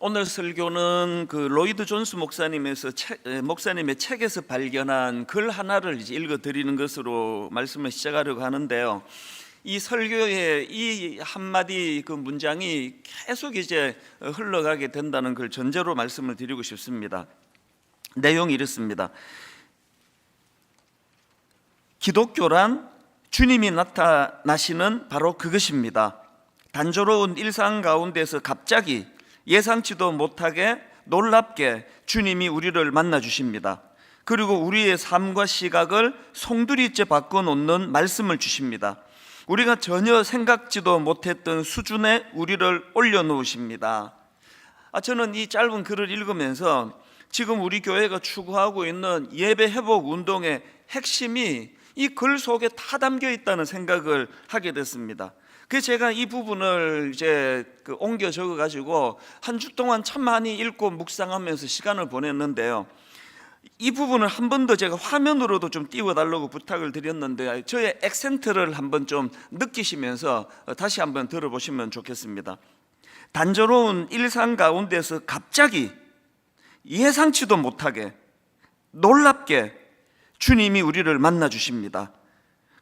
오늘 설교는 그 로이드 존스 목사님의 책에서 발견한 글 하나를 이제 읽어드리는 것으로 말씀을 시작하려고 하는데요. 이 설교의 이 한마디 그 문장이 계속 이제 흘러가게 된다는 걸 전제로 말씀을 드리고 싶습니다. 내용이 이렇습니다. 기독교란 주님이 나타나시는 바로 그것입니다. 단조로운 일상 가운데서 갑자기 예상치도 못하게 놀랍게 주님이 우리를 만나 주십니다. 그리고 우리의 삶과 시각을 송두리째 바꿔놓는 말씀을 주십니다. 우리가 전혀 생각지도 못했던 수준에 우리를 올려놓으십니다. 저는 이 짧은 글을 읽으면서 지금 우리 교회가 추구하고 있는 예배 회복 운동의 핵심이 이 글 속에 다 담겨 있다는 생각을 하게 됐습니다. 그래서 제가 이 부분을 이제 옮겨 적어 가지고 한 주 동안 참 많이 읽고 묵상하면서 시간을 보냈는데요. 이 부분을 한 번 더 제가 화면으로도 좀 띄워달라고 부탁을 드렸는데 저의 액센트를 한번 좀 느끼시면서 다시 한번 들어보시면 좋겠습니다. 단조로운 일상 가운데서 갑자기 예상치도 못하게 놀랍게 주님이 우리를 만나 주십니다.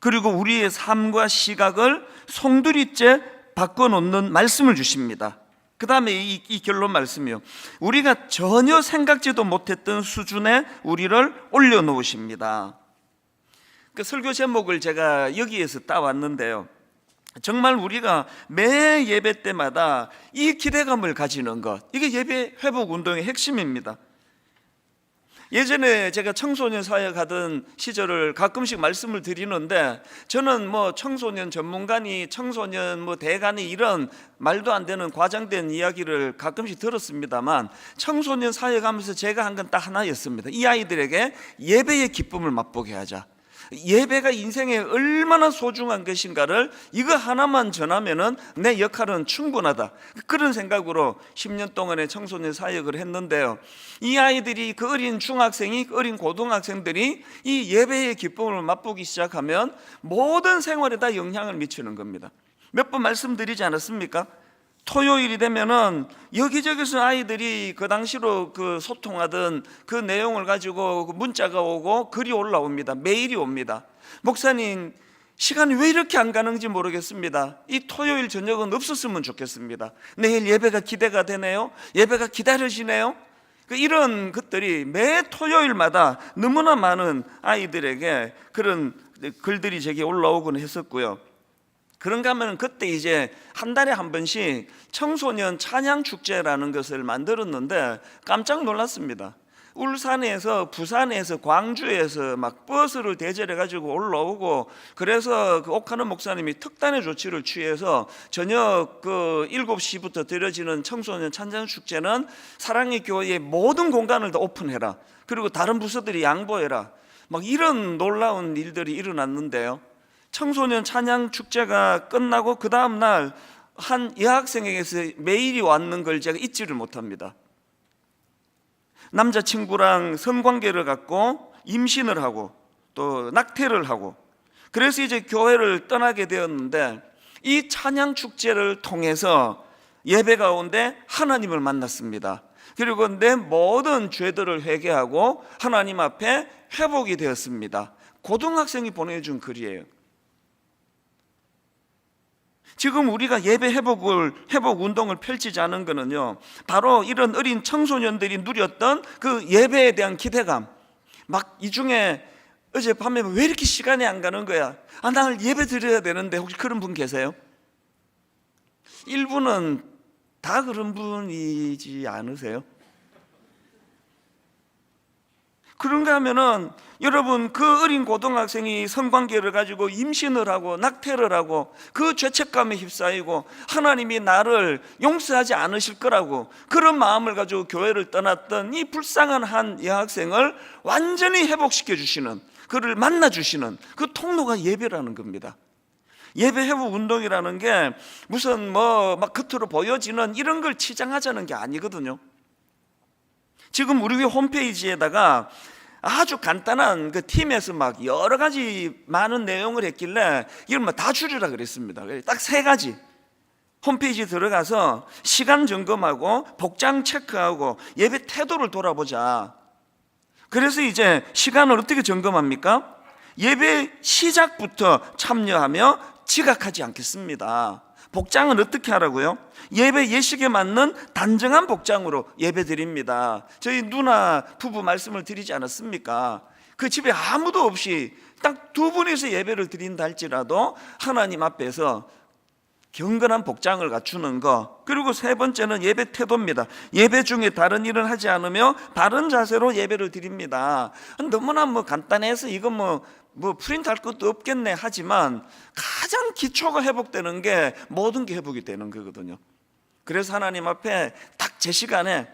그리고 우리의 삶과 시각을 송두리째 바꿔놓는 말씀을 주십니다. 그 다음에 이 결론 말씀이요, 우리가 전혀 생각지도 못했던 수준에 우리를 올려놓으십니다. 그 설교 제목을 제가 여기에서 따왔는데요, 정말 우리가 매 예배 때마다 이 기대감을 가지는 것, 이게 예배 회복 운동의 핵심입니다. 예전에 제가 청소년 사역하던 시절을 가끔씩 말씀을 드리는데, 저는 청소년 전문가니 청소년 대가니 이런 말도 안 되는 과장된 이야기를 가끔씩 들었습니다만, 청소년 사역하면서 제가 한 건 딱 하나였습니다. 이 아이들에게 예배의 기쁨을 맛보게 하자. 예배가 인생에 얼마나 소중한 것인가를 이거 하나만 전하면은 내 역할은 충분하다, 그런 생각으로 10년 동안의 청소년 사역을 했는데요, 이 아이들이, 그 어린 중학생이, 어린 고등학생들이 이 예배의 기쁨을 맛보기 시작하면 모든 생활에 다 영향을 미치는 겁니다. 몇 번 말씀드리지 않았습니까? 토요일이 되면은 여기저기서 아이들이 그 당시로 소통하던 그 내용을 가지고 문자가 오고 글이 올라옵니다. 메일이 옵니다. 목사님, 시간이 왜 이렇게 안 가는지 모르겠습니다. 이 토요일 저녁은 없었으면 좋겠습니다. 내일 예배가 기대가 되네요. 예배가 기다려지네요. 이런 것들이 매 토요일마다 너무나 많은 아이들에게 그런 글들이 제게 올라오곤 했었고요. 그런가 하면 그때 이제 한 달에 한 번씩 청소년 찬양 축제라는 것을 만들었는데 깜짝 놀랐습니다. 울산에서, 부산에서, 광주에서 막 버스를 대절해 가지고 올라오고, 그래서 옥하는 목사님이 특단의 조치를 취해서 저녁 7시부터 드려지는 청소년 찬양 축제는 사랑의 교회의 모든 공간을 다 오픈해라, 그리고 다른 부서들이 양보해라, 막 이런 놀라운 일들이 일어났는데요, 청소년 찬양 축제가 끝나고 그 다음 날 한 여학생에게서 메일이 왔는 걸 제가 잊지를 못합니다. 남자친구랑 성관계를 갖고 임신을 하고 또 낙태를 하고, 그래서 이제 교회를 떠나게 되었는데, 이 찬양 축제를 통해서 예배 가운데 하나님을 만났습니다. 그리고 내 모든 죄들을 회개하고 하나님 앞에 회복이 되었습니다. 고등학생이 보내준 글이에요. 지금 우리가 예배 회복 운동을 펼치자는 것은요, 바로 이런 어린 청소년들이 누렸던 그 예배에 대한 기대감, 막 이 중에 어젯밤에 왜 이렇게 시간이 안 가는 거야, 나 예배 드려야 되는데, 혹시 그런 분 계세요? 일부는 다 그런 분이지 않으세요? 그런가 하면은 여러분, 그 어린 고등학생이 성관계를 가지고 임신을 하고 낙태를 하고 그 죄책감에 휩싸이고 하나님이 나를 용서하지 않으실 거라고 그런 마음을 가지고 교회를 떠났던 이 불쌍한 한 여학생을 완전히 회복시켜 주시는, 그를 만나 주시는 그 통로가 예배라는 겁니다. 예배 회복 운동이라는 게 무슨 막 겉으로 보여지는 이런 걸 치장하자는 게 아니거든요. 지금 우리 교회 홈페이지에다가 아주 간단한 팀에서 막 여러 가지 많은 내용을 했길래 이걸 다 줄이라 그랬습니다. 딱 3가지. 홈페이지 들어가서 시간 점검하고 복장 체크하고 예배 태도를 돌아보자. 그래서 이제 시간을 어떻게 점검합니까? 예배 시작부터 참여하며 지각하지 않겠습니다. 복장은 어떻게 하라고요? 예배 예식에 맞는 단정한 복장으로 예배 드립니다. 저희 누나 부부 말씀을 드리지 않았습니까? 그 집에 아무도 없이 딱 두 분이서 예배를 드린다 할지라도 하나님 앞에서 경건한 복장을 갖추는 것. 그리고 세 번째는 예배 태도입니다. 예배 중에 다른 일을 하지 않으며 바른 자세로 예배를 드립니다. 너무나 간단해서 이거 프린트할 것도 없겠네 하지만 가장 기초가 회복되는 게 모든 게 회복이 되는 거거든요. 그래서 하나님 앞에 딱 제 시간에,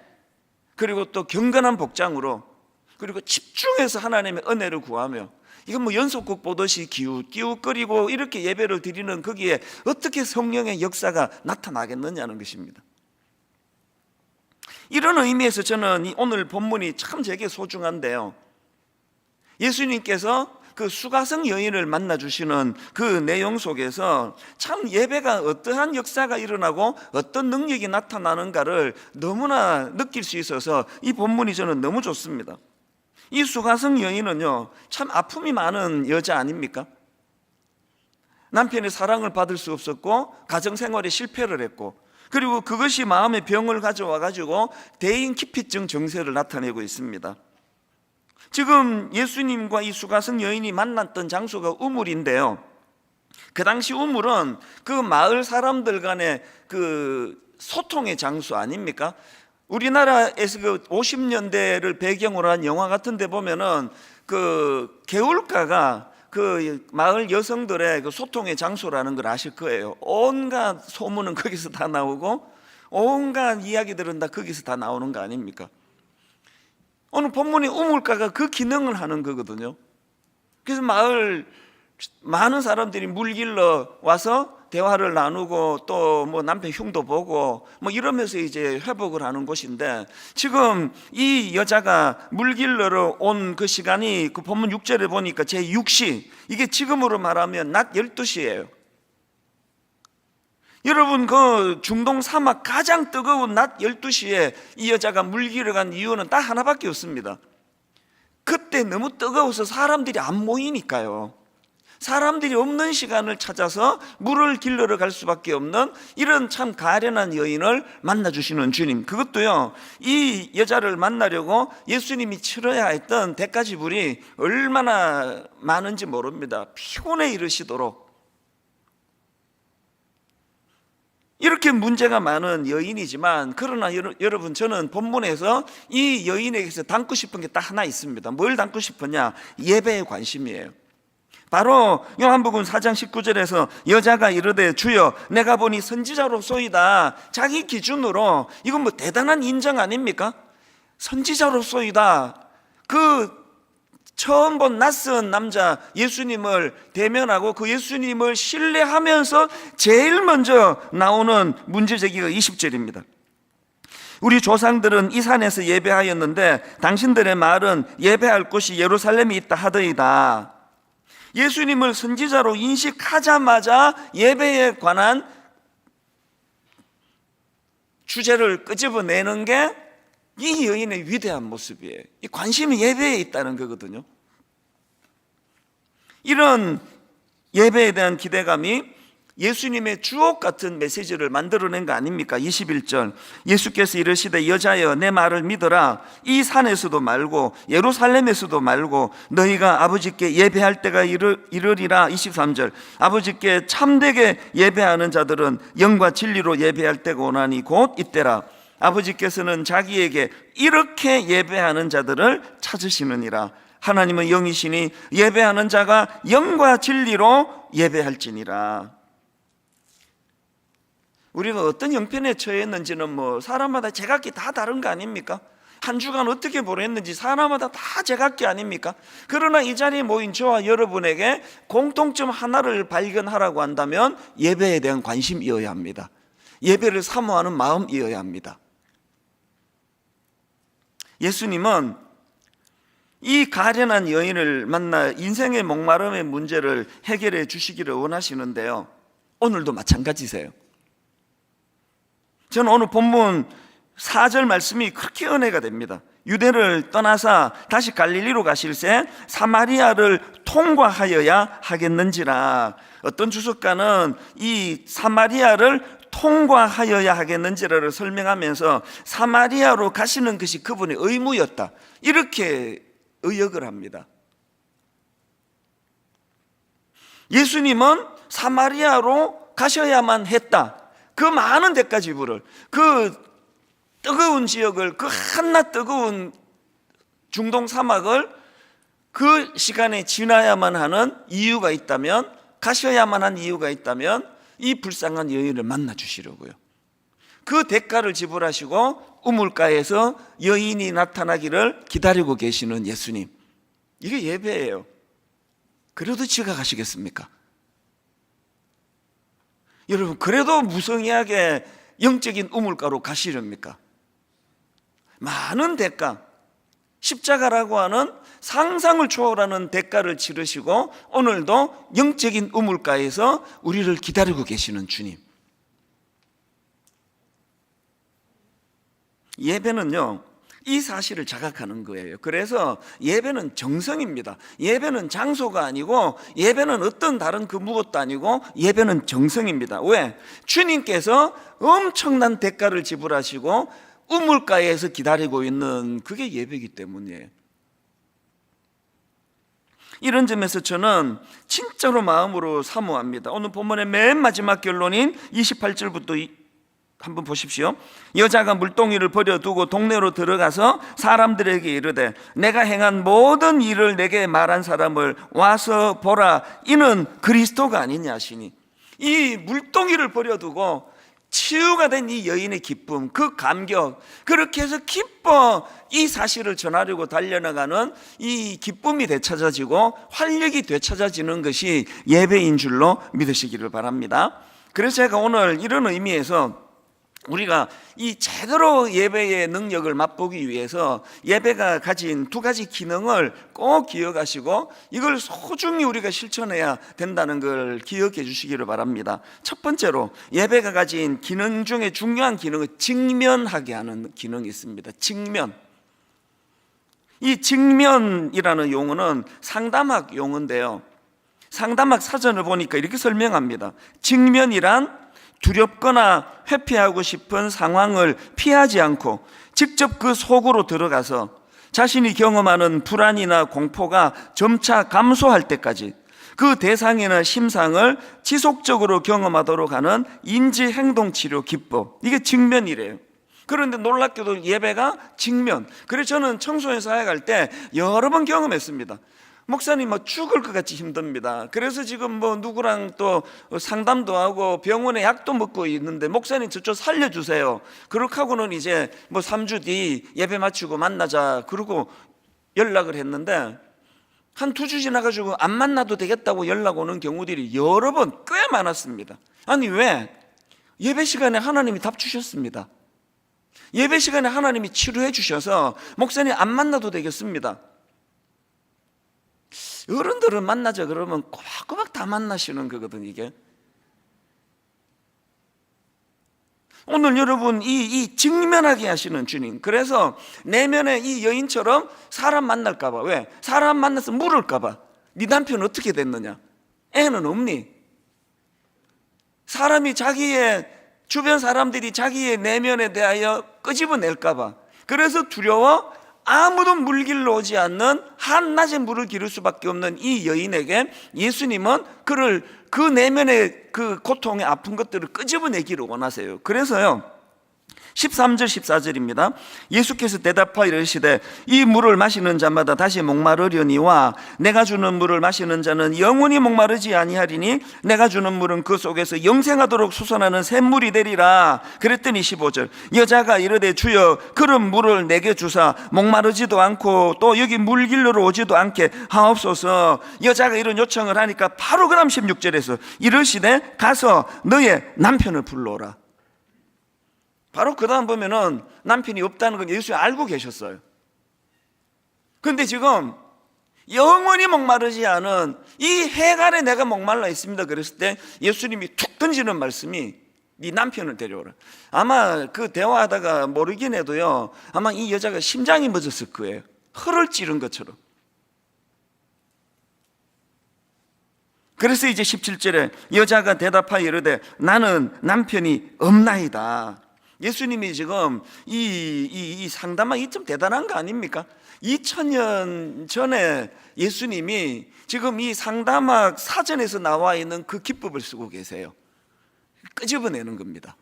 그리고 또 경건한 복장으로, 그리고 집중해서 하나님의 은혜를 구하며, 이건 연속극 보듯이 기웃기웃거리고 이렇게 예배를 드리는 거기에 어떻게 성령의 역사가 나타나겠느냐는 것입니다. 이런 의미에서 저는 오늘 본문이 참 제게 소중한데요, 예수님께서 그 수가성 여인을 만나 주시는 그 내용 속에서 참 예배가 어떠한 역사가 일어나고 어떤 능력이 나타나는가를 너무나 느낄 수 있어서 이 본문이 저는 너무 좋습니다. 이 수가성 여인은요, 참 아픔이 많은 여자 아닙니까? 남편의 사랑을 받을 수 없었고 가정생활에 실패를 했고, 그리고 그것이 마음의 병을 가져와 가지고 대인기피증 증세를 나타내고 있습니다. 지금 예수님과 이 수가성 여인이 만났던 장소가 우물인데요, 그 당시 우물은 그 마을 사람들 간의 그 소통의 장소 아닙니까? 우리나라에서 그 50년대를 배경으로 한 영화 같은 데 보면은 그 개울가가 그 마을 여성들의 그 소통의 장소라는 걸 아실 거예요. 온갖 소문은 거기서 다 나오고 온갖 이야기들은 다 거기서 다 나오는 거 아닙니까? 오늘 본문의 우물가가 그 기능을 하는 거거든요. 그래서 마을 많은 사람들이 물길러 와서 대화를 나누고 또 남편 흉도 보고 이러면서 이제 회복을 하는 곳인데, 지금 이 여자가 물길러러 온 그 시간이 그 본문 6절에 보니까 제6시, 이게 지금으로 말하면 낮 12시예요. 여러분, 그 중동 사막 가장 뜨거운 낮 12시에 이 여자가 물길러 간 이유는 딱 하나밖에 없습니다. 그때 너무 뜨거워서 사람들이 안 모이니까요. 사람들이 없는 시간을 찾아서 물을 길러러 갈 수밖에 없는 이런 참 가련한 여인을 만나주시는 주님, 그것도요, 이 여자를 만나려고 예수님이 치러야 했던 대가지불이 얼마나 많은지 모릅니다. 피곤해 이르시도록. 이렇게 문제가 많은 여인이지만, 그러나 여러분, 저는 본문에서 이 여인에게서 담고 싶은 게 딱 하나 있습니다. 뭘 담고 싶으냐? 예배에 관심이에요. 바로 요한복음 4장 19절에서 여자가 이르되 주여 내가 보니 선지자로소이다. 자기 기준으로 이건 대단한 인정 아닙니까? 선지자로소이다. 그 처음 본 낯선 남자 예수님을 대면하고 그 예수님을 신뢰하면서 제일 먼저 나오는 문제제기가 20절입니다. 우리 조상들은 이 산에서 예배하였는데 당신들의 말은 예배할 곳이 예루살렘에 있다 하더이다. 예수님을 선지자로 인식하자마자 예배에 관한 주제를 끄집어내는 게 이 여인의 위대한 모습이에요. 이 관심이 예배에 있다는 거거든요. 이런 예배에 대한 기대감이 예수님의 주옥 같은 메시지를 만들어낸 거 아닙니까? 21절, 예수께서 이르시되 여자여 내 말을 믿어라. 이 산에서도 말고 예루살렘에서도 말고 너희가 아버지께 예배할 때가 이르리라. 23절, 아버지께 참되게 예배하는 자들은 영과 진리로 예배할 때가 오나니 곧 이때라. 아버지께서는 자기에게 이렇게 예배하는 자들을 찾으시느니라. 하나님은 영이시니 예배하는 자가 영과 진리로 예배할지니라. 우리가 어떤 형편에 처했는지는 사람마다 제각기 다 다른 거 아닙니까? 한 주간 어떻게 보냈는지 사람마다 다 제각기 아닙니까? 그러나 이 자리에 모인 저와 여러분에게 공통점 하나를 발견하라고 한다면 예배에 대한 관심이어야 합니다. 예배를 사모하는 마음이어야 합니다. 예수님은 이 가련한 여인을 만나 인생의 목마름의 문제를 해결해 주시기를 원하시는데요, 오늘도 마찬가지세요. 저는 오늘 본문 4절 말씀이 그렇게 은혜가 됩니다. 유대를 떠나사 다시 갈릴리로 가실새 사마리아를 통과하여야 하겠는지라. 어떤 주석가는 이 사마리아를 통과하여야 하겠는지라를 설명하면서 사마리아로 가시는 것이 그분의 의무였다, 이렇게 의역을 합니다. 예수님은 사마리아로 가셔야만 했다. 그 많은 대가 지불을, 그 뜨거운 지역을, 그 한낮 뜨거운 중동 사막을 그 시간에 지나야만 하는 이유가 있다면, 가셔야만 한 이유가 있다면 이 불쌍한 여인을 만나 주시려고요. 그 대가를 지불하시고 우물가에서 여인이 나타나기를 기다리고 계시는 예수님, 이게 예배예요. 그래도 지각하시겠습니까? 여러분, 그래도 무성의하게 영적인 우물가로 가시렵니까? 많은 대가, 십자가라고 하는 상상을 초월하는 대가를 치르시고 오늘도 영적인 우물가에서 우리를 기다리고 계시는 주님. 예배는요, 이 사실을 자각하는 거예요. 그래서 예배는 정성입니다. 예배는 장소가 아니고, 예배는 어떤 다른 그 무엇도 아니고, 예배는 정성입니다. 왜? 주님께서 엄청난 대가를 지불하시고 우물가에서 기다리고 있는, 그게 예배이기 때문이에요. 이런 점에서 저는 진짜로 마음으로 사모합니다. 오늘 본문의 맨 마지막 결론인 28절부터 한번 보십시오. 여자가 물동이를 버려두고 동네로 들어가서 사람들에게 이르되 내가 행한 모든 일을 내게 말한 사람을 와서 보라, 이는 그리스도가 아니냐 하시니, 이 물동이를 버려두고 치유가 된 이 여인의 기쁨, 그 감격, 그렇게 해서 기뻐 이 사실을 전하려고 달려나가는 이 기쁨이 되찾아지고 활력이 되찾아지는 것이 예배인 줄로 믿으시기를 바랍니다. 그래서 제가 오늘 이런 의미에서 우리가 이 제대로 예배의 능력을 맛보기 위해서 예배가 가진 두 가지 기능을 꼭 기억하시고 이걸 소중히 우리가 실천해야 된다는 걸 기억해 주시기를 바랍니다. 첫 번째로 예배가 가진 기능 중에 중요한 기능은 직면하게 하는 기능이 있습니다. 직면. 이 직면이라는 용어는 상담학 용어인데요, 상담학 사전을 보니까 이렇게 설명합니다. 직면이란 두렵거나 회피하고 싶은 상황을 피하지 않고 직접 그 속으로 들어가서 자신이 경험하는 불안이나 공포가 점차 감소할 때까지 그 대상이나 심상을 지속적으로 경험하도록 하는 인지행동치료 기법, 이게 직면이래요. 그런데 놀랍게도 예배가 직면. 그래서 저는 청소년 사역할 때 여러 번 경험했습니다. 목사님 죽을 것 같이 힘듭니다. 그래서 지금 누구랑 또 상담도 하고 병원에 약도 먹고 있는데 목사님 저 좀 살려주세요. 그렇게 하고는 이제 3주 뒤 예배 마치고 만나자 그러고 연락을 했는데 한 2주 지나가지고 안 만나도 되겠다고 연락 오는 경우들이 여러 번 꽤 많았습니다. 아니 왜? 예배 시간에 하나님이 답 주셨습니다. 예배 시간에 하나님이 치료해 주셔서 목사님 안 만나도 되겠습니다. 어른들을 만나자 그러면 꼬박꼬박 다 만나시는 거거든 이게. 오늘 여러분 이 직면하게 하시는 주님, 그래서 내면에 이 여인처럼 사람 만날까 봐. 왜? 사람 만나서 물을까 봐. 네 남편 어떻게 됐느냐? 애는 없니? 사람이 자기의 주변 사람들이 자기의 내면에 대하여 끄집어낼까 봐. 그래서 두려워 아무도 물길로 오지 않는 한낮에 물을 기를 수밖에 없는 이 여인에게 예수님은 그를 그 내면의 그 고통의 아픈 것들을 끄집어내기를 원하세요. 그래서요 13절 14절입니다. 예수께서 대답하여 이르시되 이 물을 마시는 자마다 다시 목마르려니와 내가 주는 물을 마시는 자는 영원히 목마르지 아니하리니 내가 주는 물은 그 속에서 영생하도록 솟아나는 샘물이 되리라. 그랬더니 15절 여자가 이르되 주여 그런 물을 내게 주사 목마르지도 않고 또 여기 물길로 오지도 않게 하옵소서. 여자가 이런 요청을 하니까 바로 그럼 16절에서 이르시되 가서 너의 남편을 불러오라. 바로 그 다음 보면은 남편이 없다는 건 예수님이 알고 계셨어요. 그런데 지금 영원히 목마르지 않은 이 해갈에 내가 목말라 있습니다 그랬을 때 예수님이 툭 던지는 말씀이 네 남편을 데려오라. 아마 그 대화하다가 모르긴 해도요, 아마 이 여자가 심장이 멎었을 거예요. 혀를 찌른 것처럼. 그래서 이제 17절에 여자가 대답하여 이르되 나는 남편이 없나이다. 예수님이 지금 이 상담하기 좀 대단한 거 아닙니까? 2000년 전에 예수님이 지금 이 상담학 사전에서 나와 있는 그 기법을 쓰고 계세요. 끄집어내는 겁니다.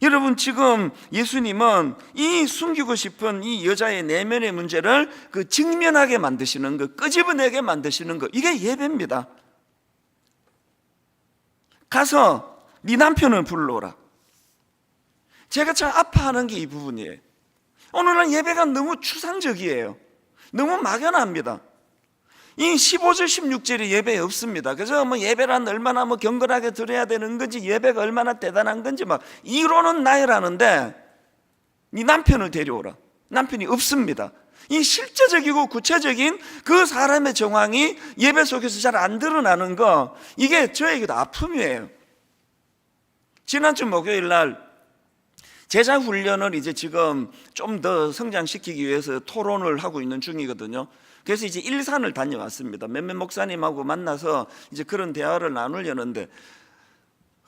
여러분, 지금 예수님은 이 숨기고 싶은 이 여자의 내면의 문제를 그 직면하게 만드시는 거, 끄집어내게 만드시는 거, 이게 예배입니다. 가서 네 남편을 불러오라. 제가 참 아파하는 게 이 부분이에요. 오늘날 예배가 너무 추상적이에요. 너무 막연합니다. 이 15절 16절이 예배에 없습니다. 그래서 뭐 예배란 얼마나 뭐 경건하게 드려야 되는 건지, 예배가 얼마나 대단한 건지 막 이론은 나열하는데 네 남편을 데려오라. 남편이 없습니다. 이 실제적이고 구체적인 그 사람의 정황이 예배 속에서 잘 안 드러나는 거, 이게 저에게도 아픔이에요. 지난주 목요일 날 제자 훈련을 이제 지금 좀 더 성장시키기 위해서 토론을 하고 있는 중이거든요. 그래서 이제 일산을 다녀왔습니다. 몇몇 목사님하고 만나서 이제 그런 대화를 나누려는데,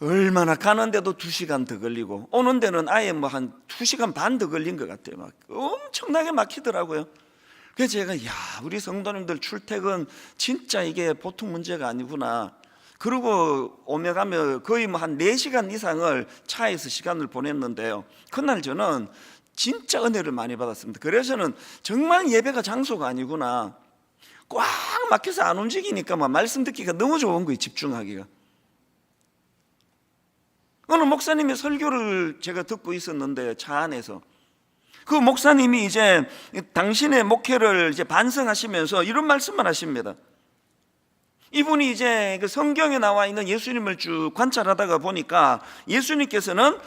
얼마나 가는데도 2시간 더 걸리고 오는 데는 아예 뭐 한 2시간 반 더 걸린 것 같아요. 막 엄청나게 막히더라고요. 그래서 제가 우리 성도님들 출퇴근 진짜 이게 보통 문제가 아니구나. 그리고 오며 가며 거의 뭐 한 4시간 이상을 차에서 시간을 보냈는데요, 그날 저는 진짜 은혜를 많이 받았습니다. 그래서는 정말 예배가 장소가 아니구나. 꽉 막혀서 안 움직이니까 막 말씀 듣기가 너무 좋은 거예요. 집중하기가. 어느 목사님의 설교를 제가 듣고 있었는데, 차 안에서 그 목사님이 이제 당신의 목회를 이제 반성하시면서 이런 말씀만 하십니다. 이분이 이제 그 성경에 나와 있는 예수님을 쭉 관찰하다가 보니까 예수님께서는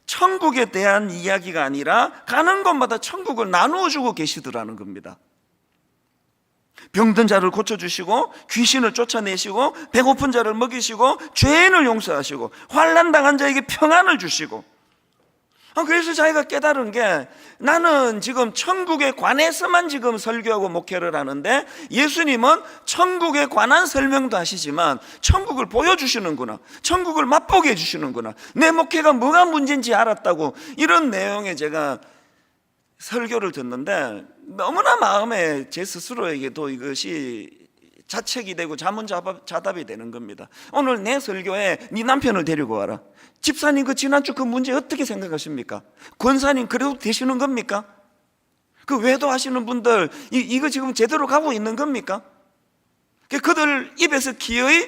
천국에 대한 이야기가 아니라 가는 곳마다 천국을 나누어 주고 계시더라는 겁니다. 병든 자를 고쳐주시고, 귀신을 쫓아내시고, 배고픈 자를 먹이시고, 죄인을 용서하시고, 환난 당한 자에게 평안을 주시고. 그래서 자기가 깨달은 게, 나는 지금 천국에 관해서만 지금 설교하고 목회를 하는데, 예수님은 천국에 관한 설명도 하시지만 천국을 보여주시는구나, 천국을 맛보게 해주시는구나, 내 목회가 뭐가 문제인지 알았다고, 이런 내용의 제가 설교를 듣는데 너무나 마음에 제 스스로에게도 이것이 자책이 되고 자문자답이 되는 겁니다. 오늘 내 설교에 네 남편을 데리고 와라. 집사님, 그 지난주 그 문제 어떻게 생각하십니까? 권사님, 그래도 되시는 겁니까? 그 외도하시는 분들 이거 지금 제대로 가고 있는 겁니까? 그들 입에서 기어이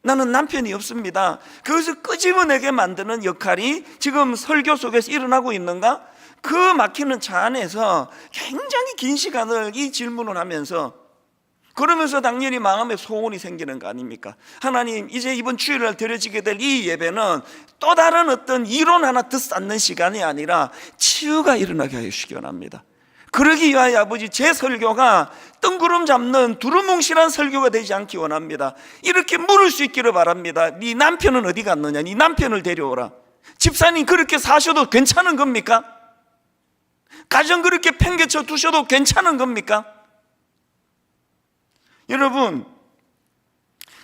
나는 남편이 없습니다, 그것을 끄집어내게 만드는 역할이 지금 설교 속에서 일어나고 있는가? 그 막히는 차 안에서 굉장히 긴 시간을 이 질문을 하면서, 그러면서 당연히 마음에 소원이 생기는 거 아닙니까? 하나님, 이제 이번 주일날 드려지게 될 이 예배는 또 다른 어떤 이론 하나 듣는 시간이 아니라 치유가 일어나게 하여 주시기 원합니다. 그러기 위하여 아버지, 제 설교가 뜬구름 잡는 두루뭉실한 설교가 되지 않기 원합니다. 이렇게 물을 수 있기를 바랍니다. 네 남편은 어디 갔느냐? 네 남편을 데려오라. 집사님, 그렇게 사셔도 괜찮은 겁니까? 가정 그렇게 팽개쳐 두셔도 괜찮은 겁니까? 여러분,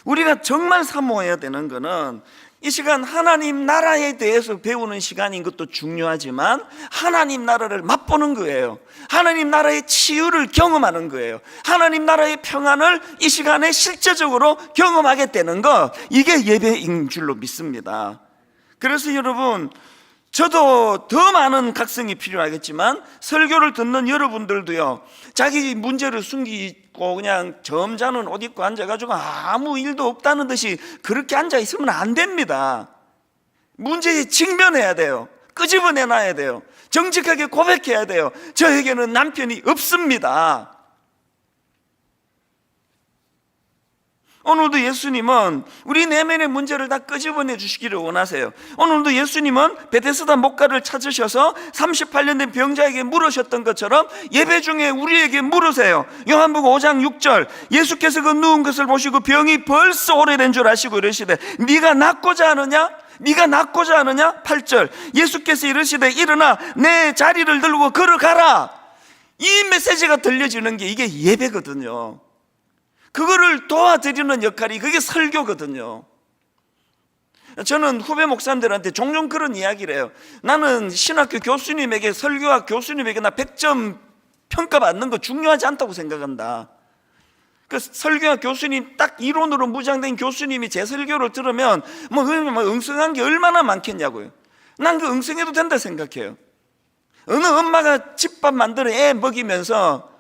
우리가 정말 사모해야 되는 것은 이 시간 하나님 나라에 대해서 배우는 시간인 것도 중요하지만 하나님 나라를 맛보는 거예요. 하나님 나라의 치유를 경험하는 거예요. 하나님 나라의 평안을 이 시간에 실제적으로 경험하게 되는 것, 이게 예배인 줄로 믿습니다. 그래서 여러분, 저도 더 많은 각성이 필요하겠지만 설교를 듣는 여러분들도요, 자기 문제를 숨기고 그냥 점잖은 옷 입고 앉아가지고 아무 일도 없다는 듯이 그렇게 앉아있으면 안 됩니다. 문제에 직면해야 돼요. 끄집어내놔야 돼요. 정직하게 고백해야 돼요. 저에게는 남편이 없습니다. 오늘도 예수님은 우리 내면의 문제를 다 끄집어내 주시기를 원하세요. 오늘도 예수님은 베데스다 목가를 찾으셔서 38년 된 병자에게 물으셨던 것처럼 예배 중에 우리에게 물으세요. 요한복음 5장 6절, 예수께서 그 누운 것을 보시고 병이 벌써 오래된 줄 아시고 이르시되 네가 낫고자 하느냐? 네가 낫고자 하느냐? 8절, 예수께서 이르시되 일어나 내 자리를 들고 걸어가라. 이 메시지가 들려지는 게 이게 예배거든요. 그거를 도와드리는 역할이 그게 설교거든요. 저는 후배 목사님들한테 종종 그런 이야기를 해요. 나는 신학교 교수님에게, 설교학 교수님에게 나 100점 평가받는 거 중요하지 않다고 생각한다. 그 설교학 교수님, 딱 이론으로 무장된 교수님이 제 설교를 들으면 뭐 응성한 게 얼마나 많겠냐고요. 난 그 응성해도 된다 생각해요. 어느 엄마가 집밥 만들어 애 먹이면서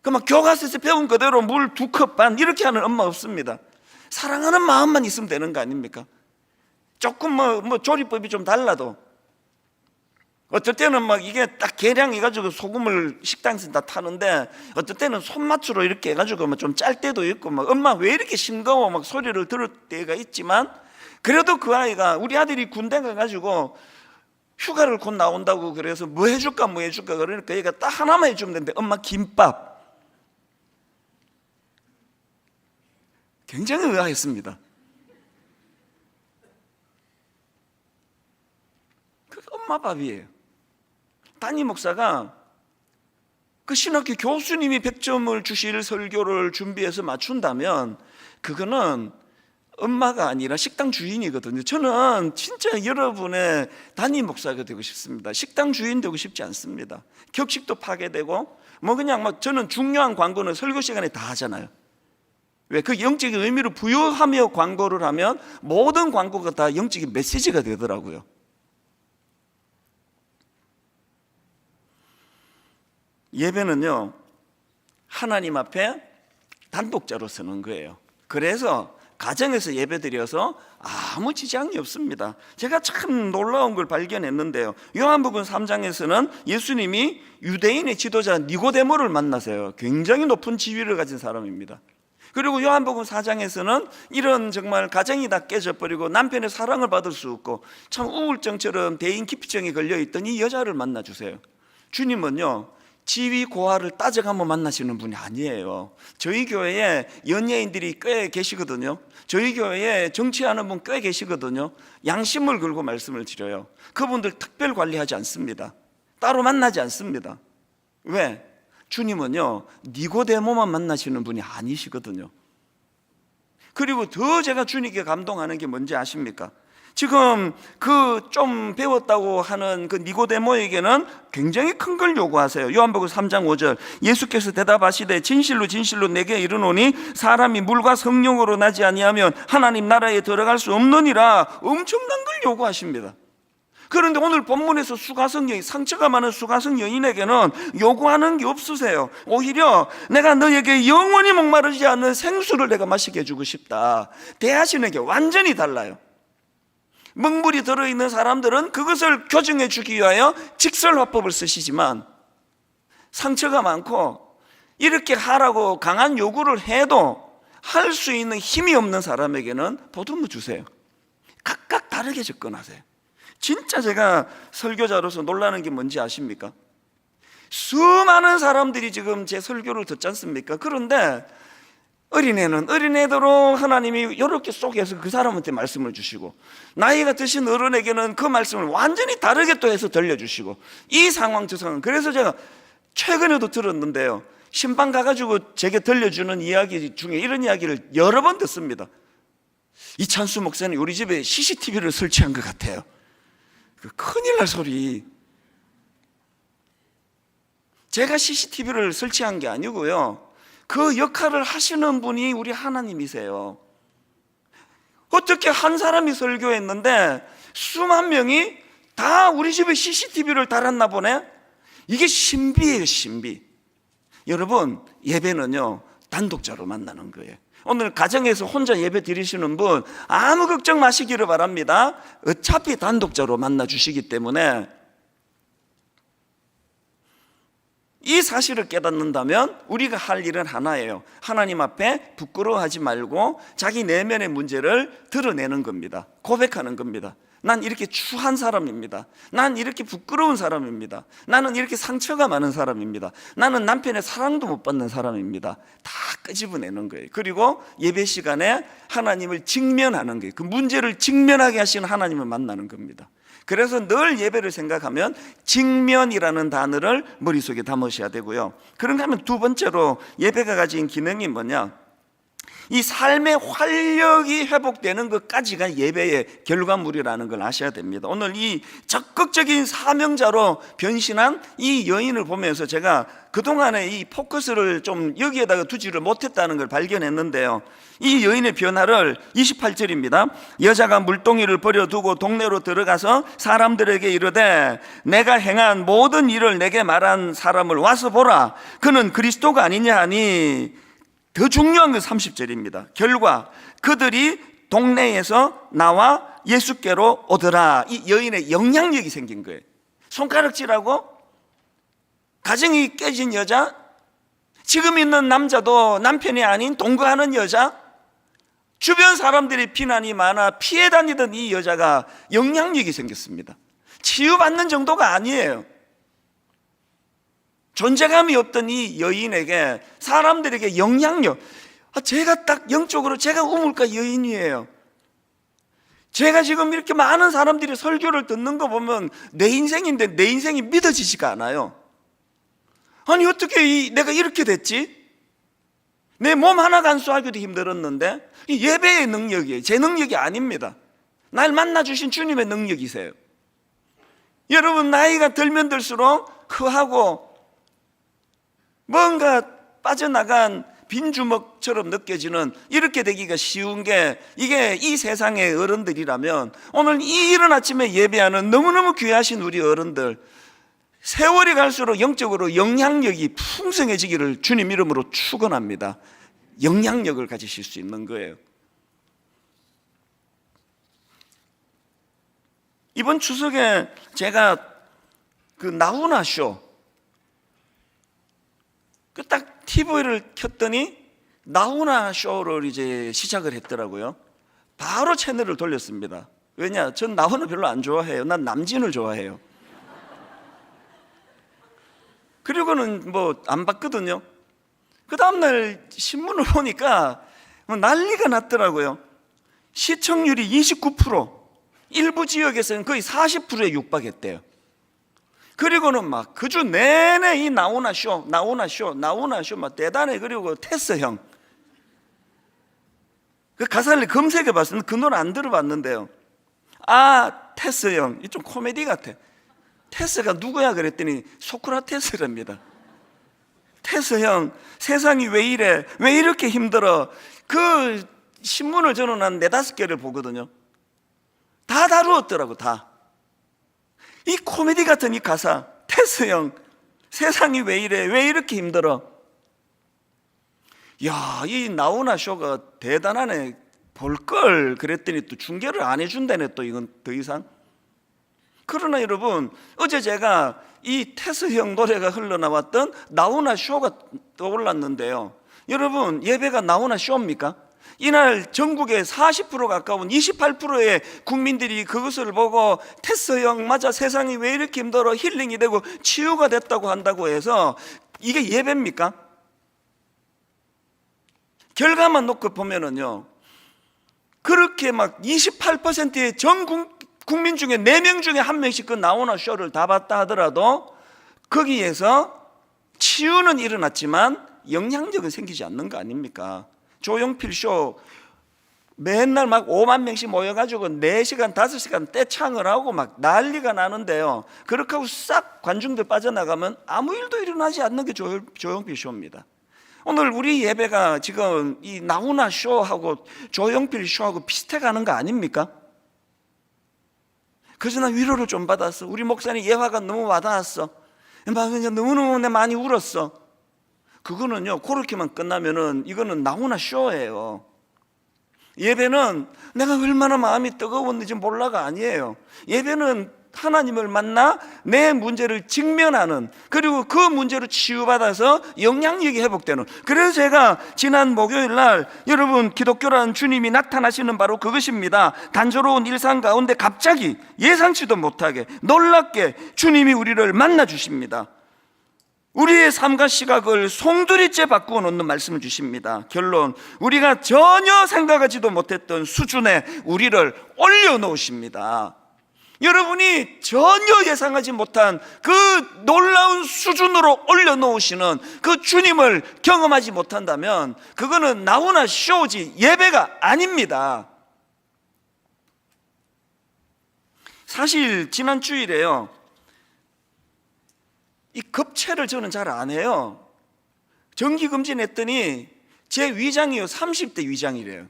막 교과서에서 배운 그대로 물 2컵 반 이렇게 하는 엄마 없습니다. 사랑하는 마음만 있으면 되는 거 아닙니까? 조금 뭐 조리법이 좀 달라도, 어떨 때는 막 이게 딱 계량해가지고 소금을 식당에서 다 타는데, 어떨 때는 손맛으로 이렇게 해가지고 좀 짤 때도 있고, 막 엄마 왜 이렇게 싱거워 막 소리를 들을 때가 있지만, 그래도 그 아이가, 우리 아들이 군대 가가지고 휴가를 곧 나온다고 그래서 뭐 해줄까 그러니까 얘가 딱 하나만 해주면 되는데, 엄마 김밥. 굉장히 의아했습니다. 그게 엄마 밥이에요. 담임 목사가 그 신학교 교수님이 100점을 주실 설교를 준비해서 맞춘다면 그거는 엄마가 아니라 식당 주인이거든요. 저는 진짜 여러분의 담임 목사가 되고 싶습니다. 식당 주인 되고 싶지 않습니다. 격식도 파괴되고 그냥 저는 중요한 광고는 설교 시간에 다 하잖아요. 왜? 그 영적인 의미를 부여하며 광고를 하면 모든 광고가 다 영적인 메시지가 되더라고요. 예배는요, 하나님 앞에 단독자로 서는 거예요. 그래서 가정에서 예배드려서 아무 지장이 없습니다. 제가 참 놀라운 걸 발견했는데요, 요한복음 3장에서는 예수님이 유대인의 지도자 니고데모를 만나세요. 굉장히 높은 지위를 가진 사람입니다. 그리고 요한복음 4장에서는 이런 정말 가정이 다 깨져버리고 남편의 사랑을 받을 수 없고 참 우울증처럼 대인기피증에 걸려있던 이 여자를 만나주세요. 주님은요, 지위 고하를 따져가며 만나시는 분이 아니에요. 저희 교회에 연예인들이 꽤 계시거든요. 저희 교회에 정치하는 분 꽤 계시거든요. 양심을 걸고 말씀을 드려요. 그분들 특별 관리하지 않습니다. 따로 만나지 않습니다. 왜? 주님은요, 니고데모만 만나시는 분이 아니시거든요. 그리고 더 제가 주님께 감동하는 게 뭔지 아십니까? 지금 그 좀 배웠다고 하는 그 니고데모에게는 굉장히 큰 걸 요구하세요. 요한복음 3장 5절, 예수께서 대답하시되 진실로 진실로 내게 이르노니 사람이 물과 성령으로 나지 아니하면 하나님 나라에 들어갈 수 없느니라. 엄청난 걸 요구하십니다. 그런데 오늘 본문에서 수가성 여인, 상처가 많은 수가성 여인에게는 요구하는 게 없으세요. 오히려 내가 너에게 영원히 목마르지 않는 생수를 내가 마시게 해주고 싶다. 대하시는 게 완전히 달라요. 먹물이 들어있는 사람들은 그것을 교정해 주기 위하여 직설화법을 쓰시지만, 상처가 많고 이렇게 하라고 강한 요구를 해도 할 수 있는 힘이 없는 사람에게는 보듬어 주세요. 각각 다르게 접근하세요. 진짜 제가 설교자로서 놀라는 게 뭔지 아십니까? 수많은 사람들이 지금 제 설교를 듣지 않습니까? 그런데 어린애는 어린애대로 하나님이 이렇게 속에서 그 사람한테 말씀을 주시고, 나이가 드신 어른에게는 그 말씀을 완전히 다르게 또 해서 들려주시고, 이 상황 저 상황. 그래서 제가 최근에도 들었는데요, 신방 가가지고 제게 들려주는 이야기 중에 이런 이야기를 여러 번 듣습니다. 이찬수 목사님 우리 집에 CCTV를 설치한 것 같아요. 그 큰일 날 소리. 제가 CCTV를 설치한 게 아니고요, 그 역할을 하시는 분이 우리 하나님이세요. 어떻게 한 사람이 설교했는데 수만 명이 다 우리 집에 CCTV를 달았나 보네? 이게 신비예요, 신비. 여러분, 예배는요, 단독자로 만나는 거예요. 오늘 가정에서 혼자 예배 드리시는 분 아무 걱정 마시기를 바랍니다. 어차피 단독자로 만나 주시기 때문에 이 사실을 깨닫는다면 우리가 할 일은 하나예요. 하나님 앞에 부끄러워하지 말고 자기 내면의 문제를 드러내는 겁니다. 고백하는 겁니다. 난 이렇게 추한 사람입니다. 난 이렇게 부끄러운 사람입니다. 나는 이렇게 상처가 많은 사람입니다. 나는 남편의 사랑도 못 받는 사람입니다. 다 끄집어내는 거예요. 그리고 예배 시간에 하나님을 직면하는 거예요. 그 문제를 직면하게 하시는 하나님을 만나는 겁니다. 그래서 늘 예배를 생각하면 직면이라는 단어를 머릿속에 담으셔야 되고요. 그런가 하면 두 번째로 예배가 가진 기능이 뭐냐, 이 삶의 활력이 회복되는 것까지가 예배의 결과물이라는 걸 아셔야 됩니다. 오늘 이 적극적인 사명자로 변신한 이 여인을 보면서 제가 그동안에 이 포커스를 좀 여기에다가 두지를 못했다는 걸 발견했는데요, 이 여인의 변화를 28절입니다. 여자가 물동이를 버려두고 동네로 들어가서 사람들에게 이르되 내가 행한 모든 일을 내게 말한 사람을 와서 보라. 그는 그리스도가 아니냐 하니, 더 중요한 건 30절입니다. 결과 그들이 동네에서 나와 예수께로 오더라. 이 여인의 영향력이 생긴 거예요. 손가락질하고 가정이 깨진 여자, 지금 있는 남자도 남편이 아닌 동거하는 여자, 주변 사람들이 비난이 많아 피해 다니던 이 여자가 영향력이 생겼습니다. 치유받는 정도가 아니에요. 존재감이 없던 이 여인에게 사람들에게 영향력, 제가 딱 영적으로 제가 우물가 여인이에요. 제가 지금 이렇게 많은 사람들이 설교를 듣는 거 보면 내 인생인데 내 인생이 믿어지지가 않아요. 아니 어떻게 내가 이렇게 됐지? 내 몸 하나 간수하기도 힘들었는데, 이 예배의 능력이에요. 제 능력이 아닙니다. 날 만나주신 주님의 능력이세요. 여러분, 나이가 들면 들수록 크하고 뭔가 빠져나간 빈 주먹처럼 느껴지는, 이렇게 되기가 쉬운 게 이게 이 세상의 어른들이라면, 오늘 이 이른 아침에 예배하는 너무너무 귀하신 우리 어른들, 세월이 갈수록 영적으로 영향력이 풍성해지기를 주님 이름으로 축원합니다. 영향력을 가지실 수 있는 거예요. 이번 추석에 제가 그 나훈아 쇼, 그 딱 TV를 켰더니 나훈아 쇼를 이제 시작을 했더라고요. 바로 채널을 돌렸습니다. 왜냐? 전 나훈아 별로 안 좋아해요. 난 남진을 좋아해요. 그리고는 뭐 안 봤거든요. 그 다음날 신문을 보니까 난리가 났더라고요. 시청률이 29%, 일부 지역에서는 거의 40%에 육박했대요. 그리고는 막 그 주 내내 이 나훈아 쇼 막 대단해. 그리고 테스 형, 그 가사를 검색해 봤는데 그 노래 안 들어봤는데요. 아, 테스 형, 이 좀 코미디 같아. 테스가 누구야 그랬더니 소크라테스랍니다. 테스 형, 세상이 왜 이래? 왜 이렇게 힘들어? 그 신문을 저는 한 4-5개를 보거든요. 다 다루었더라고, 다. 이 코미디 같은 이 가사, 테스 형, 세상이 왜 이래? 왜 이렇게 힘들어? 야, 이 나훈아 쇼가 대단하네. 볼 걸 그랬더니 또 중계를 안 해준다네, 또 이건 더 이상. 그러나 여러분, 어제 제가 이 테스 형 노래가 흘러나왔던 나훈아 쇼가 떠올랐는데요. 여러분, 예배가 나훈아 쇼입니까? 이날 전국의 40% 가까운 28%의 국민들이 그것을 보고 테스 형 맞아, 세상이 왜 이렇게 힘들어, 힐링이 되고 치유가 됐다고 한다고 해서 이게 예배입니까? 결과만 놓고 보면은요, 그렇게 막 28%의 전 국민 중에 4명 중에 1명씩 그 나훈아 쇼를 다 봤다 하더라도 거기에서 치유는 일어났지만 영향력은 생기지 않는 거 아닙니까? 조용필 쇼 맨날 막 5만 명씩 모여가지고 4시간 5시간 떼창을 하고 막 난리가 나는데요, 그렇게 하고 싹 관중들 빠져나가면 아무 일도 일어나지 않는 게 조용필 쇼입니다. 오늘 우리 예배가 지금 이 나훈아 쇼하고 조용필 쇼하고 비슷해가는 거 아닙니까? 그래서 나 위로를 좀 받았어. 우리 목사님 예화가 너무 와닿았어. 막 그냥 너무너무 많이 울었어. 그거는요, 그렇게만 끝나면은 이거는 나훈아 쇼예요. 예배는 내가 얼마나 마음이 뜨거웠는지 몰라가 아니에요. 예배는 하나님을 만나 내 문제를 직면하는, 그리고 그 문제로 치유받아서 영향력이 회복되는. 그래서 제가 지난 목요일 날 여러분, 기독교라는 주님이 나타나시는 바로 그것입니다. 단조로운 일상 가운데 갑자기 예상치도 못하게 놀랍게 주님이 우리를 만나 주십니다. 우리의 삶과 시각을 송두리째 바꾸어 놓는 말씀을 주십니다. 결론, 우리가 전혀 생각하지도 못했던 수준에 우리를 올려놓으십니다. 여러분이 전혀 예상하지 못한 그 놀라운 수준으로 올려놓으시는 그 주님을 경험하지 못한다면 그거는 나훈아 쇼지 예배가 아닙니다. 사실 지난 주일에요, 이 급체를 저는 잘 안 해요. 정기검진했더니 제 위장이요 30대 위장이래요.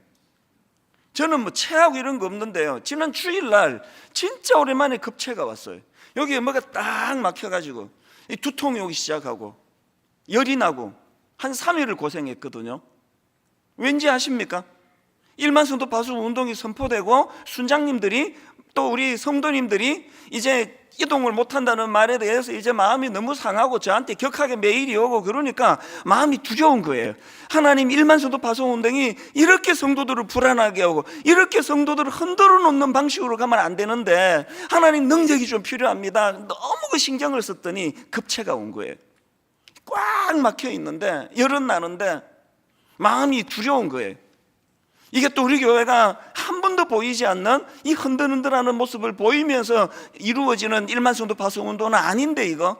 저는 뭐 체하고 이런 거 없는데요, 지난 주일날 진짜 오랜만에 급체가 왔어요. 여기에 뭐가 딱 막혀가지고 이 두통이 오기 시작하고 열이 나고 한 3일을 고생했거든요. 왠지 아십니까? 일만성도 파수 운동이 선포되고 순장님들이 또 우리 성도님들이 이제 이동을 못한다는 말에 대해서 이제 마음이 너무 상하고 저한테 격하게 메일이 오고 그러니까 마음이 두려운 거예요. 하나님, 1만 성도 파송운동이 이렇게 성도들을 불안하게 하고 이렇게 성도들을 흔들어 놓는 방식으로 가면 안 되는데 하나님, 능력이 좀 필요합니다. 너무 그 신경을 썼더니 급체가 온 거예요. 꽉 막혀 있는데 열은 나는데 마음이 두려운 거예요. 이게 또 우리 교회가 한 번도 보이지 않는 이 흔들흔들하는 모습을 보이면서 이루어지는 1만 성도 파송운동은 아닌데, 이거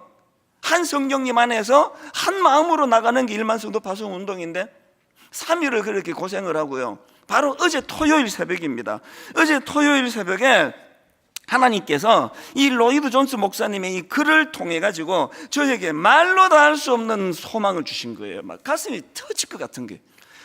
한 성령님 안에서 한 마음으로 나가는 게 1만 성도 파송운동인데 3일을 그렇게 고생을 하고요. 바로 어제 토요일 새벽입니다. 어제 토요일 새벽에 하나님께서 이 로이드 존스 목사님의 이 글을 통해 가지고 저에게 말로 다 할 수 없는 소망을 주신 거예요. 막 가슴이 터질 것 같은 게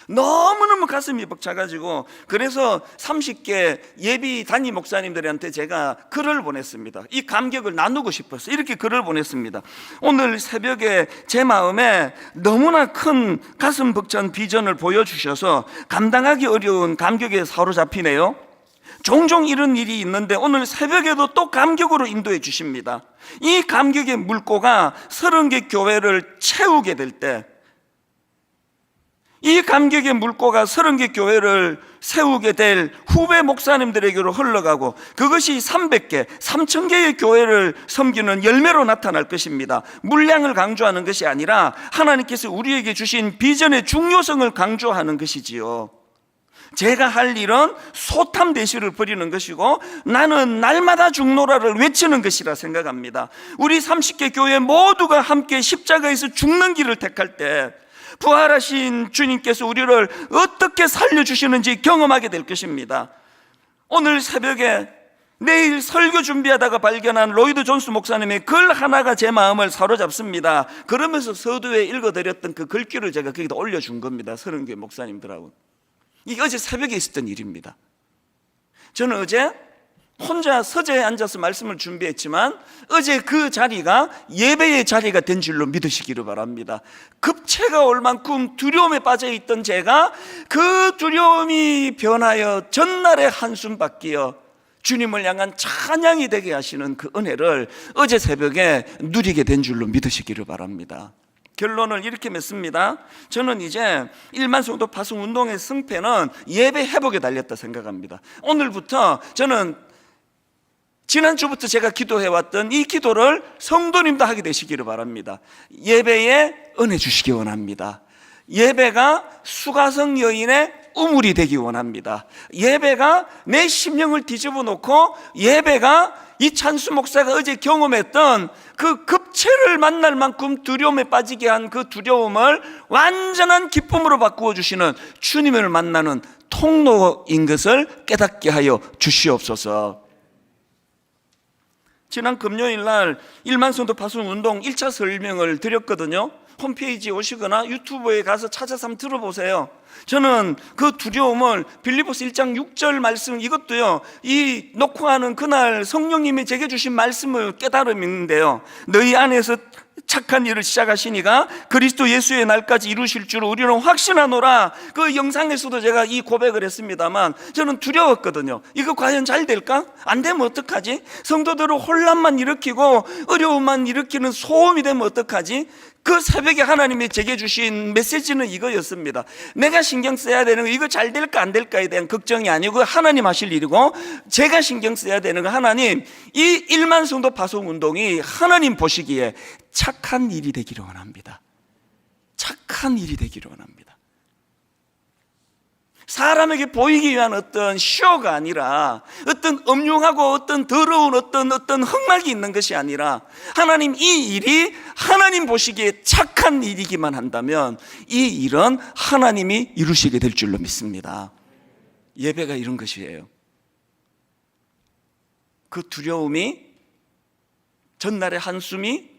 너무너무 가슴이 벅차가지고, 그래서 30개 예비 단임 목사님들한테 제가 글을 보냈습니다. 이 감격을 나누고 싶어서 이렇게 글을 보냈습니다. 오늘 새벽에 제 마음에 너무나 큰 가슴 벅찬 비전을 보여주셔서 감당하기 어려운 감격에 사로잡히네요. 종종 이런 일이 있는데 오늘 새벽에도 또 감격으로 인도해 주십니다. 이 감격의 물고가 30개 교회를 채우게 될 때, 이 감격의 물고가 30개 교회를 세우게 될 후배 목사님들에게로 흘러가고 그것이 300개, 3000개의 교회를 섬기는 열매로 나타날 것입니다. 물량을 강조하는 것이 아니라 하나님께서 우리에게 주신 비전의 중요성을 강조하는 것이지요. 제가 할 일은 소탐대시를 벌이는 것이고 나는 날마다 죽노라를 외치는 것이라 생각합니다. 우리 30개 교회 모두가 함께 십자가에서 죽는 길을 택할 때 부활하신 주님께서 우리를 어떻게 살려주시는지 경험하게 될 것입니다. 오늘 새벽에 내일 설교 준비하다가 발견한 로이드 존스 목사님의 글 하나가 제 마음을 사로잡습니다. 그러면서 서두에 읽어드렸던 그 글귀를 제가 거기다 올려준 겁니다. 30개 목사님들하고. 이게 어제 새벽에 있었던 일입니다. 저는 어제 혼자 서재에 앉아서 말씀을 준비했지만 어제 그 자리가 예배의 자리가 된 줄로 믿으시기를 바랍니다. 급체가 올 만큼 두려움에 빠져있던 제가 그 두려움이 변하여 전날의 한숨 바뀌어 주님을 향한 찬양이 되게 하시는 그 은혜를 어제 새벽에 누리게 된 줄로 믿으시기를 바랍니다. 결론을 이렇게 맺습니다. 저는 이제 1만 성도 파송 운동의 승패는 예배 회복에 달렸다 생각합니다. 오늘부터 저는 지난주부터 제가 기도해왔던 이 기도를 성도님도 하게 되시기를 바랍니다. 예배에 은혜 주시기 원합니다. 예배가 수가성 여인의 우물이 되기 원합니다. 예배가 내 심령을 뒤집어 놓고 예배가 이찬수 목사가 어제 경험했던 그 급체를 만날 만큼 두려움에 빠지게 한 그 두려움을 완전한 기쁨으로 바꾸어 주시는 주님을 만나는 통로인 것을 깨닫게 하여 주시옵소서. 지난 금요일 날 1만 성도 파송 운동 1차 설명을 드렸거든요. 홈페이지에 오시거나 유튜브에 가서 찾아서 한번 들어보세요. 저는 그 두려움을 빌립보서 1장 6절 말씀, 이것도요, 이 녹화하는 그날 성령님이 제게 주신 말씀을 깨달음인데요, 너희 안에서 착한 일을 시작하시니가 그리스도 예수의 날까지 이루실 줄 우리는 확신하노라. 그 영상에서도 제가 이 고백을 했습니다만 저는 두려웠거든요. 이거 과연 잘 될까? 안 되면 어떡하지? 성도들을 혼란만 일으키고 어려움만 일으키는 소음이 되면 어떡하지? 그 새벽에 하나님이 제게 주신 메시지는 이거였습니다. 내가 신경 써야 되는 거, 이거 잘 될까 안 될까에 대한 걱정이 아니고 하나님 하실 일이고, 제가 신경 써야 되는 거, 하나님 이 1만 성도 파송 운동이 하나님 보시기에 착한 일이 되기를 원합니다. 착한 일이 되기를 원합니다. 사람에게 보이기 위한 어떤 쇼가 아니라, 어떤 음흉하고 어떤 더러운 어떤 흑막이 있는 것이 아니라, 하나님 이 일이 하나님 보시기에 착한 일이기만 한다면 이 일은 하나님이 이루시게 될 줄로 믿습니다. 예배가 이런 것이에요. 그 두려움이, 전날의 한숨이,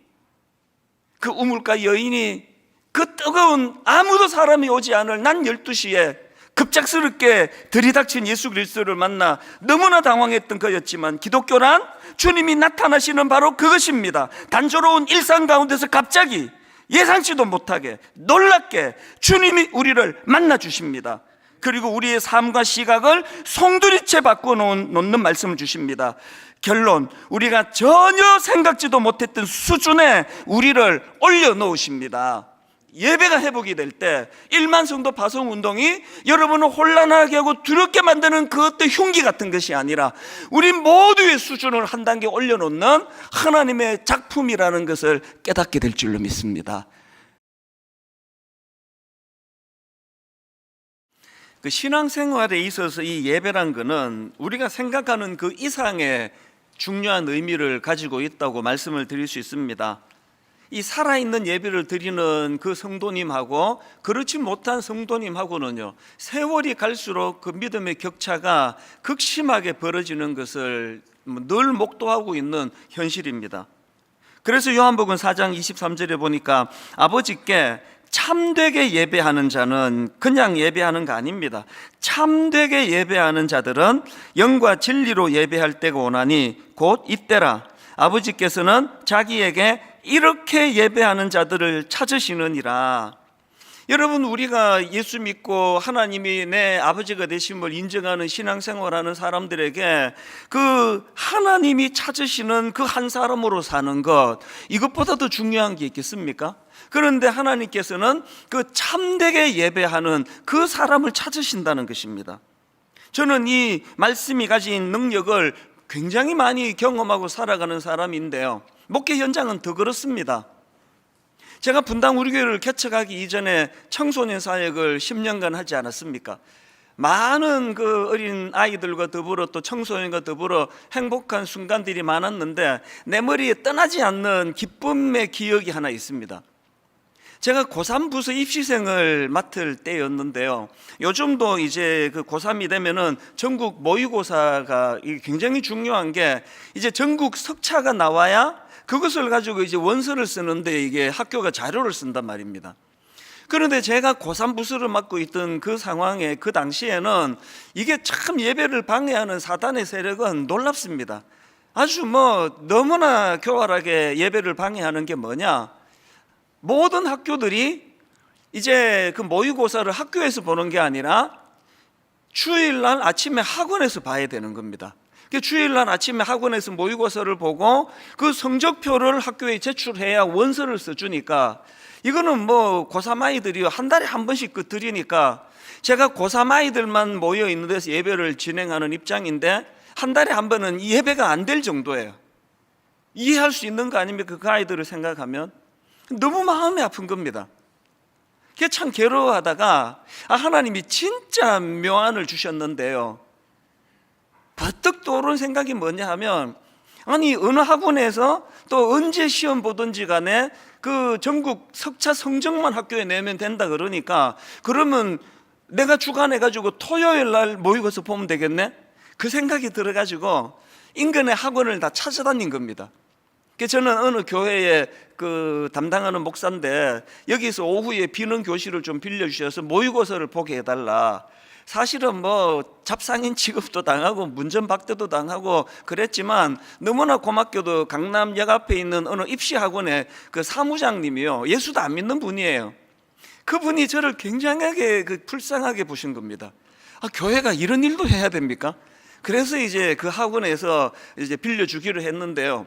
그 우물가 여인이, 그 뜨거운 아무도 사람이 오지 않을 낮 12시에 급작스럽게 들이닥친 예수 그리스도를 만나 너무나 당황했던 그였지만, 기독교란 주님이 나타나시는 바로 그것입니다. 단조로운 일상 가운데서 갑자기 예상치도 못하게 놀랍게 주님이 우리를 만나 주십니다. 그리고 우리의 삶과 시각을 송두리째 바꿔놓는 말씀을 주십니다. 결론, 우리가 전혀 생각지도 못했던 수준에 우리를 올려놓으십니다. 예배가 회복이 될 때 1만 성도 파송 운동이 여러분을 혼란하게 하고 두렵게 만드는 그 어떤 흉기 같은 것이 아니라 우리 모두의 수준을 한 단계 올려놓는 하나님의 작품이라는 것을 깨닫게 될 줄로 믿습니다. 그 신앙생활에 있어서 이 예배란 것은 우리가 생각하는 그 이상의 중요한 의미를 가지고 있다고 말씀을 드릴 수 있습니다. 이 살아있는 예배를 드리는 그 성도님하고 그렇지 못한 성도님하고는요, 세월이 갈수록 그 믿음의 격차가 극심하게 벌어지는 것을 늘 목도하고 있는 현실입니다. 그래서 요한복음 4장 23절에 보니까 아버지께 참되게 예배하는 자는 그냥 예배하는 거 아닙니다. 참되게 예배하는 자들은 영과 진리로 예배할 때가 오나니 곧 이때라. 아버지께서는 자기에게 이렇게 예배하는 자들을 찾으시느니라. 여러분, 우리가 예수 믿고 하나님이 내 아버지가 되심을 인정하는 신앙생활하는 사람들에게 그 하나님이 찾으시는 그 한 사람으로 사는 것, 이것보다 더 중요한 게 있겠습니까? 그런데 하나님께서는 그 참되게 예배하는 그 사람을 찾으신다는 것입니다. 저는 이 말씀이 가진 능력을 굉장히 많이 경험하고 살아가는 사람인데요, 목회 현장은 더 그렇습니다. 제가 분당 우리 교회를 개척하기 이전에 청소년 사역을 10년간 하지 않았습니까? 많은 그 어린 아이들과 더불어 또 청소년과 더불어 행복한 순간들이 많았는데 내 머리에 떠나지 않는 기쁨의 기억이 하나 있습니다. 제가 고3 부서 입시생을 맡을 때였는데요, 요즘도 이제 그 고3이 되면은 전국 모의고사가 굉장히 중요한 게, 이제 전국 석차가 나와야 그것을 가지고 이제 원서를 쓰는데 이게 학교가 자료를 쓴단 말입니다. 그런데 제가 고3 부서를 맡고 있던 그 상황에, 그 당시에는 이게 참 예배를 방해하는 사단의 세력은 놀랍습니다. 아주 너무나 교활하게 예배를 방해하는 게 뭐냐, 모든 학교들이 이제 그 모의고사를 학교에서 보는 게 아니라 주일날 아침에 학원에서 봐야 되는 겁니다. 주일날 아침에 학원에서 모의고사를 보고 그 성적표를 학교에 제출해야 원서를 써주니까, 이거는 고3 아이들이 한 달에 한 번씩 드리니까 제가 고3 아이들만 모여 있는 데서 예배를 진행하는 입장인데 한 달에 한 번은 예배가 안 될 정도예요. 이해할 수 있는 거 아닙니까? 그 아이들을 생각하면 너무 마음이 아픈 겁니다. 그게 참 괴로워하다가 하나님이 진짜 묘안을 주셨는데요, 버뜩 떠오른 생각이 뭐냐 하면, 아니 어느 학원에서 또 언제 시험 보든지 간에 그 전국 석차 성적만 학교에 내면 된다 그러니까, 그러면 내가 주관해가지고 토요일 날 모의고사 보면 되겠네? 그 생각이 들어가지고 인근의 학원을 다 찾아다닌 겁니다. 저는 어느 교회에 그 담당하는 목사인데 여기서 오후에 비는 교실을 좀 빌려주셔서 모의고사를 보게 해달라. 사실은 뭐 잡상인 취급도 당하고 문전박대도 당하고 그랬지만 너무나 고맙게도 강남역 앞에 있는 어느 입시학원의 그 사무장님이요, 예수도 안 믿는 분이에요. 그분이 저를 굉장하게 불쌍하게 보신 겁니다. 아, 교회가 이런 일도 해야 됩니까? 그래서 이제 그 학원에서 이제 빌려주기로 했는데요.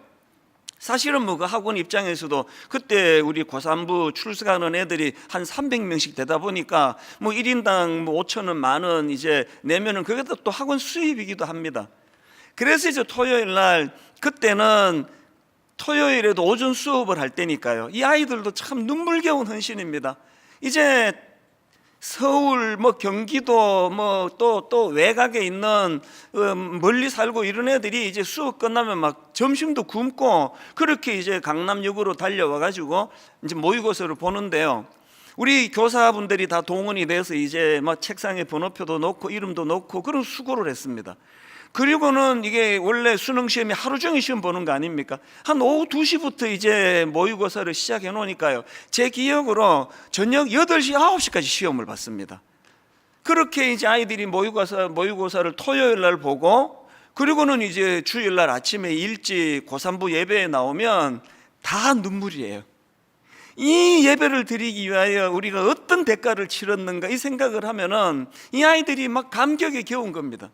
사실은 뭐 그 학원 입장에서도 그때 우리 고3부 출석하는 애들이 한 300명씩 되다 보니까 뭐 1인당 뭐 5천 원, 만 원 이제 내면은 그게 또 학원 수입이기도 합니다. 그래서 이제 토요일 날, 그때는 토요일에도 오전 수업을 할 때니까요, 이 아이들도 참 눈물겨운 헌신입니다. 이제 서울, 뭐 경기도, 뭐 또 외곽에 있는 멀리 살고 이런 애들이 이제 수업 끝나면 막 점심도 굶고 그렇게 이제 강남역으로 달려와 가지고 이제 모의고사를 보는데요. 우리 교사분들이 다 동원이 돼서 이제 막 책상에 번호표도 놓고 이름도 놓고 그런 수고를 했습니다. 그리고는 이게 원래 수능 시험이 하루 종일 시험 보는 거 아닙니까? 한 오후 2시부터 이제 모의고사를 시작해 놓으니까요, 제 기억으로 저녁 8시, 9시까지 시험을 봤습니다. 그렇게 이제 아이들이 모의고사를 토요일 날 보고, 그리고는 이제 주일 날 아침에 일찍 고3부 예배에 나오면 다 눈물이에요. 이 예배를 드리기 위하여 우리가 어떤 대가를 치렀는가 이 생각을 하면은 이 아이들이 막 감격에 겨운 겁니다.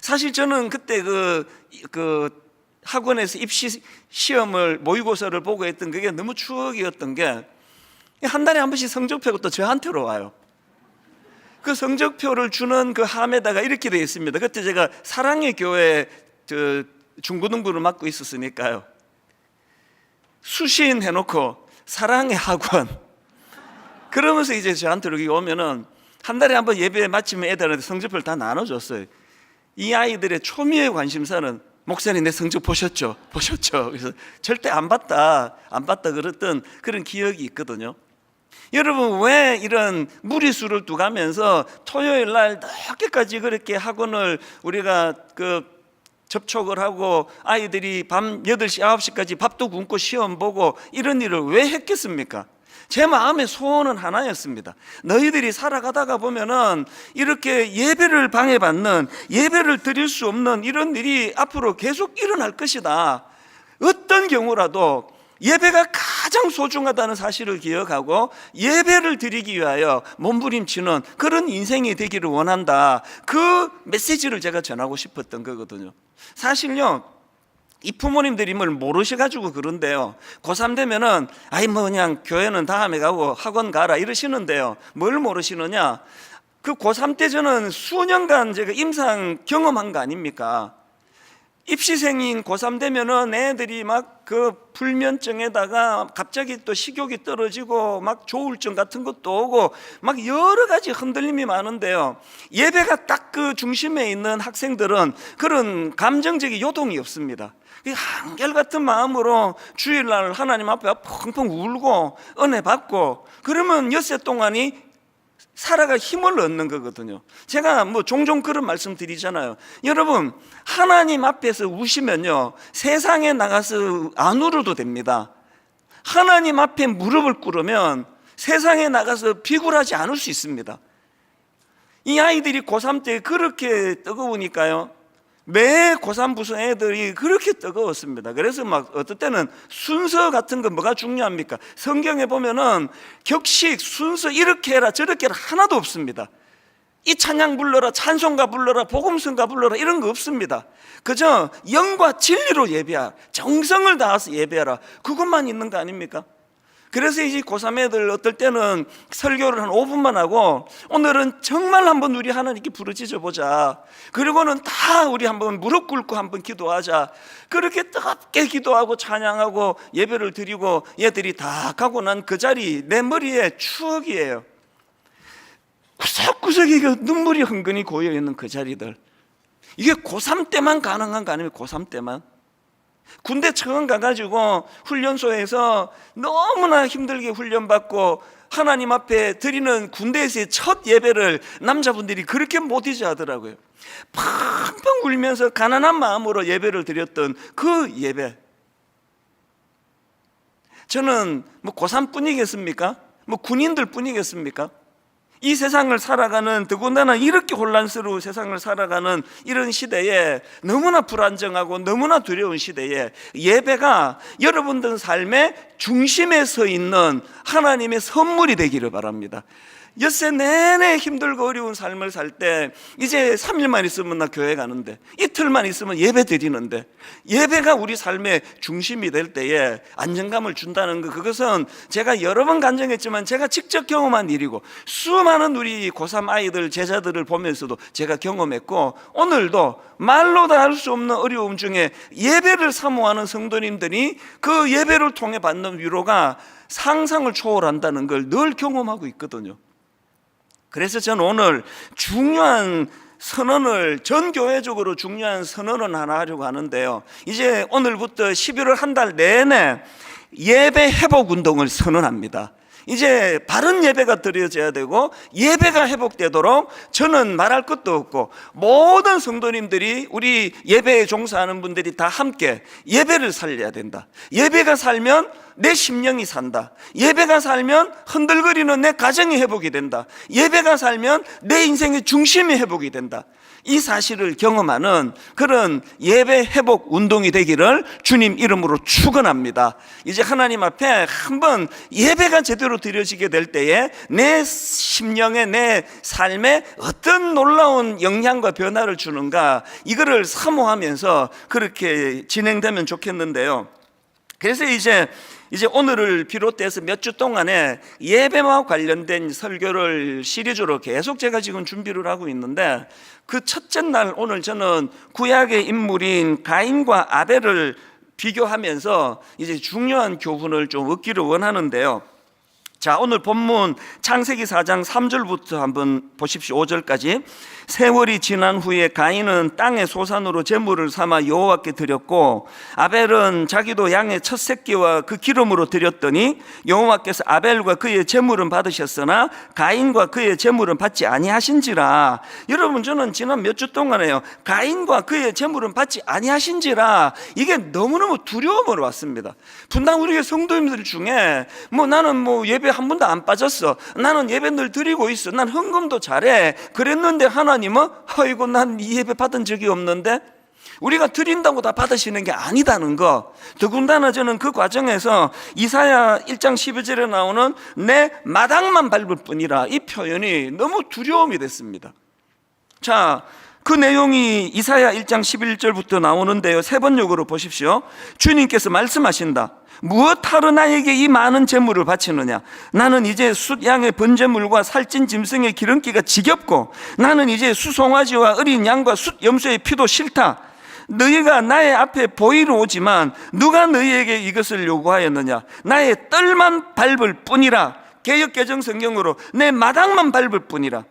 사실 저는 그때 그 학원에서 입시 시험을 모의고사를 보고 했던 그게 너무 추억이었던 게, 한 달에 한 번씩 성적표가 또 저한테로 와요. 그 성적표를 주는 그 함에다가 이렇게 되어 있습니다. 그때 제가 사랑의 교회 중고등부를 맡고 있었으니까요, 수신 해놓고 사랑의 학원 그러면서 이제 저한테 여기 오면은 한 달에 한 번 예배 마치면 애들한테 성적표를 다 나눠줬어요. 이 아이들의 초미의 관심사는 목사님 내 성적 보셨죠? 그래서 절대 안 봤다 그랬던 그런 기억이 있거든요. 여러분, 왜 이런 무리수를 두가면서 토요일 날 늦게까지 그렇게 학원을 우리가 접촉을 하고 아이들이 밤 8시, 9시까지 밥도 굶고 시험 보고 이런 일을 왜 했겠습니까? 제 마음의 소원은 하나였습니다. 너희들이 살아가다가 보면은 이렇게 예배를 방해받는, 예배를 드릴 수 없는 이런 일이 앞으로 계속 일어날 것이다. 어떤 경우라도 예배가 가장 소중하다는 사실을 기억하고 예배를 드리기 위하여 몸부림치는 그런 인생이 되기를 원한다. 그 메시지를 제가 전하고 싶었던 거거든요. 사실요, 이 부모님들이 뭘 모르셔가지고 그런데요, 고3 되면은 아이 뭐 그냥 교회는 다음에 가고 학원 가라 이러시는데요, 뭘 모르시느냐, 그 고3 때 저는 수년간 제가 임상 경험한 거 아닙니까? 입시생인 고3 되면은 애들이 막 그 불면증에다가 갑자기 또 식욕이 떨어지고 막 조울증 같은 것도 오고 막 여러 가지 흔들림이 많은데요, 예배가 딱 그 중심에 있는 학생들은 그런 감정적인 요동이 없습니다. 한결같은 마음으로 주일날 하나님 앞에 펑펑 울고 은혜 받고 그러면 엿새 동안이 살아갈 힘을 얻는 거거든요. 제가 뭐 종종 그런 말씀 드리잖아요. 여러분, 하나님 앞에서 우시면요, 세상에 나가서 안 울어도 됩니다. 하나님 앞에 무릎을 꿇으면 세상에 나가서 비굴하지 않을 수 있습니다. 이 아이들이 고3 때 그렇게 뜨거우니까요, 매 고3 부서 애들이 그렇게 뜨거웠습니다. 그래서 막 어떨 때는 순서 같은 거 뭐가 중요합니까? 성경에 보면은 격식, 순서 이렇게 해라 저렇게 해라 하나도 없습니다. 이 찬양 불러라, 찬송가 불러라, 복음성가 불러라 이런 거 없습니다. 그저 영과 진리로 예배하라, 정성을 다해서 예배하라, 그것만 있는 거 아닙니까? 그래서 이제 고3 애들 어떨 때는 설교를 한 5분만 하고 오늘은 정말 한번 우리 하나님께 부르짖어 보자, 그리고는 다 우리 한번 무릎 꿇고 한번 기도하자, 그렇게 뜨겁게 기도하고 찬양하고 예배를 드리고 얘들이 다 가고 난 그 자리 내 머리에 추억이에요. 구석구석에 눈물이 흥건히 고여있는 그 자리들, 이게 고3 때만 가능한 거 아니면 고3 때만? 군대 처음 가가지고 훈련소에서 너무나 힘들게 훈련받고 하나님 앞에 드리는 군대에서의 첫 예배를 남자분들이 그렇게 못 잊어하더라고요. 펑펑 울면서 가난한 마음으로 예배를 드렸던 그 예배, 저는 뭐 고3 뿐이겠습니까? 뭐 군인들 뿐이겠습니까? 이 세상을 살아가는, 더군다나 이렇게 혼란스러운 세상을 살아가는 이런 시대에, 너무나 불안정하고 너무나 두려운 시대에 예배가 여러분들 삶의 중심에 서 있는 하나님의 선물이 되기를 바랍니다. 엿새 내내 힘들고 어려운 삶을 살 때, 이제 3일만 있으면 나 교회 가는데, 이틀만 있으면 예배 드리는데, 예배가 우리 삶의 중심이 될 때에 안정감을 준다는 것, 그것은 제가 여러 번 간증했지만 제가 직접 경험한 일이고, 수많은 우리 고3 아이들, 제자들을 보면서도 제가 경험했고, 오늘도 말로 다 할 수 없는 어려움 중에 예배를 사모하는 성도님들이 그 예배를 통해 받는 위로가 상상을 초월한다는 걸 늘 경험하고 있거든요. 그래서 저는 오늘 중요한 선언을, 전 교회적으로 중요한 선언을 하나 하려고 하는데요, 이제 오늘부터 11월 한 달 내내 예배 회복 운동을 선언합니다. 이제 바른 예배가 드려져야 되고, 예배가 회복되도록 저는 말할 것도 없고, 모든 성도님들이, 우리 예배에 종사하는 분들이 다 함께 예배를 살려야 된다. 예배가 살면 내 심령이 산다. 예배가 살면 흔들거리는 내 가정이 회복이 된다. 예배가 살면 내 인생의 중심이 회복이 된다. 이 사실을 경험하는 그런 예배 회복 운동이 되기를 주님 이름으로 축원합니다. 이제 하나님 앞에 한번 예배가 제대로 드려지게 될 때에 내 심령에, 내 삶에 어떤 놀라운 영향과 변화를 주는가, 이거를 사모하면서 그렇게 진행되면 좋겠는데요. 그래서 이제 오늘을 비롯해서 몇 주 동안에 예배와 관련된 설교를 시리즈로 계속 제가 지금 준비를 하고 있는데, 그 첫째 날 오늘 저는 구약의 인물인 가인과 아벨을 비교하면서 이제 중요한 교훈을 좀 얻기를 원하는데요. 자, 오늘 본문 창세기 4장 3절부터 한번 보십시오. 5절까지. 세월이 지난 후에 가인은 땅의 소산으로 제물을 삼아 여호와께 드렸고, 아벨은 자기도 양의 첫 새끼와 그 기름으로 드렸더니 여호와께서 아벨과 그의 제물은 받으셨으나 가인과 그의 제물은 받지 아니하신지라. 여러분, 저는 지난 몇 주 동안에요, 가인과 그의 제물은 받지 아니하신지라, 이게 너무너무 두려움으로 왔습니다. 분당 우리 성도님들 중에 나는 예배 한 번도 안 빠졌어, 나는 예배 늘 드리고 있어, 난 헌금도 잘해, 그랬는데 하나님은 아이고 난 이 예배 받은 적이 없는데, 우리가 드린다고 다 받으시는 게 아니다는 거. 더군다나 저는 그 과정에서 이사야 1장 12절에 나오는 내 마당만 밟을 뿐이라, 이 표현이 너무 두려움이 됐습니다. 자, 그 내용이 이사야 1장 11절부터 나오는데요, 세 번역으로 보십시오. 주님께서 말씀하신다. 무엇하러 나에게 이 많은 재물을 바치느냐? 나는 이제 숫 양의 번제물과 살찐 짐승의 기름기가 지겹고, 나는 이제 수송아지와 어린 양과 숫 염소의 피도 싫다. 너희가 나의 앞에 보이러 오지만 누가 너희에게 이것을 요구하였느냐? 나의 뜰만 밟을 뿐이라. 개역개정 성경으로 내 마당만 밟을 뿐이라.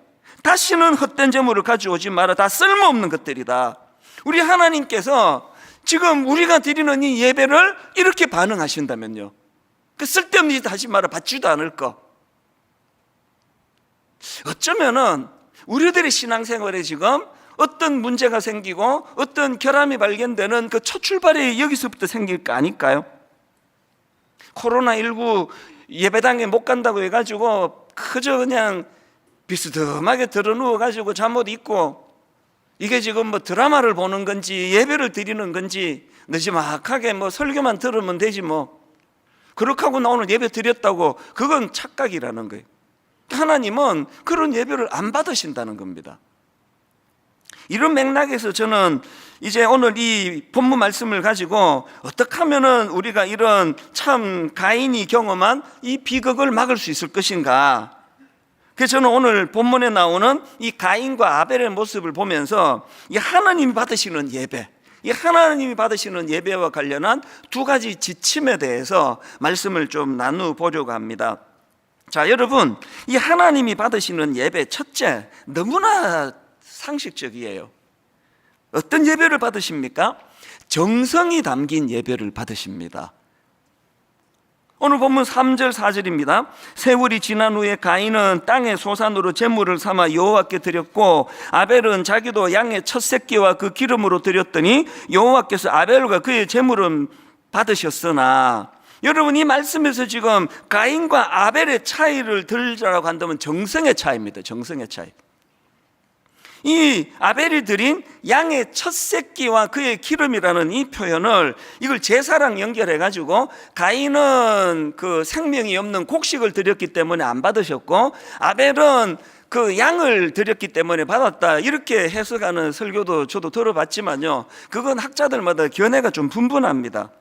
다시는 헛된 재물을 가져오지 마라. 다 쓸모없는 것들이다. 우리 하나님께서 지금 우리가 드리는 이 예배를 이렇게 반응하신다면요, 그 쓸데없는 짓 하지 마라, 받지도 않을 거. 어쩌면은 우리들의 신앙생활에 지금 어떤 문제가 생기고 어떤 결함이 발견되는 그 첫 출발이 여기서부터 생길 거 아닐까요? 코로나19 예배당에 못 간다고 해가지고 그저 그냥 비스듬하게 들어누워가지고 잠옷 입고, 이게 지금 드라마를 보는 건지 예배를 드리는 건지 느지막하게 설교만 들으면 되지 그렇게 하고 나 오늘 예배 드렸다고, 그건 착각이라는 거예요. 하나님은 그런 예배를 안 받으신다는 겁니다. 이런 맥락에서 저는 이제 오늘 이 본문 말씀을 가지고 어떻게 하면은 우리가 이런 참 가인이 경험한 이 비극을 막을 수 있을 것인가. 그래서 저는 오늘 본문에 나오는 이 가인과 아벨의 모습을 보면서 이 하나님이 받으시는 예배, 이 하나님이 받으시는 예배와 관련한 두 가지 지침에 대해서 말씀을 좀 나누보려고 합니다. 자, 여러분, 이 하나님이 받으시는 예배, 첫째, 너무나 상식적이에요. 어떤 예배를 받으십니까? 정성이 담긴 예배를 받으십니다. 오늘 본문 3절 4절입니다. 세월이 지난 후에 가인은 땅의 소산으로 제물을 삼아 여호와께 드렸고, 아벨은 자기도 양의 첫 새끼와 그 기름으로 드렸더니 여호와께서 아벨과 그의 제물은 받으셨으나. 여러분, 이 말씀에서 지금 가인과 아벨의 차이를 들자라고 한다면 정성의 차이입니다. 정성의 차이. 이 아벨이 드린 양의 첫 새끼와 그의 기름이라는 이 표현을, 이걸 제사랑 연결해 가지고 가인은 그 생명이 없는 곡식을 드렸기 때문에 안 받으셨고, 아벨은 그 양을 드렸기 때문에 받았다, 이렇게 해석하는 설교도 저도 들어봤지만요, 그건 학자들마다 견해가 좀 분분합니다.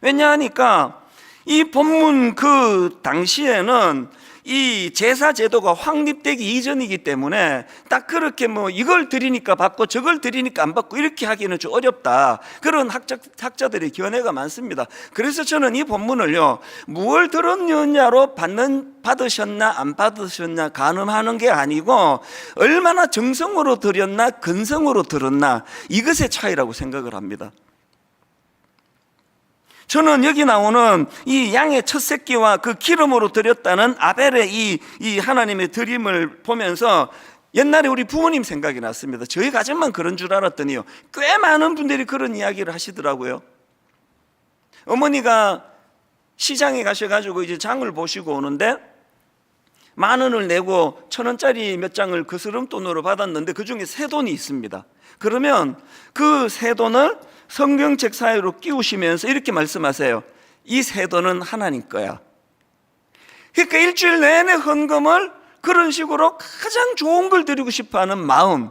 왜냐하니까 이 본문 그 당시에는 이 제사 제도가 확립되기 이전이기 때문에 딱 그렇게 뭐 이걸 드리니까 받고 저걸 드리니까 안 받고 이렇게 하기는 좀 어렵다, 그런 학자들의 견해가 많습니다. 그래서 저는 이 본문을요, 무엇을 들었느냐로 받으셨나 안 받으셨나 가늠하는 게 아니고 얼마나 정성으로 드렸나 근성으로 들었나, 이것의 차이라고 생각을 합니다. 저는 여기 나오는 이 양의 첫 새끼와 그 기름으로 드렸다는 아벨의 이 하나님의 드림을 보면서 옛날에 우리 부모님 생각이 났습니다. 저희 가정만 그런 줄 알았더니요, 꽤 많은 분들이 그런 이야기를 하시더라고요. 어머니가 시장에 가셔가지고 이제 장을 보시고 오는데 10,000원을 내고 1,000원짜리 몇 장을 그 스름돈으로 받았는데 그 중에 새 돈이 있습니다. 그러면 그 새 돈을 성경책 사이로 끼우시면서 이렇게 말씀하세요. 이 새 돈은 하나님 거야. 그러니까 일주일 내내 헌금을 그런 식으로 가장 좋은 걸 드리고 싶어하는 마음,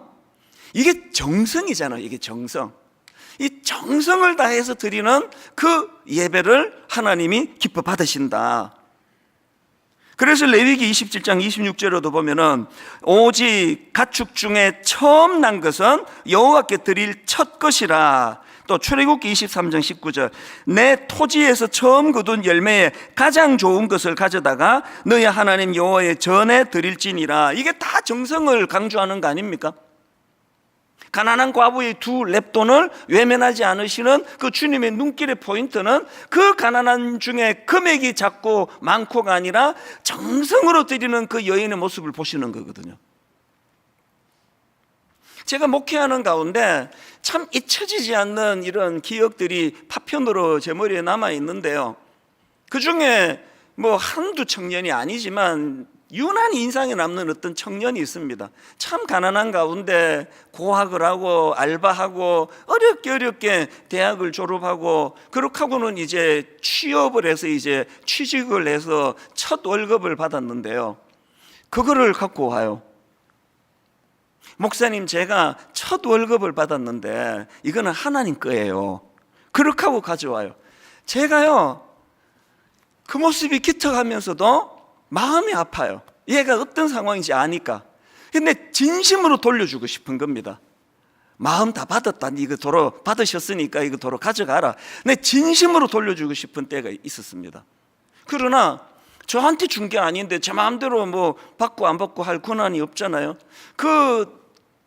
이게 정성이잖아요. 이게 정성. 이 정성을 다해서 드리는 그 예배를 하나님이 기뻐 받으신다. 그래서 레위기 27장 26절에도 보면은 오직 가축 중에 처음 난 것은 여호와께 드릴 첫 것이라. 또 출애굽기 23장 19절 내 토지에서 처음 거둔 열매에 가장 좋은 것을 가져다가 너희 하나님 여호와의 전에 드릴지니라. 이게 다 정성을 강조하는 거 아닙니까? 가난한 과부의 2렙돈을 외면하지 않으시는 그 주님의 눈길의 포인트는 그 가난한 중에 금액이 작고 많고가 아니라 정성으로 드리는 그 여인의 모습을 보시는 거거든요. 제가 목회하는 가운데 참 잊혀지지 않는 이런 기억들이 파편으로 제 머리에 남아 있는데요, 그 중에 뭐 한두 청년이 아니지만 유난히 인상에 남는 어떤 청년이 있습니다. 참 가난한 가운데 고학을 하고 알바하고 어렵게 대학을 졸업하고 그렇게 하고는 이제 취업을 해서 이제 취직을 해서 첫 월급을 받았는데요, 그거를 갖고 와요. 목사님, 제가 첫 월급을 받았는데 이거는 하나님 거예요. 그렇게 하고 가져와요. 제가요, 그 모습이 기특하면서도 마음이 아파요. 얘가 어떤 상황인지 아니까. 근데 진심으로 돌려주고 싶은 겁니다. 마음 다 받았다, 이거 도로 받으셨으니까 이거 도로 가져가라. 근데 진심으로 돌려주고 싶은 때가 있었습니다. 그러나 저한테 준 게 아닌데 제 마음대로 뭐 받고 안 받고 할 권한이 없잖아요. 그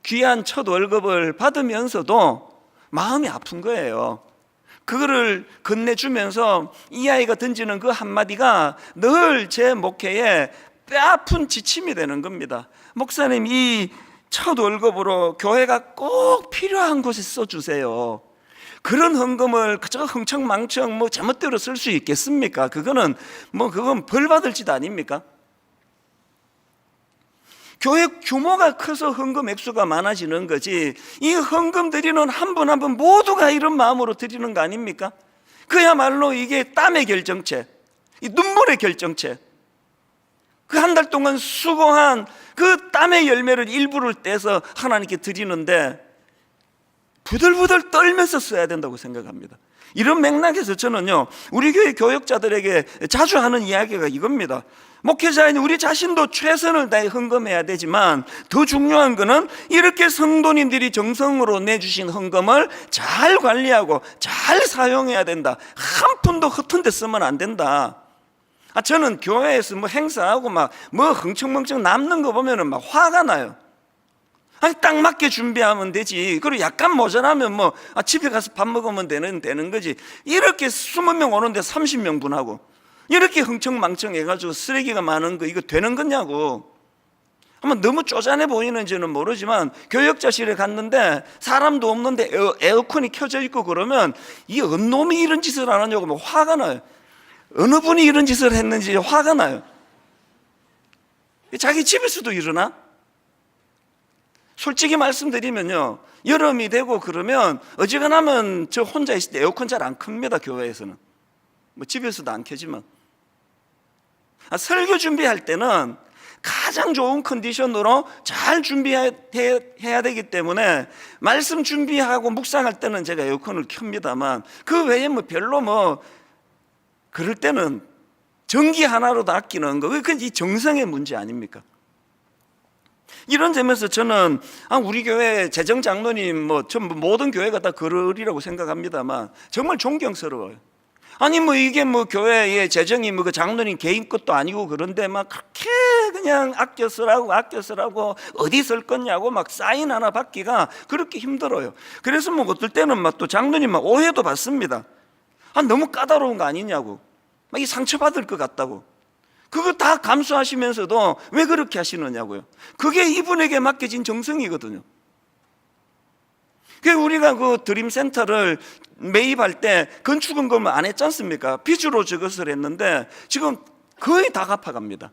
귀한 첫 월급을 받으면서도 마음이 아픈 거예요. 그거를 건네주면서 이 아이가 던지는 그 한마디가 늘 제 목회에 뼈아픈 지침이 되는 겁니다. 목사님, 이 첫 월급으로 교회가 꼭 필요한 곳에 써주세요. 그런 헌금을 그저 흥청망청 뭐 제멋대로 쓸 수 있겠습니까? 그건 벌 받을 짓 아닙니까? 교회 규모가 커서 헌금 액수가 많아지는 거지, 이 헌금 드리는 한 분 한 분 모두가 이런 마음으로 드리는 거 아닙니까? 그야말로 이게 땀의 결정체, 이 눈물의 결정체. 그 한 달 동안 수고한 그 땀의 열매를 일부를 떼서 하나님께 드리는데 부들부들 떨면서 써야 된다고 생각합니다. 이런 맥락에서 저는요, 우리 교회 교역자들에게 자주 하는 이야기가 이겁니다. 목회자인 우리 자신도 최선을 다해 헌금해야 되지만 더 중요한 것은 이렇게 성도님들이 정성으로 내주신 헌금을 잘 관리하고 잘 사용해야 된다. 한 푼도 허튼 데 쓰면 안 된다. 저는 교회에서 뭐 행사하고 뭐 흥청망청 남는 거 보면은 막 화가 나요. 아니, 딱 맞게 준비하면 되지. 그리고 약간 모자라면 집에 가서 밥 먹으면 되는 거지. 이렇게 20명 오는데 30명 분하고 이렇게 흥청망청 해가지고 쓰레기가 많은 거 이거 되는 거냐고. 아마 너무 쪼잔해 보이는지는 모르지만 교역자실에 갔는데 사람도 없는데 에어컨이 켜져 있고 그러면 이 언놈이 이런 짓을 안 하냐고 막 화가 나요. 어느 분이 이런 짓을 했는지 화가 나요. 자기 집에서도 일어나? 솔직히 말씀드리면요, 여름이 되고 그러면 어지간하면 저 혼자 있을 때 에어컨 잘 안 큽니다. 교회에서는 뭐 집에서도 안 켜지만. 설교 준비할 때는 가장 좋은 컨디션으로 잘 준비해야 되기 때문에 말씀 준비하고 묵상할 때는 제가 에어컨을 켭니다만, 그 외에 뭐 별로 뭐 그럴 때는 전기 하나로도 아끼는 거, 그건 이 정성의 문제 아닙니까? 이런 점에서 저는 우리 교회 재정 장로님 뭐 전부 모든 교회가 다 그러리라고 생각합니다만 정말 존경스러워요. 아니 뭐 이게 뭐 교회의 재정이 뭐 그 장로님 개인 것도 아니고 그런데 막 그렇게 그냥 아껴 쓰라고 어디 쓸 거냐고 막 사인 하나 받기가 그렇게 힘들어요. 그래서 뭐 어떨 때는 막 또 장로님 막 오해도 받습니다. 너무 까다로운 거 아니냐고, 막 이 상처받을 것 같다고. 그거 다 감수하시면서도 왜 그렇게 하시느냐고요. 그게 이분에게 맡겨진 정성이거든요. 우리가 그 드림센터를 매입할 때 건축원금을 안 했지 않습니까? 빚으로 저것을 했는데 지금 거의 다 갚아갑니다.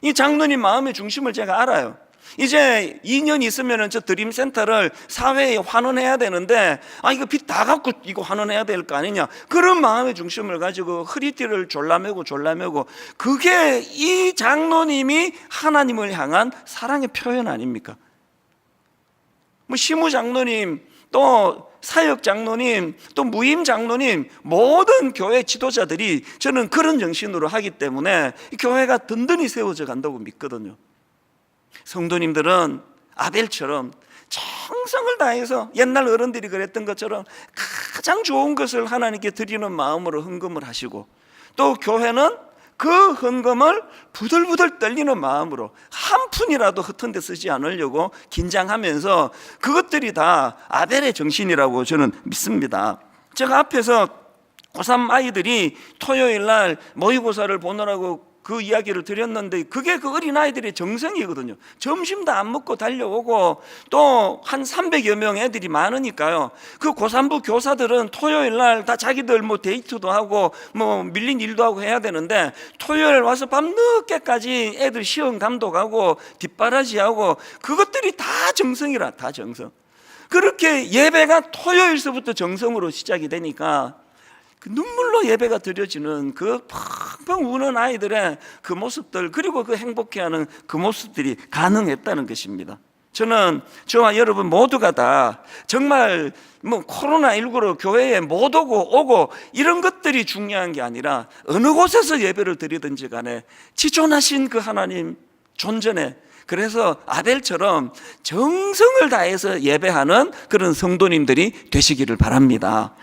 이 장로님 마음의 중심을 제가 알아요. 이제 2년 있으면 저 드림센터를 사회에 환원해야 되는데 이거 빚 다 갚고 이거 환원해야 될 거 아니냐, 그런 마음의 중심을 가지고 허리띠를 졸라매고 그게 이 장로님이 하나님을 향한 사랑의 표현 아닙니까? 뭐 시무 장로님, 또 사역 장로님, 또 무임 장로님, 모든 교회 지도자들이 저는 그런 정신으로 하기 때문에 이 교회가 든든히 세워져 간다고 믿거든요. 성도님들은 아벨처럼 정성을 다해서 옛날 어른들이 그랬던 것처럼 가장 좋은 것을 하나님께 드리는 마음으로 헌금을 하시고, 또 교회는 그 헌금을 부들부들 떨리는 마음으로 한 푼이라도 허튼 데 쓰지 않으려고 긴장하면서, 그것들이 다 아벨의 정신이라고 저는 믿습니다. 제가 앞에서 고3 아이들이 토요일 날 모의고사를 보느라고 그 이야기를 드렸는데, 그게 그 어린아이들의 정성이거든요. 점심도 안 먹고 달려오고, 또 한 300여 명 애들이 많으니까요, 그 고3부 교사들은 토요일 날 다 자기들 뭐 데이트도 하고 뭐 밀린 일도 하고 해야 되는데, 토요일 와서 밤늦게까지 애들 시험 감독하고 뒷바라지하고, 그것들이 다 정성이라, 다 정성. 그렇게 예배가 토요일서부터 정성으로 시작이 되니까 그 눈물로 예배가 드려지는 그 펑펑 우는 아이들의 그 모습들, 그리고 그 행복해하는 그 모습들이 가능했다는 것입니다. 저는 저와 여러분 모두가 다 정말 뭐 코로나19로 교회에 못 오고 이런 것들이 중요한 게 아니라, 어느 곳에서 예배를 드리든지 간에 지존하신 그 하나님 존전에, 그래서 아벨처럼 정성을 다해서 예배하는 그런 성도님들이 되시기를 바랍니다.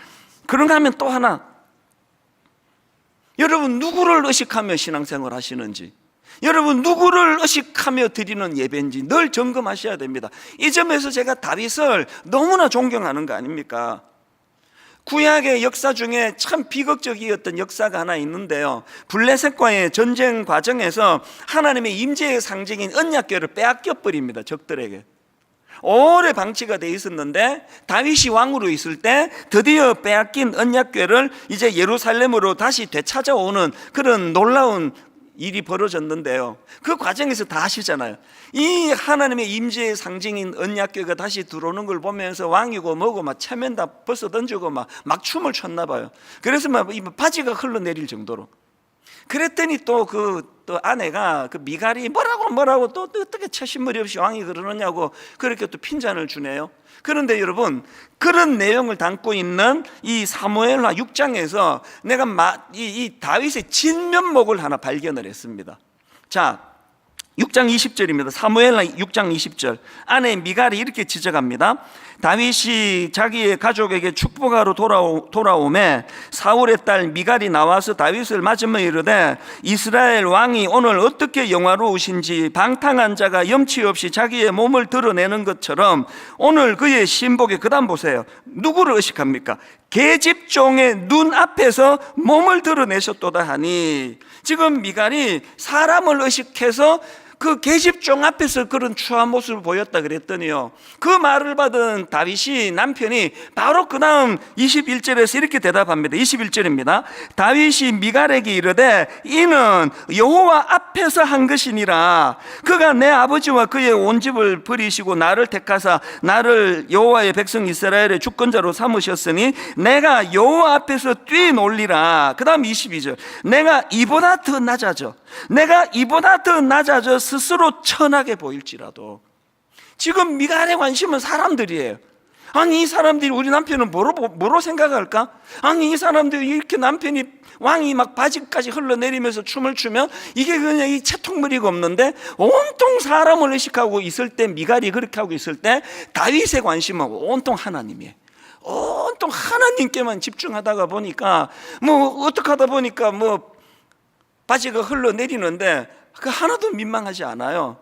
그런가 하면 또 하나, 여러분 누구를 의식하며 신앙생활 하시는지, 여러분 누구를 의식하며 드리는 예배인지 늘 점검하셔야 됩니다. 이 점에서 제가 다윗을 너무나 존경하는 거 아닙니까? 구약의 역사 중에 참 비극적이었던 역사가 하나 있는데요, 블레셋과의 전쟁 과정에서 하나님의 임재의 상징인 언약궤를 빼앗겨 버립니다. 적들에게 오래 방치가 돼 있었는데, 다윗이 왕으로 있을 때 드디어 빼앗긴 언약궤를 이제 예루살렘으로 다시 되찾아오는 그런 놀라운 일이 벌어졌는데요, 그 과정에서 다 아시잖아요. 이 하나님의 임재의 상징인 언약궤가 다시 들어오는 걸 보면서 왕이고 뭐고 막 체면 다 벗어 던지고 막 춤을 췄나 봐요. 그래서 막 바지가 흘러내릴 정도로. 그랬더니 또 아내가 그 미갈이 뭐라고 또 어떻게 처신머리 없이 왕이 그러느냐고 그렇게 또 핀잔을 주네요. 그런데 여러분, 그런 내용을 담고 있는 이 사무엘하 6장에서 내가 이 다윗의 진면목을 하나 발견을 했습니다. 자, 6장 20절입니다. 사무엘하 6장 20절. 아내 미갈이 이렇게 지적합니다. 다윗이 자기의 가족에게 축복하러 돌아오매 사울의 딸 미갈이 나와서 다윗을 맞으며 이르되, 이스라엘 왕이 오늘 어떻게 영화로우신지 방탕한 자가 염치 없이 자기의 몸을 드러내는 것처럼 오늘 그의 신복에, 그다음 보세요, 누구를 의식합니까? 계집종의 눈 앞에서 몸을 드러내셨도다 하니, 지금 미갈이 사람을 의식해서 그 계집종 앞에서 그런 추한 모습을 보였다 그랬더니요, 그 말을 받은 다윗이 남편이 바로 그 다음 21절에서 이렇게 대답합니다. 21절입니다. 다윗이 미갈에게 이르되 이는 여호와 앞에서 한 것이니라. 그가 내 아버지와 그의 온 집을 버리시고 나를 택하사 나를 여호와의 백성 이스라엘의 주권자로 삼으셨으니 내가 여호와 앞에서 뛰놀리라. 그 다음 22절, 내가 이보다 더 낮아져, 내가 이보다 더 낮아져 스스로 천하게 보일지라도. 지금 미갈의 관심은 사람들이에요. 아니 이 사람들이 우리 남편은 뭐로 생각할까? 아니 이 사람들이 이렇게 남편이 왕이 막 바지까지 흘러내리면서 춤을 추면 이게 그냥 이 채통머리가 없는데 온통 사람을 의식하고 있을 때, 미갈이 그렇게 하고 있을 때 다윗의 관심은 온통 하나님이에요. 온통 하나님께만 집중하다가 보니까 뭐 어떻게 하다 보니까 뭐 바지가 흘러내리는데 그 하나도 민망하지 않아요.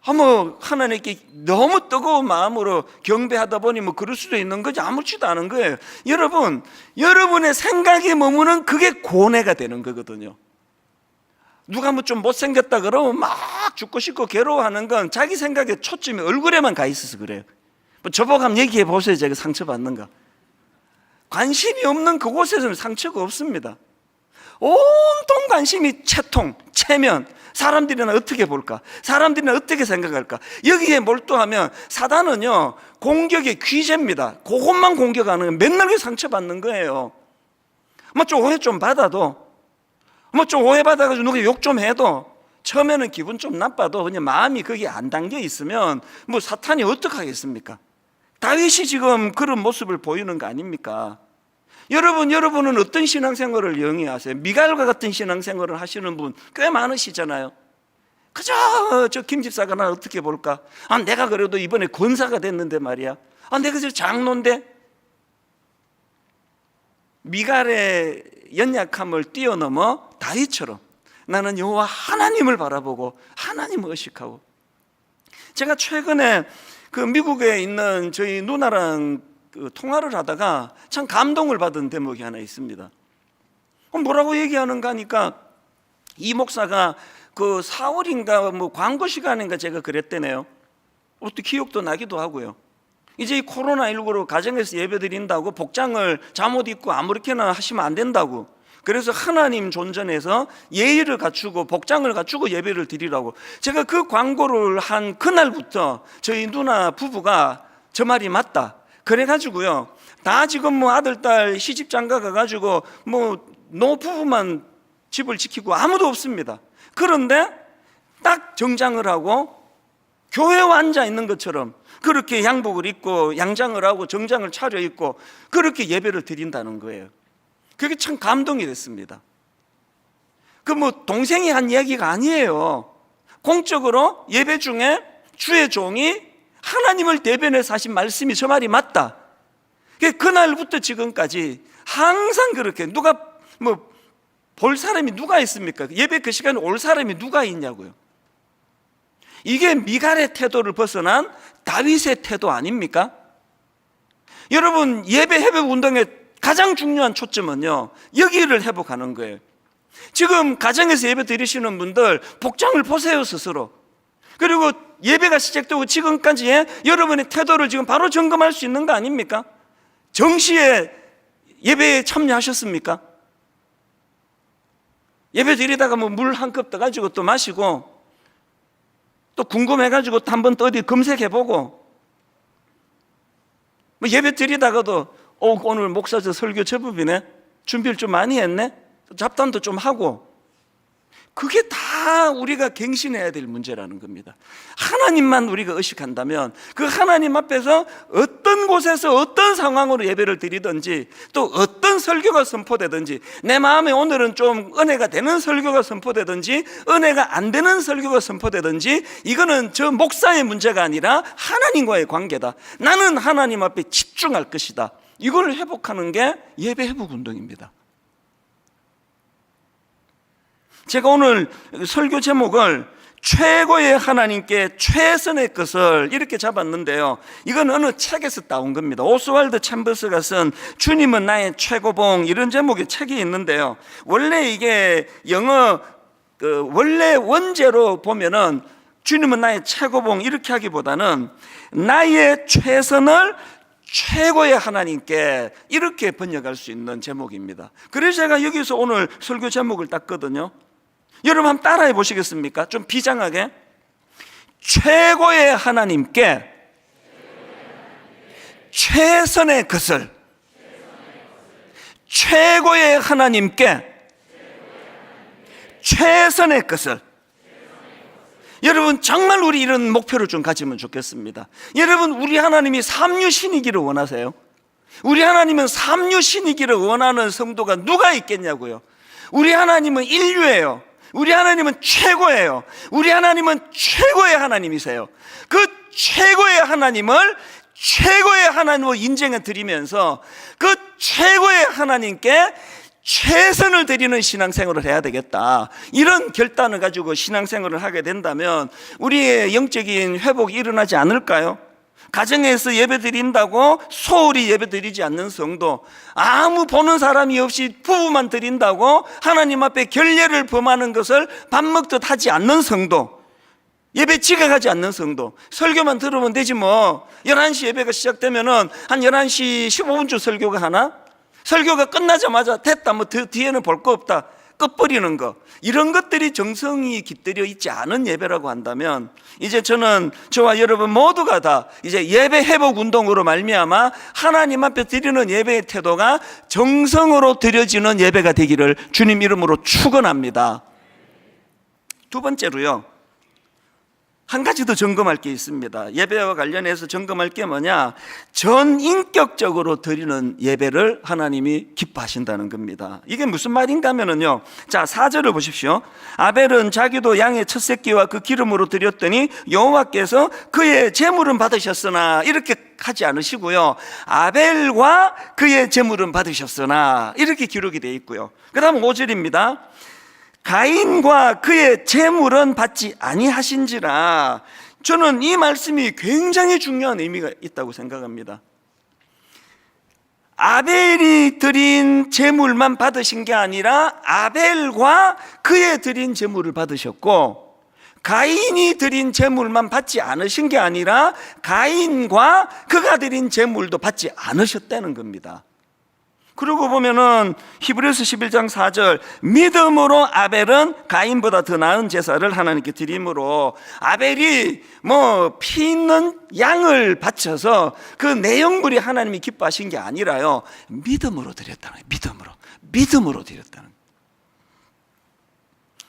뭐 하나님께 너무 뜨거운 마음으로 경배하다 보니 뭐 그럴 수도 있는 거지 아무렇지도 않은 거예요. 여러분, 여러분의 생각에 머무는 그게 고뇌가 되는 거거든요. 누가 뭐 좀 못생겼다 그러면 막 죽고 싶고 괴로워하는 건 자기 생각에 초점이 얼굴에만 가 있어서 그래요. 뭐 저보고 한번 얘기해 보세요. 제가 상처받는가. 관심이 없는 그곳에서는 상처가 없습니다. 온통 관심이 채통, 체면, 사람들이나 어떻게 볼까? 사람들이나 어떻게 생각할까? 여기에 몰두하면 사단은요, 공격의 귀재입니다. 그것만 공격하는 거예요. 맨날 상처받는 거예요. 뭐 좀 오해 좀 받아도, 뭐 좀 오해 받아가지고 누가 욕 좀 해도 처음에는 기분 좀 나빠도 그냥 마음이 거기에 안 담겨 있으면 뭐 사탄이 어떡하겠습니까? 다윗이 지금 그런 모습을 보이는 거 아닙니까? 여러분은 어떤 신앙생활을 영위하세요? 미갈과 같은 신앙생활을 하시는 분 꽤 많으시잖아요. 그저 저 김 집사가 나 어떻게 볼까? 아, 내가 그래도 이번에 권사가 됐는데 말이야. 아, 내가 저 장로인데. 미갈의 연약함을 뛰어넘어 다윗처럼 나는 여호와 하나님을 바라보고 하나님을 의식하고. 제가 최근에 그 미국에 있는 저희 누나랑 그 통화를 하다가 참 감동을 받은 대목이 하나 있습니다. 뭐라고 얘기하는가 하니까 이 목사가 그 4월인가 뭐 광고 시간인가 제가 그랬대네요. 어떻게 기억도 나기도 하고요. 이제 이 코로나19로 가정에서 예배 드린다고 복장을 잠옷 입고 아무렇게나 하시면 안 된다고, 그래서 하나님 존전에서 예의를 갖추고 복장을 갖추고 예배를 드리라고. 제가 그 광고를 한 그날부터 저희 누나 부부가 저 말이 맞다 그래가지고요, 다 지금 뭐 아들 딸 시집 장가 가가지고 뭐 노부부만 집을 지키고 아무도 없습니다. 그런데 딱 정장을 하고 교회에 앉아 있는 것처럼 그렇게 양복을 입고 양장을 하고 정장을 차려입고 그렇게 예배를 드린다는 거예요. 그게 참 감동이 됐습니다. 그 뭐 동생이 한 이야기가 아니에요. 공적으로 예배 중에 주의 종이 하나님을 대변해서 하신 말씀이 저 말이 맞다. 그날부터 지금까지 항상 그렇게, 누가 뭐 볼 사람이 누가 있습니까? 예배 그 시간에 올 사람이 누가 있냐고요. 이게 미갈의 태도를 벗어난 다윗의 태도 아닙니까? 여러분, 예배 회복 운동의 가장 중요한 초점은요, 여기를 회복하는 거예요. 지금 가정에서 예배 드리시는 분들 복장을 보세요, 스스로. 그리고 예배가 시작되고 지금까지의 여러분의 태도를 지금 바로 점검할 수 있는 거 아닙니까? 정시에 예배에 참여하셨습니까? 예배 드리다가 뭐 물 한 컵 떠가지고 또 마시고 또 궁금해가지고 또 한번 또 어디 검색해보고, 뭐 예배 드리다가도 오늘 목사 저 설교 제법이네, 준비를 좀 많이 했네, 잡담도 좀 하고. 그게 다 우리가 갱신해야 될 문제라는 겁니다. 하나님만 우리가 의식한다면 그 하나님 앞에서 어떤 곳에서 어떤 상황으로 예배를 드리든지 또 어떤 설교가 선포되든지, 내 마음에 오늘은 좀 은혜가 되는 설교가 선포되든지 은혜가 안 되는 설교가 선포되든지, 이거는 저 목사의 문제가 아니라 하나님과의 관계다. 나는 하나님 앞에 집중할 것이다. 이걸 회복하는 게 예배 회복 운동입니다. 제가 오늘 설교 제목을 최고의 하나님께 최선의 것을 이렇게 잡았는데요, 이건 어느 책에서 따온 겁니다. 오스왈드 챔버스가 쓴 주님은 나의 최고봉, 이런 제목의 책이 있는데요, 원래 이게 영어 원래 원제로 보면은 주님은 나의 최고봉 이렇게 하기보다는 나의 최선을 최고의 하나님께 이렇게 번역할 수 있는 제목입니다. 그래서 제가 여기서 오늘 설교 제목을 땄거든요. 여러분 한번 따라해 보시겠습니까? 좀 비장하게. 최고의 하나님께 최선의 것을, 최고의 하나님께 최선의 것을. 여러분 정말 우리 이런 목표를 좀 가지면 좋겠습니다. 여러분 우리 하나님이 삼류신이기를 원하세요? 우리 하나님은 삼류신이기를 원하는 성도가 누가 있겠냐고요. 우리 하나님은 인류예요. 우리 하나님은 최고예요. 우리 하나님은 최고의 하나님이세요. 그 최고의 하나님을 최고의 하나님으로 인정해 드리면서 그 최고의 하나님께 최선을 드리는 신앙생활을 해야 되겠다, 이런 결단을 가지고 신앙생활을 하게 된다면 우리의 영적인 회복이 일어나지 않을까요? 가정에서 예배 드린다고 소홀히 예배 드리지 않는 성도, 아무 보는 사람이 없이 부부만 드린다고 하나님 앞에 결례를 범하는 것을 밥 먹듯 하지 않는 성도, 예배 지각하지 않는 성도, 설교만 들으면 되지 뭐. 11시 예배가 시작되면은 한 11시 15분쯤 설교가 하나? 설교가 끝나자마자 됐다, 뭐 뒤에는 볼 거 없다, 끝버리는 거, 이런 것들이 정성이 깃들여 있지 않은 예배라고 한다면 이제 저와 여러분 모두가 다 이제 예배 회복 운동으로 말미암아 하나님 앞에 드리는 예배의 태도가 정성으로 드려지는 예배가 되기를 주님 이름으로 축원합니다. 두 번째로요, 한 가지 더 점검할 게 있습니다. 예배와 관련해서 점검할 게 뭐냐? 전인격적으로 드리는 예배를 하나님이 기뻐하신다는 겁니다. 이게 무슨 말인가 하면요, 자 4절을 보십시오. 아벨은 자기도 양의 첫 새끼와 그 기름으로 드렸더니 여호와께서 그의 제물은 받으셨으나, 이렇게 하지 않으시고요, 아벨과 그의 제물은 받으셨으나 이렇게 기록이 되어 있고요. 그 다음 5절입니다. 가인과 그의 제물은 받지 아니하신지라. 저는 이 말씀이 굉장히 중요한 의미가 있다고 생각합니다. 아벨이 드린 제물만 받으신 게 아니라 아벨과 그의 드린 제물을 받으셨고, 가인이 드린 제물만 받지 않으신 게 아니라 가인과 그가 드린 제물도 받지 않으셨다는 겁니다. 그러고 보면은 히브리서 11장 4절, 믿음으로 아벨은 가인보다 더 나은 제사를 하나님께 드림으로, 아벨이 뭐 피 있는 양을 바쳐서 그 내용물이 하나님이 기뻐하신 게 아니라요, 믿음으로 드렸다는 거예요. 믿음으로 드렸다는 거예요.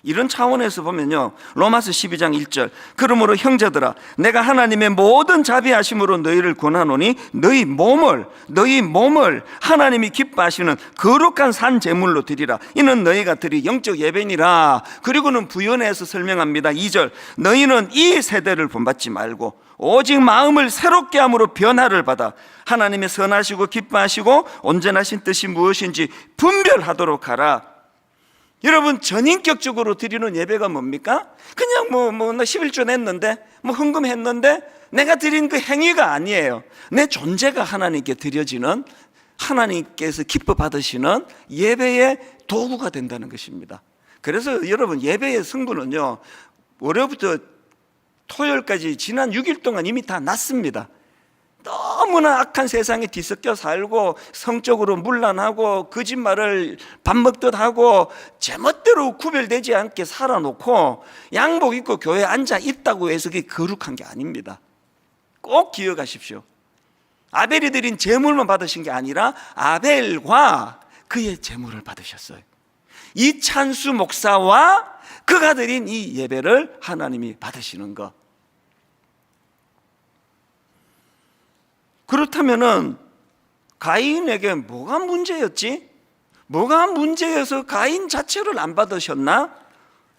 이런 차원에서 보면요, 로마서 12장 1절, 그러므로 형제들아 내가 하나님의 모든 자비하심으로 너희를 권하노니 너희 몸을 하나님이 기뻐하시는 거룩한 산 제물로 드리라. 이는 너희가 드릴 영적 예배니라. 그리고는 부연해서 설명합니다. 2절, 너희는 이 세대를 본받지 말고 오직 마음을 새롭게 함으로 변화를 받아 하나님의 선하시고 기뻐하시고 온전하신 뜻이 무엇인지 분별하도록 하라. 여러분 전인격적으로 드리는 예배가 뭡니까? 그냥 나 11조 냈는데 헌금했는데 내가 드린 그 행위가 아니에요. 내 존재가 하나님께 드려지는, 하나님께서 기뻐 받으시는 예배의 도구가 된다는 것입니다. 그래서 여러분 예배의 성분은요, 월요일부터 토요일까지 지난 6일 동안 이미 다 났습니다. 너무나 악한 세상에 뒤섞여 살고 성적으로 문란하고 거짓말을 밥 먹듯 하고 제멋대로 구별되지 않게 살아놓고 양복 입고 교회에 앉아 있다고 해서 그게 거룩한 게 아닙니다. 꼭 기억하십시오. 아벨이 드린 제물만 받으신 게 아니라 아벨과 그의 제물을 받으셨어요. 이찬수 목사와 그가 드린 이 예배를 하나님이 받으시는 것. 그렇다면은 가인에게 뭐가 문제였지? 뭐가 문제여서 가인 자체를 안 받으셨나?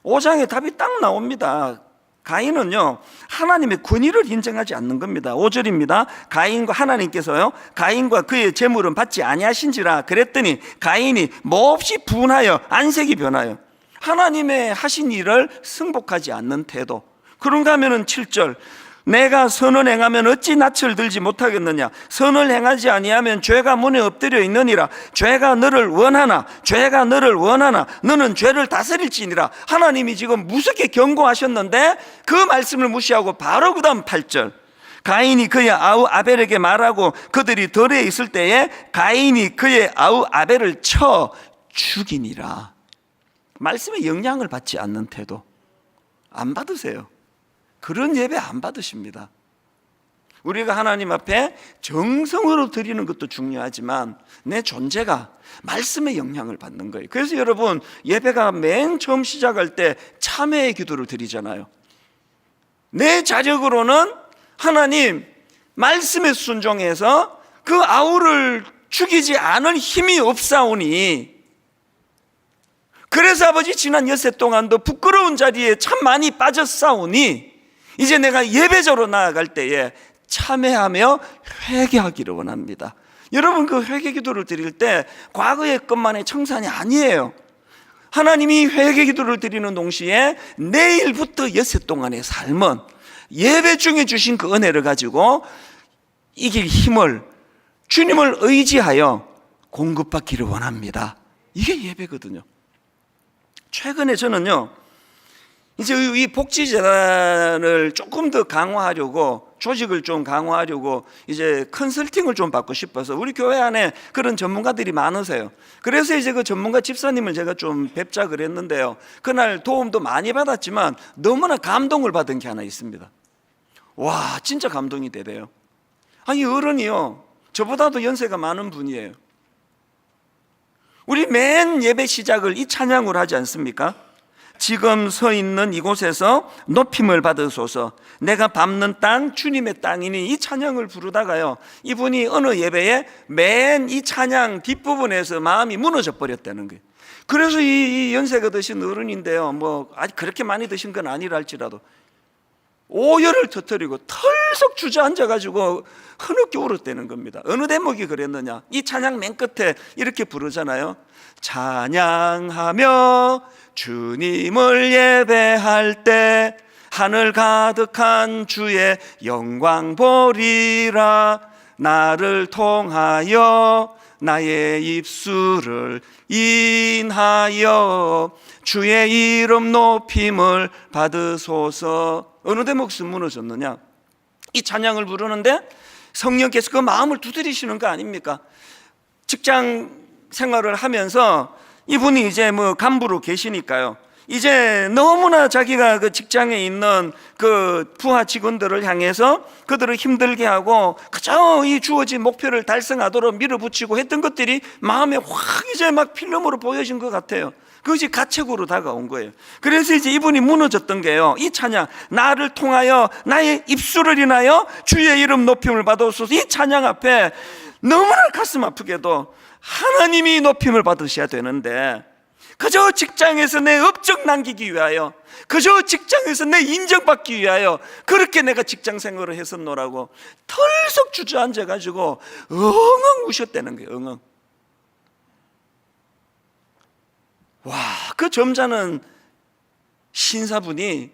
5장에 답이 딱 나옵니다. 가인은요, 하나님의 권위를 인정하지 않는 겁니다. 5절입니다. 가인과 하나님께서요, 가인과 그의 제물은 받지 아니하신지라 그랬더니 가인이 몹시 분하여 안색이 변하여 하나님의 하신 일을 승복하지 않는 태도. 그런가 하면은 7절, 내가 선을 행하면 어찌 낯을 들지 못하겠느냐? 선을 행하지 아니하면 죄가 문에 엎드려 있느니라. 죄가 너를 원하나 너는 죄를 다스릴지니라. 하나님이 지금 무섭게 경고하셨는데 그 말씀을 무시하고 바로 그 다음 8절, 가인이 그의 아우 아벨에게 말하고 그들이 들에 있을 때에 가인이 그의 아우 아벨을 쳐 죽이니라. 말씀에 영향을 받지 않는 태도 안 받으세요. 그런 예배 안 받으십니다. 우리가 하나님 앞에 정성으로 드리는 것도 중요하지만 내 존재가 말씀의 영향을 받는 거예요. 그래서 여러분, 예배가 맨 처음 시작할 때 참회의 기도를 드리잖아요. 내 자력으로는 하나님 말씀에 순종해서 그 아우를 죽이지 않을 힘이 없사오니, 그래서 아버지 지난 엿새 동안도 부끄러운 자리에 참 많이 빠졌사오니 이제 내가 예배자로 나아갈 때에 참회하며 회개하기를 원합니다. 여러분, 그 회개 기도를 드릴 때 과거의 것만의 청산이 아니에요. 하나님이 회개 기도를 드리는 동시에 내일부터 엿새 동안의 삶은 예배 중에 주신 그 은혜를 가지고 이길 힘을 주님을 의지하여 공급받기를 원합니다. 이게 예배거든요. 최근에 저는요, 이제 이 복지재단을 조금 더 강화하려고, 조직을 좀 강화하려고 이제 컨설팅을 좀 받고 싶어서, 우리 교회 안에 그런 전문가들이 많으세요. 그래서 이제 그 전문가 집사님을 제가 좀 뵙자 그랬는데요, 그날 도움도 많이 받았지만 너무나 감동을 받은 게 하나 있습니다. 와, 진짜 감동이 되대요. 아니, 어른이요, 저보다도 연세가 많은 분이에요. 우리 맨 예배 시작을 이 찬양으로 하지 않습니까? 지금 서 있는 이곳에서 높임을 받으소서, 내가 밟는 땅 주님의 땅이니, 이 찬양을 부르다가요, 이분이 어느 예배에 맨 이 찬양 뒷부분에서 마음이 무너져 버렸다는 거예요. 그래서 이 연세가 드신 어른인데요, 뭐 아직 그렇게 많이 드신 건 아니라 할지라도 오열을 터뜨리고 털썩 주저앉아가지고 흐느껴 울었다는 겁니다. 어느 대목이 그랬느냐, 이 찬양 맨 끝에 이렇게 부르잖아요. 찬양하며 주님을 예배할 때 하늘 가득한 주의 영광 보리라. 나를 통하여 나의 입술을 인하여 주의 이름 높임을 받으소서. 어느 대목에서 무너졌느냐, 이 찬양을 부르는데 성령께서 그 마음을 두드리시는 거 아닙니까? 직장 생활을 하면서 이분이 이제 뭐 간부로 계시니까요, 이제 너무나 자기가 그 직장에 있는 그 부하 직원들을 향해서 그들을 힘들게 하고 그저 이 주어진 목표를 달성하도록 밀어붙이고 했던 것들이 마음에 확 이제 막 필름으로 보여진 것 같아요. 그것이 가책으로 다가온 거예요. 그래서 이제 이분이 무너졌던 게요, 이 찬양, 나를 통하여 나의 입술을 인하여 주의 이름 높임을 받으소서, 이 찬양 앞에 너무나 가슴 아프게도 하나님이 높임을 받으셔야 되는데, 그저 직장에서 내 업적 남기기 위하여, 그저 직장에서 내 인정받기 위하여 그렇게 내가 직장 생활을 했었노라고 털썩 주저앉아가지고 엉엉 우셨다는 거예요. 엉엉. 와, 그 점잖은 신사분이,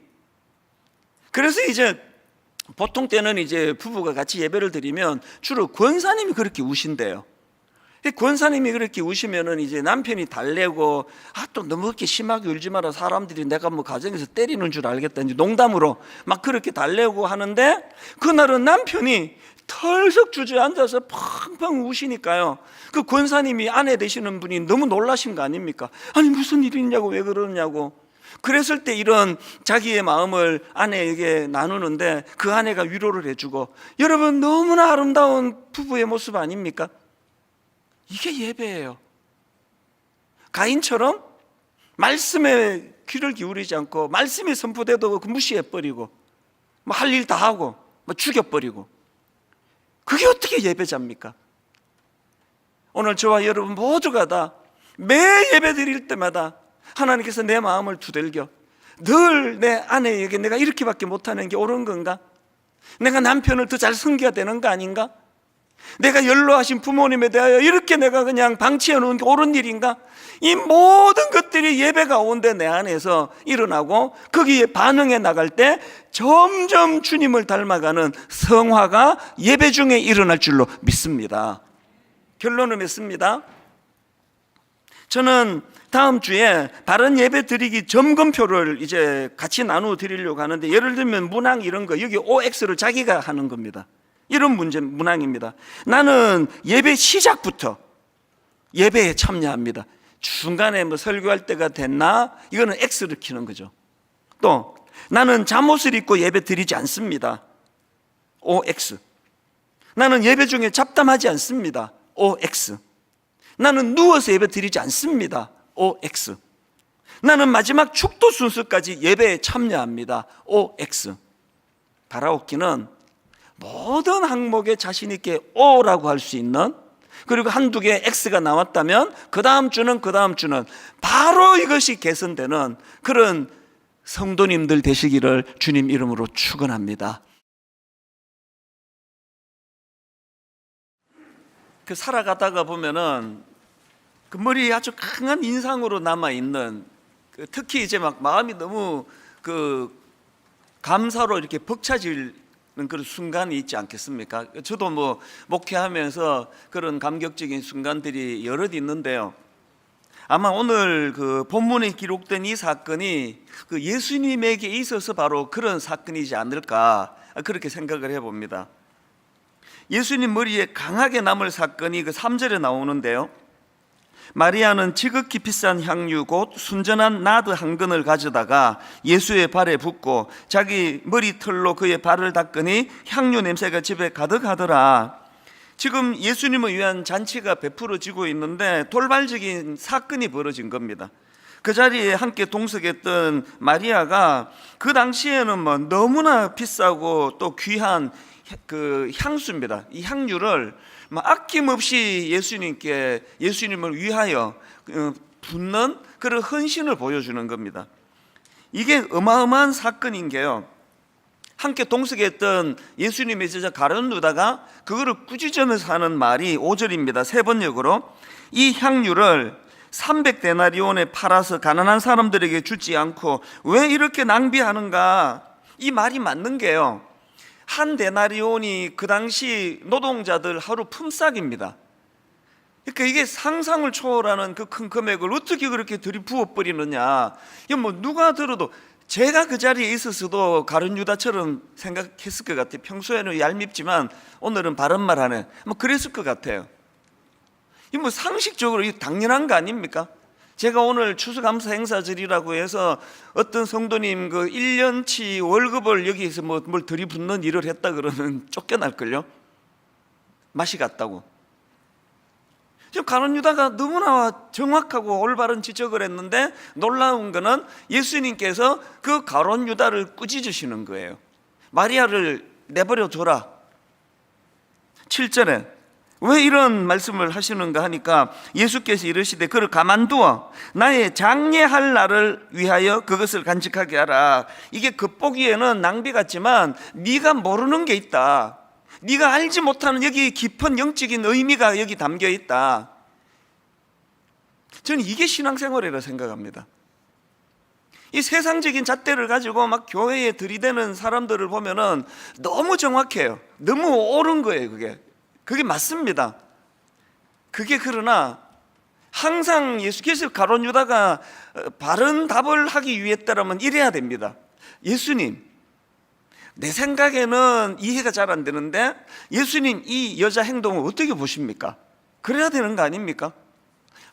그래서 이제 보통 때는 이제 부부가 같이 예배를 드리면 주로 권사님이 그렇게 우신대요. 권사님이 그렇게 우시면은 이제 남편이 달래고, 또 너무 그렇게 심하게 울지 마라, 사람들이 내가 뭐 가정에서 때리는 줄 알겠다, 이제 농담으로 막 그렇게 달래고 하는데, 그날은 남편이 털썩 주저앉아서 펑펑 우시니까요, 그 권사님이 아내 되시는 분이 너무 놀라신 거 아닙니까? 아니 무슨 일이 있냐고, 왜 그러냐고. 그랬을 때 이런 자기의 마음을 아내에게 나누는데 그 아내가 위로를 해주고, 여러분 너무나 아름다운 부부의 모습 아닙니까? 이게 예배예요. 가인처럼 말씀에 귀를 기울이지 않고 말씀이 선포돼도 무시해버리고 뭐 할 일 다 하고 뭐 죽여버리고, 그게 어떻게 예배자입니까? 오늘 저와 여러분 모두가 다 매 예배 드릴 때마다 하나님께서 내 마음을 두들겨 늘 내 아내에게 내가 이렇게밖에 못하는 게 옳은 건가? 내가 남편을 더 잘 섬겨야 되는 거 아닌가? 내가 연로하신 부모님에 대하여 이렇게 내가 그냥 방치해 놓은 게 옳은 일인가? 이 모든 것들이 예배 가운데 내 안에서 일어나고 거기에 반응해 나갈 때 점점 주님을 닮아가는 성화가 예배 중에 일어날 줄로 믿습니다. 결론을 맺습니다. 저는 다음 주에 바른 예배 드리기 점검표를 이제 같이 나누어 드리려고 하는데, 예를 들면 문항 이런 거, 여기 OX를 자기가 하는 겁니다. 이런 문항입니다. 나는 예배 시작부터 예배에 참여합니다. 중간에 뭐 설교할 때가 됐나? 이거는 X를 키는 거죠. 또 나는 잠옷을 입고 예배 드리지 않습니다. OX. 나는 예배 중에 잡담하지 않습니다. OX. 나는 누워서 예배 드리지 않습니다. OX. 나는 마지막 축도 순서까지 예배에 참여합니다. OX. 바라옵기는 모든 항목에 자신 있게 O라고 할 수 있는, 그리고 한두 개 X가 나왔다면 그 다음 주는 바로 이것이 개선되는 그런 성도님들 되시기를 주님 이름으로 축원합니다. 그 살아가다가 보면은 그 머리에 아주 강한 인상으로 남아 있는, 특히 이제 막 마음이 너무 그 감사로 이렇게 벅차지는 그런 순간이 있지 않겠습니까? 저도 뭐 목회하면서 그런 감격적인 순간들이 여럿 있는데요. 아마 오늘 그 본문에 기록된 이 사건이 그 예수님에게 있어서 바로 그런 사건이지 않을까, 그렇게 생각을 해봅니다. 예수님 머리에 강하게 남을 사건이 그 3절에 나오는데요. 마리아는 지극히 비싼 향유 곧 순전한 나드 한 근을 가져다가 예수의 발에 붓고 자기 머리털로 그의 발을 닦으니 향유 냄새가 집에 가득하더라. 지금 예수님을 위한 잔치가 베풀어지고 있는데 돌발적인 사건이 벌어진 겁니다. 그 자리에 함께 동석했던 마리아가 그 당시에는 뭐 너무나 비싸고 또 귀한 그 향수입니다. 이 향유를 아낌없이 예수님을 위하여 붓는 그런 헌신을 보여주는 겁니다. 이게 어마어마한 사건인 게요, 함께 동석했던 예수님의 제자 가룟 유다가 그거를 꾸짖으면서 하는 말이 5절입니다. 세 번역으로 이 향유를 300데나리온에 팔아서 가난한 사람들에게 주지 않고 왜 이렇게 낭비하는가. 이 말이 맞는 게요, 한 데나리온이 그 당시 노동자들 하루 품삯입니다. 그러니까 이게 상상을 초월하는 그 큰 금액을 어떻게 그렇게 들이부어 버리느냐. 이거 뭐 누가 들어도, 제가 그 자리에 있었어도 가룟 유다처럼 생각했을 것 같아요. 평소에는 얄밉지만 오늘은 바른 말 하네, 뭐 그랬을 것 같아요. 이 뭐 상식적으로 이 당연한 거 아닙니까? 제가 오늘 추수감사 행사절이라고 해서 어떤 성도님 그 1년치 월급을 여기에서 뭘 들이붓는 일을 했다 그러면 쫓겨날걸요? 맛이 갔다고. 지금 가룟 유다가 너무나 정확하고 올바른 지적을 했는데, 놀라운 거는 예수님께서 그 가룟 유다를 꾸짖으시는 거예요. 마리아를 내버려 둬라. 7절에 왜 이런 말씀을 하시는가 하니까 예수께서 이르시되 그를 가만두어 나의 장례할 날을 위하여 그것을 간직하게 하라. 이게 겉보기에는 낭비 같지만 네가 모르는 게 있다. 네가 알지 못하는 여기 깊은 영적인 의미가 여기 담겨 있다. 저는 이게 신앙생활이라고 생각합니다. 이 세상적인 잣대를 가지고 막 교회에 들이대는 사람들을 보면은 너무 정확해요. 너무 옳은 거예요. 그게 맞습니다. 그게 그러나 항상 예수께서 가룟 유다가 바른 답을 하기 위했다라면 이래야 됩니다. 예수님, 내 생각에는 이해가 잘 안 되는데 예수님 이 여자 행동을 어떻게 보십니까? 그래야 되는 거 아닙니까?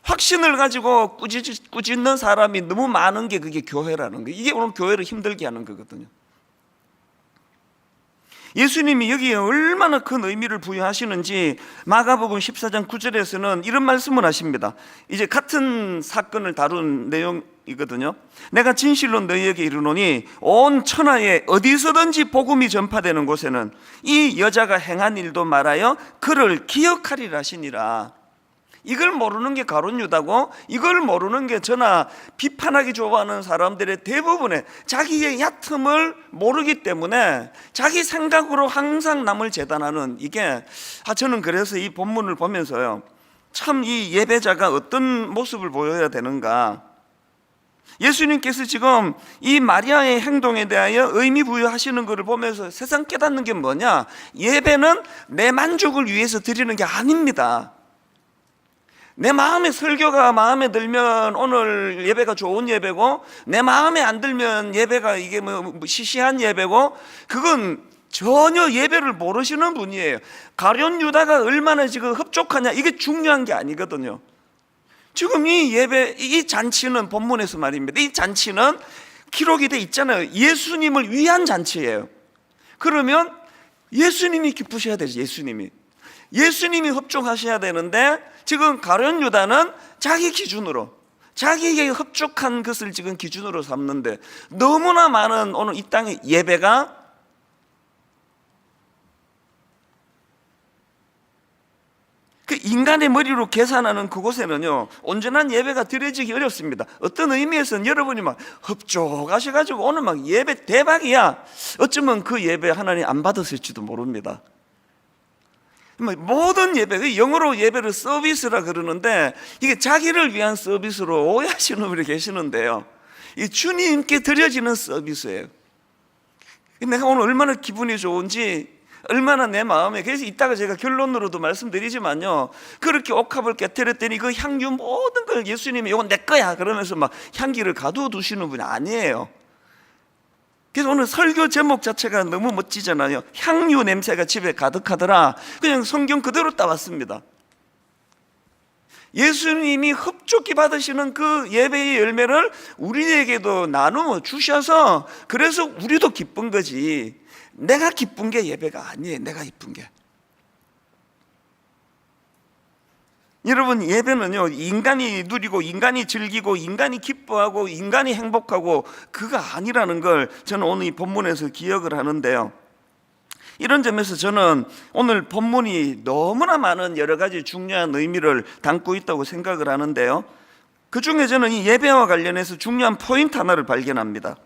확신을 가지고 꾸짖는 사람이 너무 많은 게 그게 교회라는 거예요. 이게 오늘 교회를 힘들게 하는 거거든요. 예수님이 여기에 얼마나 큰 의미를 부여하시는지 마가복음 14장 9절에서는 이런 말씀을 하십니다. 이제 같은 사건을 다룬 내용이거든요. 내가 진실로 너희에게 이르노니 온 천하에 어디서든지 복음이 전파되는 곳에는 이 여자가 행한 일도 말하여 그를 기억하리라 하시니라. 이걸 모르는 게 가룟 유다고, 이걸 모르는 게 저나 비판하기 좋아하는 사람들의 대부분의 자기의 얕음을 모르기 때문에 자기 생각으로 항상 남을 재단하는 이게, 저는 그래서 이 본문을 보면서요, 참 이 예배자가 어떤 모습을 보여야 되는가. 예수님께서 지금 이 마리아의 행동에 대하여 의미 부여하시는 것을 보면서 세상 깨닫는 게 뭐냐? 예배는 내 만족을 위해서 드리는 게 아닙니다. 내 마음에 설교가 마음에 들면 오늘 예배가 좋은 예배고, 내 마음에 안 들면 예배가 이게 뭐 시시한 예배고, 그건 전혀 예배를 모르시는 분이에요. 가룟 유다가 얼마나 지금 흡족하냐, 이게 중요한 게 아니거든요. 지금 이 예배, 이 잔치는 본문에서 말입니다. 이 잔치는 기록이 돼 있잖아요. 예수님을 위한 잔치예요. 그러면 예수님이 기쁘셔야 되죠. 예수님이 흡족하셔야 되는데, 지금 가룟 유다는 자기 기준으로, 자기에게 흡족한 것을 지금 기준으로 삼는데, 너무나 많은 오늘 이 땅의 예배가 그 인간의 머리로 계산하는 그곳에는요, 온전한 예배가 드려지기 어렵습니다. 어떤 의미에서는 여러분이 막 흡족하셔가지고 오늘 막 예배 대박이야, 어쩌면 그 예배 하나님 안 받았을지도 모릅니다. 모든 예배, 영어로 예배를 서비스라 그러는데, 이게 자기를 위한 서비스로 오해하시는 분이 계시는데요, 이 주님께 드려지는 서비스예요. 내가 오늘 얼마나 기분이 좋은지, 얼마나 내 마음에, 그래서 이따가 제가 결론으로도 말씀드리지만요, 그렇게 옥합을 깨뜨렸더니 그 향유 모든 걸 예수님이 이건 내 거야 그러면서 막 향기를 가두어 두시는 분이 아니에요. 그래서 오늘 설교 제목 자체가 너무 멋지잖아요. 향유 냄새가 집에 가득하더라. 그냥 성경 그대로 따왔습니다. 예수님이 흡족히 받으시는 그 예배의 열매를 우리에게도 나누어 주셔서, 그래서 우리도 기쁜 거지, 내가 기쁜 게 예배가 아니에요. 내가 기쁜 게. 여러분, 예배는요, 인간이 누리고 인간이 즐기고 인간이 기뻐하고 인간이 행복하고 그거 아니라는 걸 저는 오늘 이 본문에서 기억을 하는데요, 이런 점에서 저는 오늘 본문이 너무나 많은 여러 가지 중요한 의미를 담고 있다고 생각을 하는데요, 그 중에 저는 이 예배와 관련해서 중요한 포인트 하나를 발견합니다.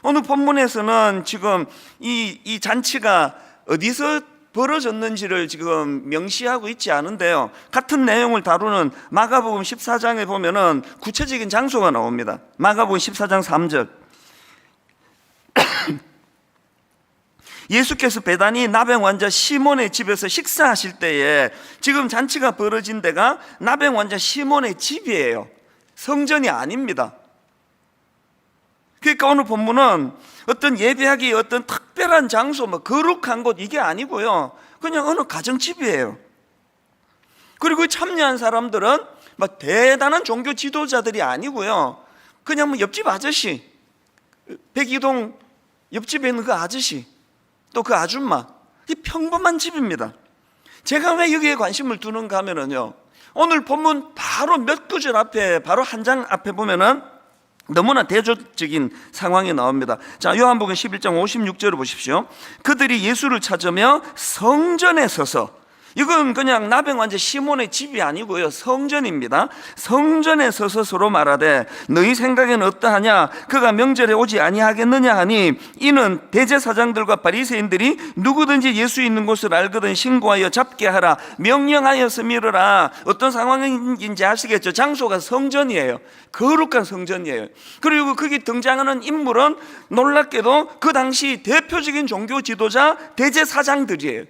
오늘 본문에서는 지금 이 잔치가 어디서 벌어졌는지를 지금 명시하고 있지 않은데요, 같은 내용을 다루는 마가복음 14장에 보면은 구체적인 장소가 나옵니다. 마가복음 14장 3절. 예수께서 베다니 나병 환자 시몬의 집에서 식사하실 때에, 지금 잔치가 벌어진 데가 나병 환자 시몬의 집이에요. 성전이 아닙니다. 그러니까 오늘 본문은 어떤 예배하기 어떤 특별한 장소, 뭐 거룩한 곳, 이게 아니고요, 그냥 어느 가정집이에요. 그리고 참여한 사람들은 막 대단한 종교 지도자들이 아니고요, 그냥 뭐 옆집 아저씨, 백이동 옆집에 있는 그 아저씨, 또 그 아줌마, 이 평범한 집입니다. 제가 왜 여기에 관심을 두는가 하면은요, 오늘 본문 바로 몇 구절 앞에, 바로 한 장 앞에 보면은 너무나 대조적인 상황이 나옵니다. 자, 요한복음 11장 56절을 보십시오. 그들이 예수를 찾으며 성전에 서서, 이건 그냥 나병 환자 시몬의 집이 아니고요, 성전입니다. 성전에 서서 서로 말하되 너희 생각에는 어떠하냐? 그가 명절에 오지 아니하겠느냐 하니, 이는 대제사장들과 바리새인들이 누구든지 예수 있는 곳을 알거든 신고하여 잡게 하라, 명령하여서 밀으라. 어떤 상황인지 아시겠죠? 장소가 성전이에요. 거룩한 성전이에요. 그리고 거기 등장하는 인물은 놀랍게도 그 당시 대표적인 종교 지도자 대제사장들이에요.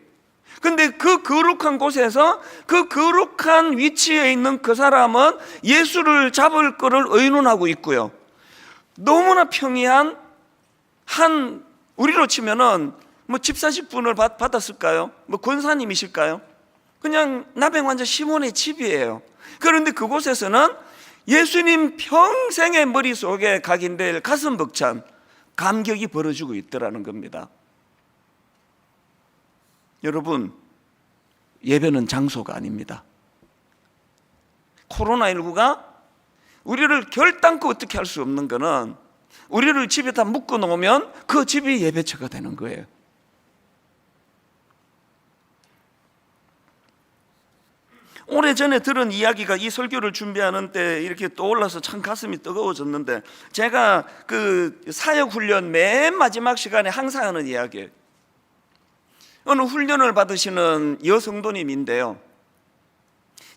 근데 그 거룩한 곳에서, 그 거룩한 위치에 있는 그 사람은 예수를 잡을 거를 의논하고 있고요, 너무나 평이한 우리로 치면은 뭐 집사직분을 받았을까요? 뭐 권사님이실까요? 그냥 나병 환자 시몬의 집이에요. 그런데 그곳에서는 예수님 평생의 머릿속에 각인될 가슴 벅찬 감격이 벌어지고 있더라는 겁니다. 여러분, 예배는 장소가 아닙니다. 코로나19가 우리를 결단코 어떻게 할 수 없는 거는, 우리를 집에 다 묶어 놓으면 그 집이 예배처가 되는 거예요. 오래전에 들은 이야기가 이 설교를 준비하는 때 이렇게 떠올라서 참 가슴이 뜨거워졌는데, 제가 그 사역훈련 맨 마지막 시간에 항상 하는 이야기예요. 어느 훈련을 받으시는 여성도님인데요,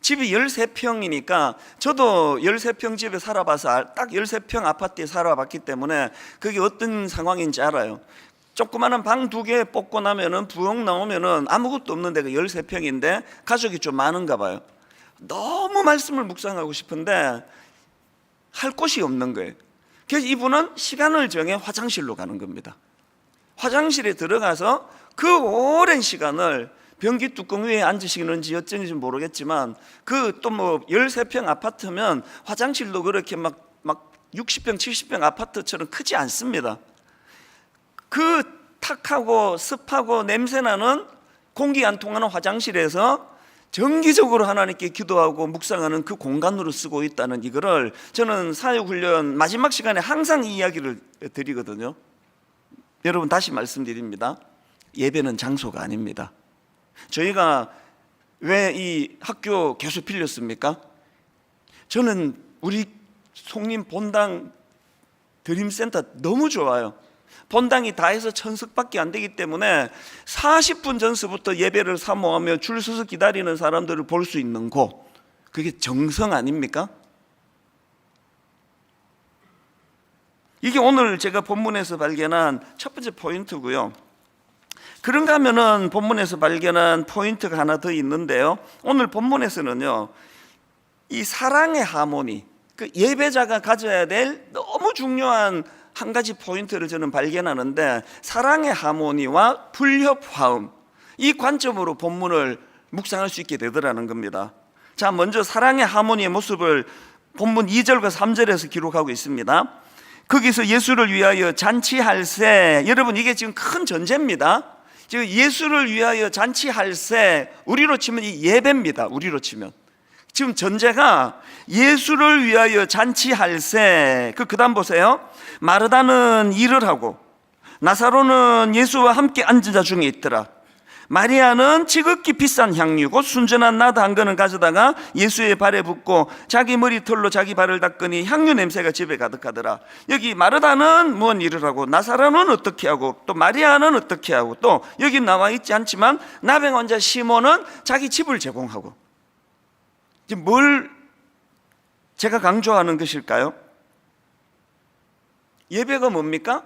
집이 13평이니까 저도 13평 집에 살아봐서 딱 13평 아파트에 살아봤기 때문에 그게 어떤 상황인지 알아요. 조그마한 방 2개 뽑고 나면은 부엌 나오면은 아무것도 없는 데가 13평인데 가족이 좀 많은가 봐요. 너무 말씀을 묵상하고 싶은데 할 곳이 없는 거예요. 그래서 이분은 시간을 정해 화장실로 가는 겁니다. 화장실에 들어가서 그 오랜 시간을 변기 뚜껑 위에 앉으시는지 어쩐지 모르겠지만, 그 또 뭐 13평 아파트면 화장실도 그렇게 막 60평 70평 아파트처럼 크지 않습니다. 그 탁하고 습하고 냄새나는 공기 안 통하는 화장실에서 정기적으로 하나님께 기도하고 묵상하는 그 공간으로 쓰고 있다는 이거를 저는 사역훈련 마지막 시간에 항상 이 이야기를 드리거든요. 여러분, 다시 말씀드립니다. 예배는 장소가 아닙니다. 저희가 왜 이 학교 계속 빌렸습니까? 저는 우리 송림 본당 드림센터 너무 좋아요. 본당이 다 해서 1000석밖에 안 되기 때문에 40분 전서부터 예배를 사모하며 줄 서서 기다리는 사람들을 볼 수 있는 곳, 그게 정성 아닙니까? 이게 오늘 제가 본문에서 발견한 첫 번째 포인트고요. 그런가 하면은 본문에서 발견한 포인트가 하나 더 있는데요, 오늘 본문에서는요, 이 사랑의 하모니, 그 예배자가 가져야 될 너무 중요한 한 가지 포인트를 저는 발견하는데, 사랑의 하모니와 불협화음, 이 관점으로 본문을 묵상할 수 있게 되더라는 겁니다. 자, 먼저 사랑의 하모니의 모습을 본문 2절과 3절에서 기록하고 있습니다. 거기서 예수를 위하여 잔치할세, 여러분 이게 지금 큰 전제입니다. 지금 예수를 위하여 잔치할세, 우리로 치면 이 예배입니다. 우리로 치면 지금 전제가 예수를 위하여 잔치할세. 그 다음 보세요. 마르다는 일을 하고 나사로는 예수와 함께 앉은 자 중에 있더라. 마리아는 지극히 비싼 향유 곧 순전한 나드 한 근을 가져다가 예수의 발에 붓고 자기 머리털로 자기 발을 닦으니 향유 냄새가 집에 가득하더라. 여기 마르다는 무슨 일을 하고, 나사로는 어떻게 하고, 또 마리아는 어떻게 하고, 또 여기 나와 있지 않지만 나병 환자 시몬은 자기 집을 제공하고. 뭘 제가 강조하는 것일까요? 예배가 뭡니까?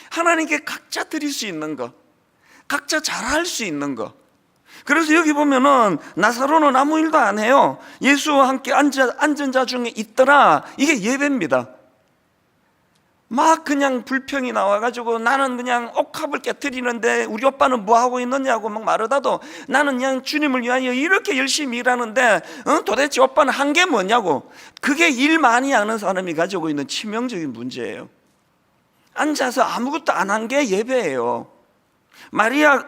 하나님께 각자 드릴 수 있는 것, 각자 잘할 수 있는 것. 그래서 여기 보면은 나사로는 아무 일도 안 해요. 예수와 함께 앉은 자 중에 있더라. 이게 예배입니다. 막 그냥 불평이 나와가지고 나는 그냥 옥합을 깨트리는데 우리 오빠는 뭐 하고 있느냐고 막 말하다도 나는 그냥 주님을 위하여 이렇게 열심히 일하는데 도대체 오빠는 한 게 뭐냐고. 그게 일 많이 하는 사람이 가지고 있는 치명적인 문제예요. 앉아서 아무것도 안 한 게 예배예요. 마리아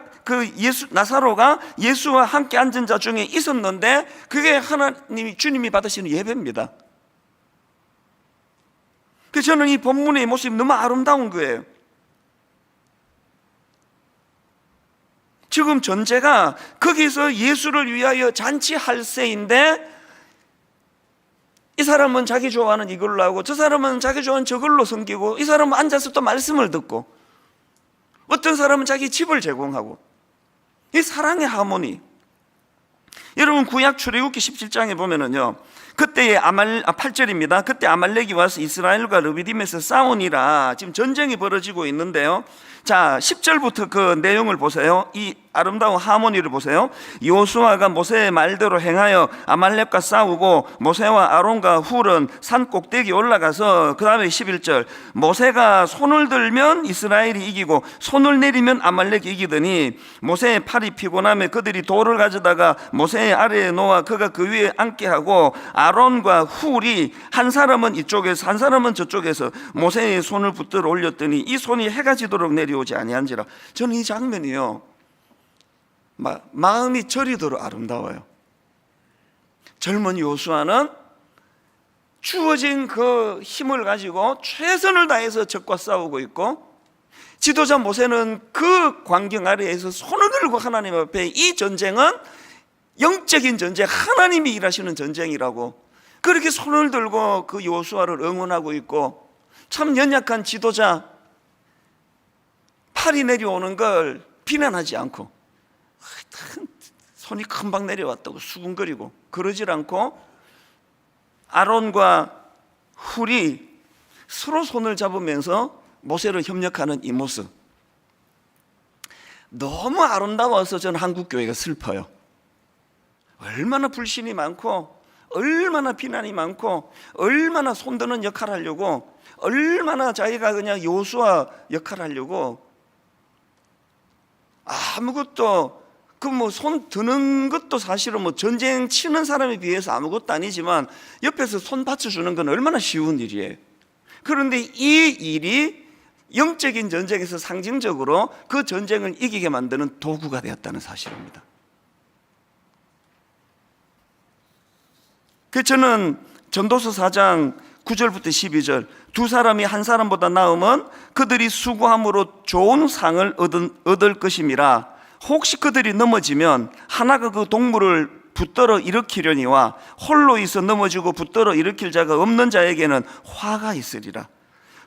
나사로가 예수와 함께 앉은 자 중에 있었는데 그게 주님이 받으시는 예배입니다. 그래서 저는 이 본문의 모습이 너무 아름다운 거예요. 지금 전제가 거기서 예수를 위하여 잔치할세인데, 이 사람은 자기 좋아하는 이걸로 하고 저 사람은 자기 좋아하는 저걸로 섬기고, 이 사람은 앉아서 또 말씀을 듣고, 어떤 사람은 자기 집을 제공하고. 이 사랑의 하모니. 여러분 구약 출애굽기 17장에 보면은요, 그때의 8절입니다. 그때 아말렉이 와서 이스라엘과 르비딤에서 싸우니라. 지금 전쟁이 벌어지고 있는데요, 자 10절부터 그 내용을 보세요. 이 아름다운 하모니를 보세요. 여호수아가 모세의 말대로 행하여 아말렉과 싸우고 모세와 아론과 훌은 산 꼭대기 올라가서, 그 다음에 11절, 모세가 손을 들면 이스라엘이 이기고 손을 내리면 아말렉이 이기더니 모세의 팔이 피곤하며 그들이 돌을 가져다가 모세의 아래에 놓아 그가 그 위에 앉게 하고 아론과 훌이 한 사람은 이쪽에서 한 사람은 저쪽에서 모세의 손을 붙들어 올렸더니 이 손이 해가 지도록 내려오지 아니한지라. 저는 이 장면이요, 마음이 저리도록 아름다워요. 젊은 여호수아는 주어진 그 힘을 가지고 최선을 다해서 적과 싸우고 있고, 지도자 모세는 그 광경 아래에서 손을 들고 하나님 앞에, 이 전쟁은 영적인 전쟁, 하나님이 일하시는 전쟁이라고 그렇게 손을 들고 그 여호수아를 응원하고 있고, 참 연약한 지도자 팔이 내려오는 걸 비난하지 않고 손이 금방 내려왔다고 수군거리고 그러질 않고, 아론과 훌이 서로 손을 잡으면서 모세를 협력하는 이 모습, 너무 아름다워서 저는 한국교회가 슬퍼요. 얼마나 불신이 많고, 얼마나 비난이 많고, 얼마나 손드는 역할을 하려고, 얼마나 자기가 그냥 여호수아 역할을 하려고, 아무것도 그 뭐 손 드는 것도 사실은 뭐 전쟁 치는 사람에 비해서 아무것도 아니지만 옆에서 손 받쳐주는 건 얼마나 쉬운 일이에요. 그런데 이 일이 영적인 전쟁에서 상징적으로 그 전쟁을 이기게 만드는 도구가 되었다는 사실입니다. 그래서 저는 전도서 4장 9절부터 12절, 두 사람이 한 사람보다 나으면 그들이 수고함으로 좋은 상을 얻을 것임이라. 혹시 그들이 넘어지면 하나가 그 동물을 붙들어 일으키려니와 홀로 있어 넘어지고 붙들어 일으킬 자가 없는 자에게는 화가 있으리라.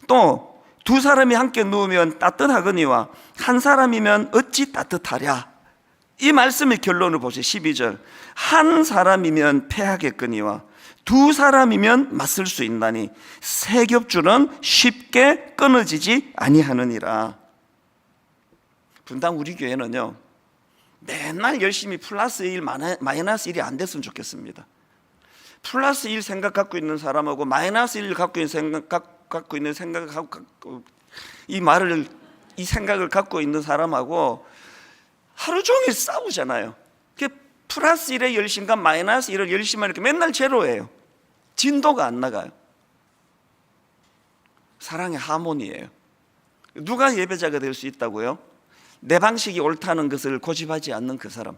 또 두 사람이 함께 누우면 따뜻하거니와 한 사람이면 어찌 따뜻하랴. 이 말씀의 결론을 보세요. 12절, 한 사람이면 패하겠거니와 두 사람이면 맞설 수 있나니 세 겹줄은 쉽게 끊어지지 아니하느니라. 분당 우리 교회는요, 맨날 열심히 플러스 1 마이너스 1이 안 됐으면 좋겠습니다. 플러스 1 생각 갖고 있는 사람하고 마이너스 1 갖고 있는 생각을 갖고 이 생각을 갖고 있는 사람하고 하루 종일 싸우잖아요. 플러스 1의 열심과 마이너스 1을 열심만 이렇게 맨날 제로예요. 진도가 안 나가요. 사랑의 하모니예요. 누가 예배자가 될 수 있다고요? 내 방식이 옳다는 것을 고집하지 않는 그 사람.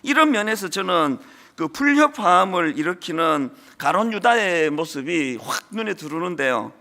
이런 면에서 저는 그 불협화음을 일으키는 가룟 유다의 모습이 확 눈에 들어오는데요.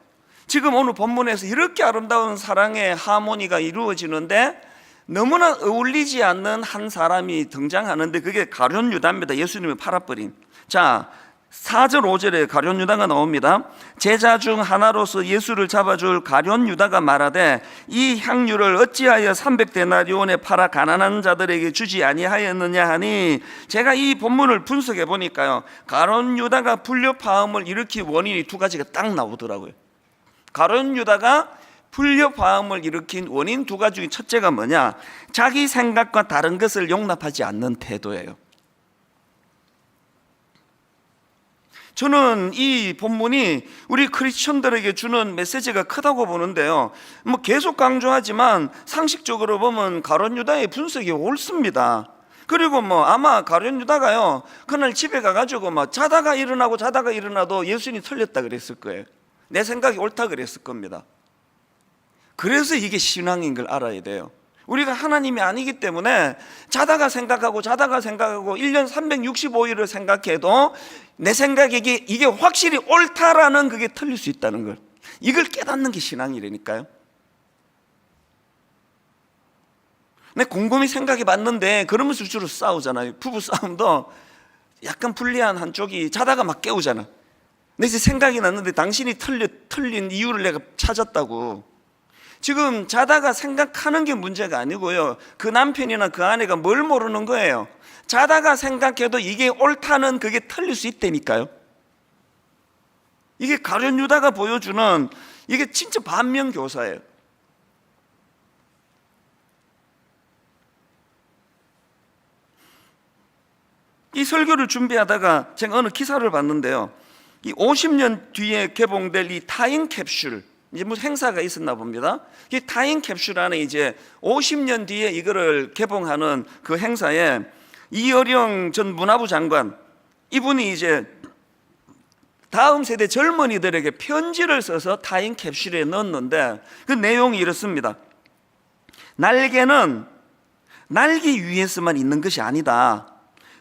지금 오늘 본문에서 이렇게 아름다운 사랑의 하모니가 이루어지는데 너무나 어울리지 않는 한 사람이 등장하는데 그게 가룟 유다입니다. 예수님을 팔아버린. 자, 4절 5절에 가룟 유다가 나옵니다. 제자 중 하나로서 예수를 잡아줄 가룟 유다가 말하되 이 향유를 어찌하여 300데나리온에 팔아 가난한 자들에게 주지 아니하였느냐 하니, 제가 이 본문을 분석해 보니까요, 가룟 유다가 불협화음을 일으킨 원인이 두 가지가 딱 나오더라고요. 가룟 유다가 불협화음을 일으킨 원인 두 가지 중에 첫째가 뭐냐? 자기 생각과 다른 것을 용납하지 않는 태도예요. 저는 이 본문이 우리 크리스천들에게 주는 메시지가 크다고 보는데요. 뭐 계속 강조하지만 상식적으로 보면 가룟 유다의 분석이 옳습니다. 그리고 뭐 아마 가룟 유다가요, 그날 집에 가가지고 막 자다가 일어나도 예수님이 틀렸다 그랬을 거예요. 내 생각이 옳다 그랬을 겁니다. 그래서 이게 신앙인 걸 알아야 돼요. 우리가 하나님이 아니기 때문에 자다가 생각하고 1년 365일을 생각해도 내 생각에 이게 확실히 옳다라는 그게 틀릴 수 있다는 걸, 이걸 깨닫는 게 신앙이라니까요. 내 곰곰이 생각해 봤는데 그러면서 주로 싸우잖아요. 부부 싸움도 약간 불리한 한쪽이 자다가 막 깨우잖아. 내 생각이 났는데 당신이 틀린 이유를 내가 찾았다고. 지금 자다가 생각하는 게 문제가 아니고요, 그 남편이나 그 아내가 뭘 모르는 거예요. 자다가 생각해도 이게 옳다는 그게 틀릴 수 있다니까요. 이게 가룟 유다가 보여주는 이게 진짜 반면교사예요. 이 설교를 준비하다가 제가 어느 기사를 봤는데요, 이 50년 뒤에 개봉될 이 타임캡슐, 이제 무슨 행사가 있었나 봅니다. 이 타임캡슐 안에 이제 50년 뒤에 이거를 개봉하는 그 행사에 이어령 전 문화부 장관, 이분이 이제 다음 세대 젊은이들에게 편지를 써서 타임캡슐에 넣었는데 그 내용이 이렇습니다. 날개는 날기 위해서만 있는 것이 아니다.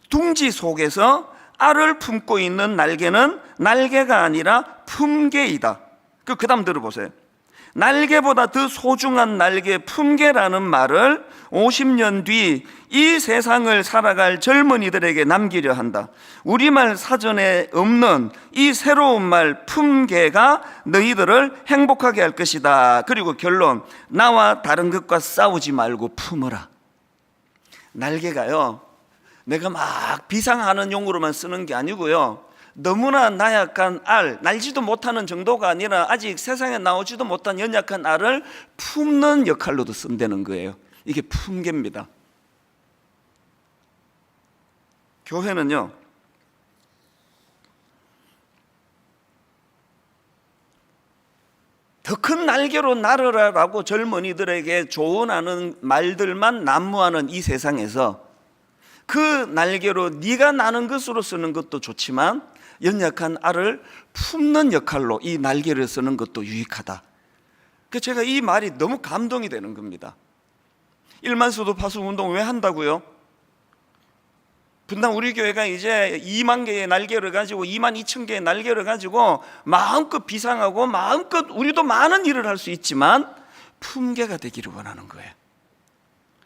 둥지 속에서 알을 품고 있는 날개는 날개가 아니라 품개이다. 그 다음 들어보세요. 날개보다 더 소중한 날개 품개라는 말을 50년 뒤 이 세상을 살아갈 젊은이들에게 남기려 한다. 우리말 사전에 없는 이 새로운 말 품계가 너희들을 행복하게 할 것이다. 그리고 결론, 나와 다른 것과 싸우지 말고 품어라. 날개가요, 내가 막 비상하는 용으로만 쓰는 게 아니고요, 너무나 나약한 알, 날지도 못하는 정도가 아니라 아직 세상에 나오지도 못한 연약한 알을 품는 역할로도 쓴다는 거예요. 이게 품계입니다. 교회는요, 더 큰 날개로 날으라라고 젊은이들에게 조언하는 말들만 난무하는 이 세상에서 그 날개로 네가 나는 것으로 쓰는 것도 좋지만 연약한 알을 품는 역할로 이 날개를 쓰는 것도 유익하다. 그래서 제가 이 말이 너무 감동이 되는 겁니다. 1만 수도 파수 운동 왜 한다고요? 분당 우리 교회가 이제 2만 개의 날개를 가지고 2만 2천 개의 날개를 가지고 마음껏 비상하고 마음껏 우리도 많은 일을 할 수 있지만 품계가 되기를 원하는 거예요.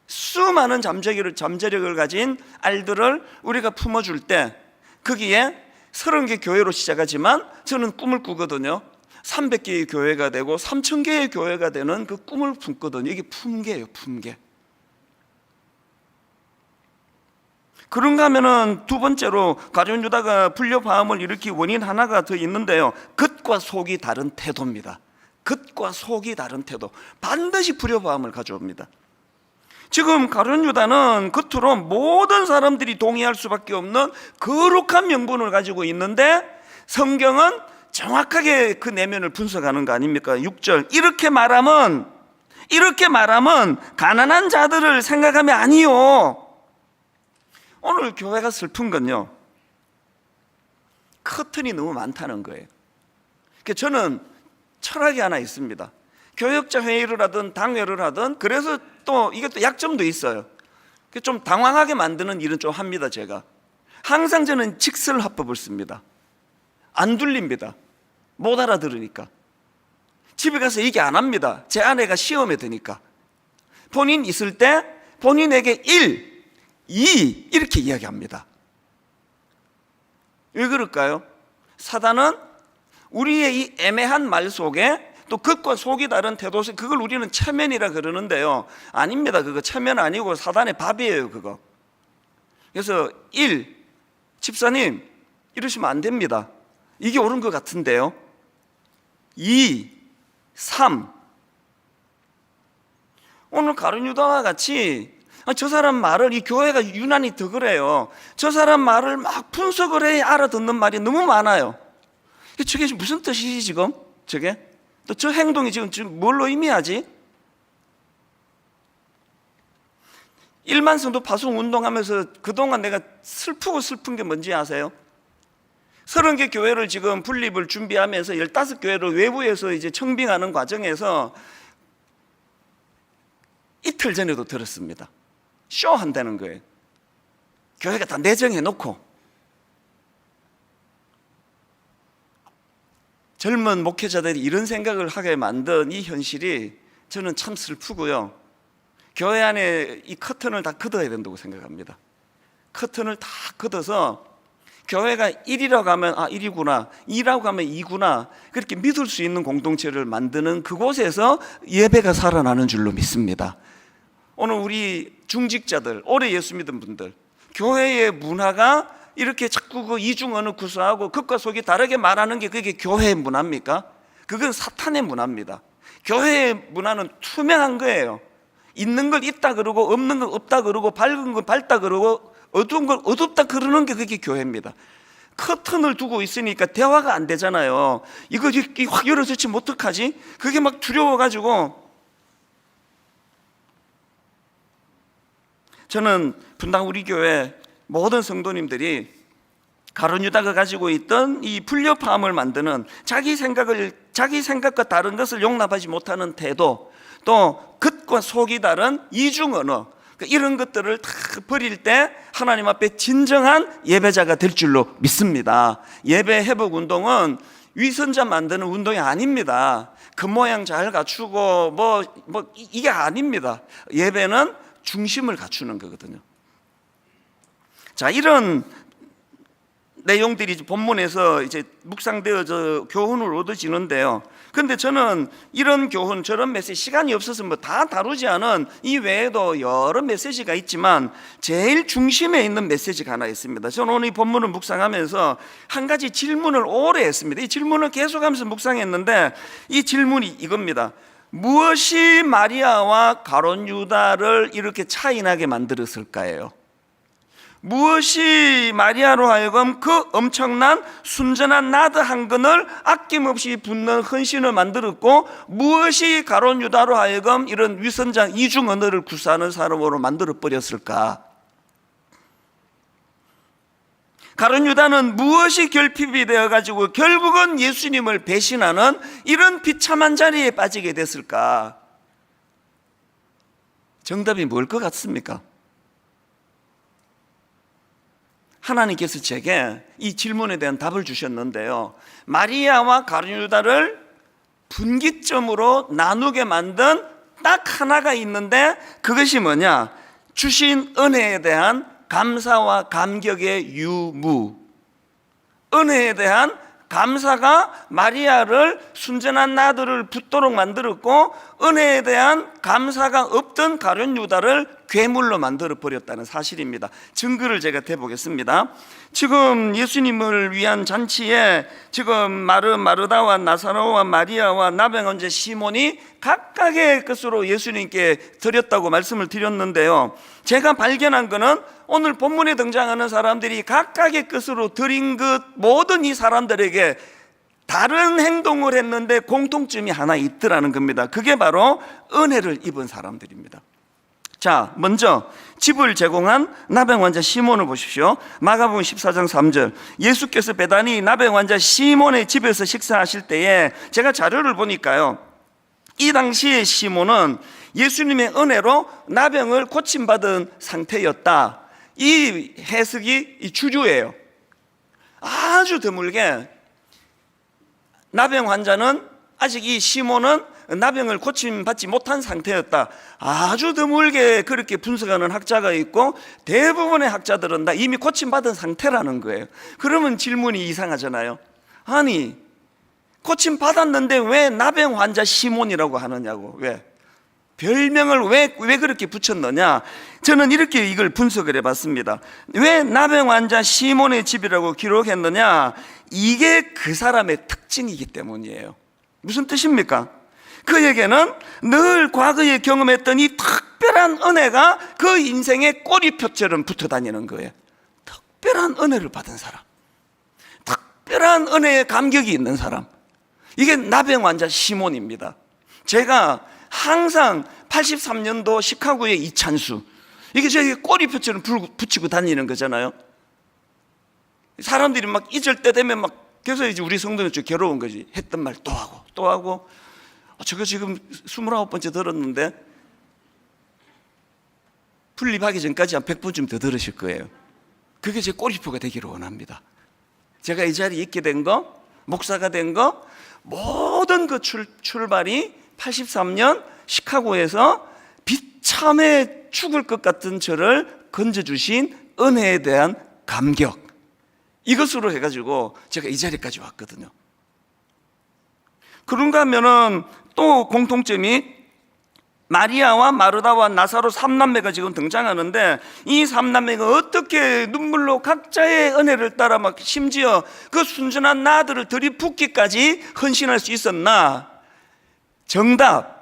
수많은 잠재력을 가진 알들을 우리가 품어줄 때 거기에 30개 교회로 시작하지만 저는 꿈을 꾸거든요. 300개의 교회가 되고 3,000개의 교회가 되는 그 꿈을 품거든요. 이게 품계예요, 품계. 그런가 하면은 두 번째로 가룟 유다가 불협화음을 일으킨 원인 하나가 더 있는데요, 겉과 속이 다른 태도입니다. 겉과 속이 다른 태도, 반드시 불협화음을 가져옵니다. 지금 가룟 유다는 겉으로 모든 사람들이 동의할 수밖에 없는 거룩한 명분을 가지고 있는데 성경은 정확하게 그 내면을 분석하는 거 아닙니까? 6절, 이렇게 말하면 가난한 자들을 생각하면 아니요. 오늘 교회가 슬픈 건요, 커튼이 너무 많다는 거예요. 저는 철학이 하나 있습니다. 교역자 회의를 하든 당회를 하든, 그래서 또 이게 또 약점도 있어요. 좀 당황하게 만드는 일은 좀 합니다. 제가 항상 저는 직설화법을 씁니다. 안 들립니다. 못 알아들으니까. 집에 가서 얘기 안 합니다. 제 아내가 시험에 드니까. 본인 있을 때 본인에게 1, 2 이렇게 이야기합니다. 왜 그럴까요? 사단은 우리의 이 애매한 말 속에 또 겉과 속이 다른 태도, 그걸 우리는 체면이라 그러는데요, 아닙니다. 그거 체면 아니고 사단의 밥이에요, 그거. 그래서 1, 집사님 이러시면 안 됩니다. 이게 옳은 것 같은데요. 2, 3, 오늘 가룟 유다와 같이 저 사람 말을, 이 교회가 유난히 더 그래요. 저 사람 말을 막 분석을 해야 알아듣는 말이 너무 많아요. 저게 무슨 뜻이지 지금? 저게? 또 저 행동이 지금 뭘로 의미하지? 1만 성도 파송 운동하면서 그동안 내가 슬픈 게 뭔지 아세요? 30개 교회를 지금 분립을 준비하면서 15교회를 외부에서 이제 청빙하는 과정에서 이틀 전에도 들었습니다. 쇼 한다는 거예요. 교회가 다 내정해 놓고. 젊은 목회자들이 이런 생각을 하게 만든 이 현실이 저는 참 슬프고요, 교회 안에 이 커튼을 다 걷어야 된다고 생각합니다. 커튼을 다 걷어서 교회가 1이라고 하면 1이구나, 2라고 하면 2구나, 그렇게 믿을 수 있는 공동체를 만드는 그곳에서 예배가 살아나는 줄로 믿습니다. 오늘 우리 중직자들, 오래 예수 믿은 분들, 교회의 문화가 이렇게 자꾸 그 이중언어 구사하고 겉과 속이 다르게 말하는 게 그게 교회의 문화입니까? 그건 사탄의 문화입니다. 교회의 문화는 투명한 거예요. 있는 걸 있다 그러고 없는 걸 없다 그러고 밝은 걸 밝다 그러고 어두운 걸 어둡다 그러는 게 그게 교회입니다. 커튼을 두고 있으니까 대화가 안 되잖아요. 이거 확 열어젖히면 어떡하지? 그게 막 두려워가지고. 저는 분당 우리 교회 모든 성도님들이 가룟 유다가 가지고 있던 이 불협화음을 만드는 자기 생각과 다른 것을 용납하지 못하는 태도, 또 겉과 속이 다른 이중언어, 이런 것들을 다 버릴 때 하나님 앞에 진정한 예배자가 될 줄로 믿습니다. 예배 회복 운동은 위선자 만드는 운동이 아닙니다. 겉모양 잘 갖추고 이게 아닙니다. 예배는 중심을 갖추는 거거든요. 자, 이런 내용들이 본문에서 이제 묵상되어져 교훈을 얻어지는데요. 근데 저는 이런 교훈, 저런 메시지, 시간이 없어서 뭐 다 다루지 않은 이 외에도 여러 메시지가 있지만 제일 중심에 있는 메시지가 하나 있습니다. 저는 오늘 이 본문을 묵상하면서 한 가지 질문을 오래 했습니다. 이 질문을 계속하면서 묵상했는데 이 질문이 이겁니다. 무엇이 마리아와 가룟 유다를 이렇게 차이나게 만들었을까요? 무엇이 마리아로 하여금 그 엄청난 순전한 나드 한 근을 아낌없이 붓는 헌신을 만들었고, 무엇이 가룟 유다로 하여금 이런 위선장 이중 언어를 구사하는 사람으로 만들어 버렸을까? 가룟 유다는 무엇이 결핍이 되어가지고 결국은 예수님을 배신하는 이런 비참한 자리에 빠지게 됐을까? 정답이 뭘 것 같습니까? 하나님께서 제게 이 질문에 대한 답을 주셨는데요, 마리아와 가룟 유다를 분기점으로 나누게 만든 딱 하나가 있는데, 그것이 뭐냐? 주신 은혜에 대한 감사와 감격의 유무. 은혜에 대한 감사가 마리아를 순전한 나들을 붙도록 만들었고, 은혜에 대한 감사가 없던 가룟 유다를 괴물로 만들어 버렸다는 사실입니다. 증거를 제가 대보겠습니다. 지금 예수님을 위한 잔치에 지금 마르다와 나사로와 마리아와 나병 원자 시몬이 각각의 것으로 예수님께 드렸다고 말씀을 드렸는데요, 제가 발견한 것은 오늘 본문에 등장하는 사람들이 각각의 것으로 드린 것, 모든 이 사람들에게 다른 행동을 했는데 공통점이 하나 있더라는 겁니다. 그게 바로 은혜를 입은 사람들입니다. 자, 먼저 집을 제공한 나병 환자 시몬을 보십시오. 마가복음 14장 3절, 예수께서 베다니 나병 환자 시몬의 집에서 식사하실 때에, 제가 자료를 보니까요, 이 당시에 시몬은 예수님의 은혜로 나병을 고침받은 상태였다. 이 해석이 이 주류예요. 아주 드물게 나병 환자는, 아직 이 시몬은 나병을 고침받지 못한 상태였다. 아주 드물게 그렇게 분석하는 학자가 있고, 대부분의 학자들은 다 이미 고침받은 상태라는 거예요. 그러면 질문이 이상하잖아요. 아니, 고침받았는데 왜 나병 환자 시몬이라고 하느냐고. 왜? 별명을 왜 그렇게 붙였느냐? 저는 이렇게 이걸 분석을 해봤습니다. 왜 나병 환자 시몬의 집이라고 기록했느냐? 이게 그 사람의 특징이기 때문이에요. 무슨 뜻입니까? 그에게는 늘 과거에 경험했던 이 특별한 은혜가 그 인생의 꼬리표처럼 붙어 다니는 거예요. 특별한 은혜를 받은 사람, 특별한 은혜의 감격이 있는 사람, 이게 나병 환자 시몬입니다. 제가 항상 83년도 시카고의 이찬수, 이게 저에게 꼬리표처럼 붙이고 다니는 거잖아요. 사람들이 막 잊을 때 되면 막 계속 이제 우리 성도는 좀 괴로운 거지. 했던 말 또 하고 또 하고. 저거 지금 29번째 들었는데 분립하기 전까지 한 100번쯤 더 들으실 거예요. 그게 제 꼬리표가 되기를 원합니다. 제가 이 자리에 있게 된 거, 목사가 된 거, 모든 그 출발이 83년 시카고에서 비참해 죽을 것 같은 저를 건져주신 은혜에 대한 감격, 이것으로 해가지고 제가 이 자리까지 왔거든요. 그런가 하면은 또 공통점이 마리아와 마르다와 나사로 3남매가 지금 등장하는데, 이 3남매가 어떻게 눈물로 각자의 은혜를 따라 막 심지어 그 순전한 나들을 들이붓기까지 헌신할 수 있었나? 정답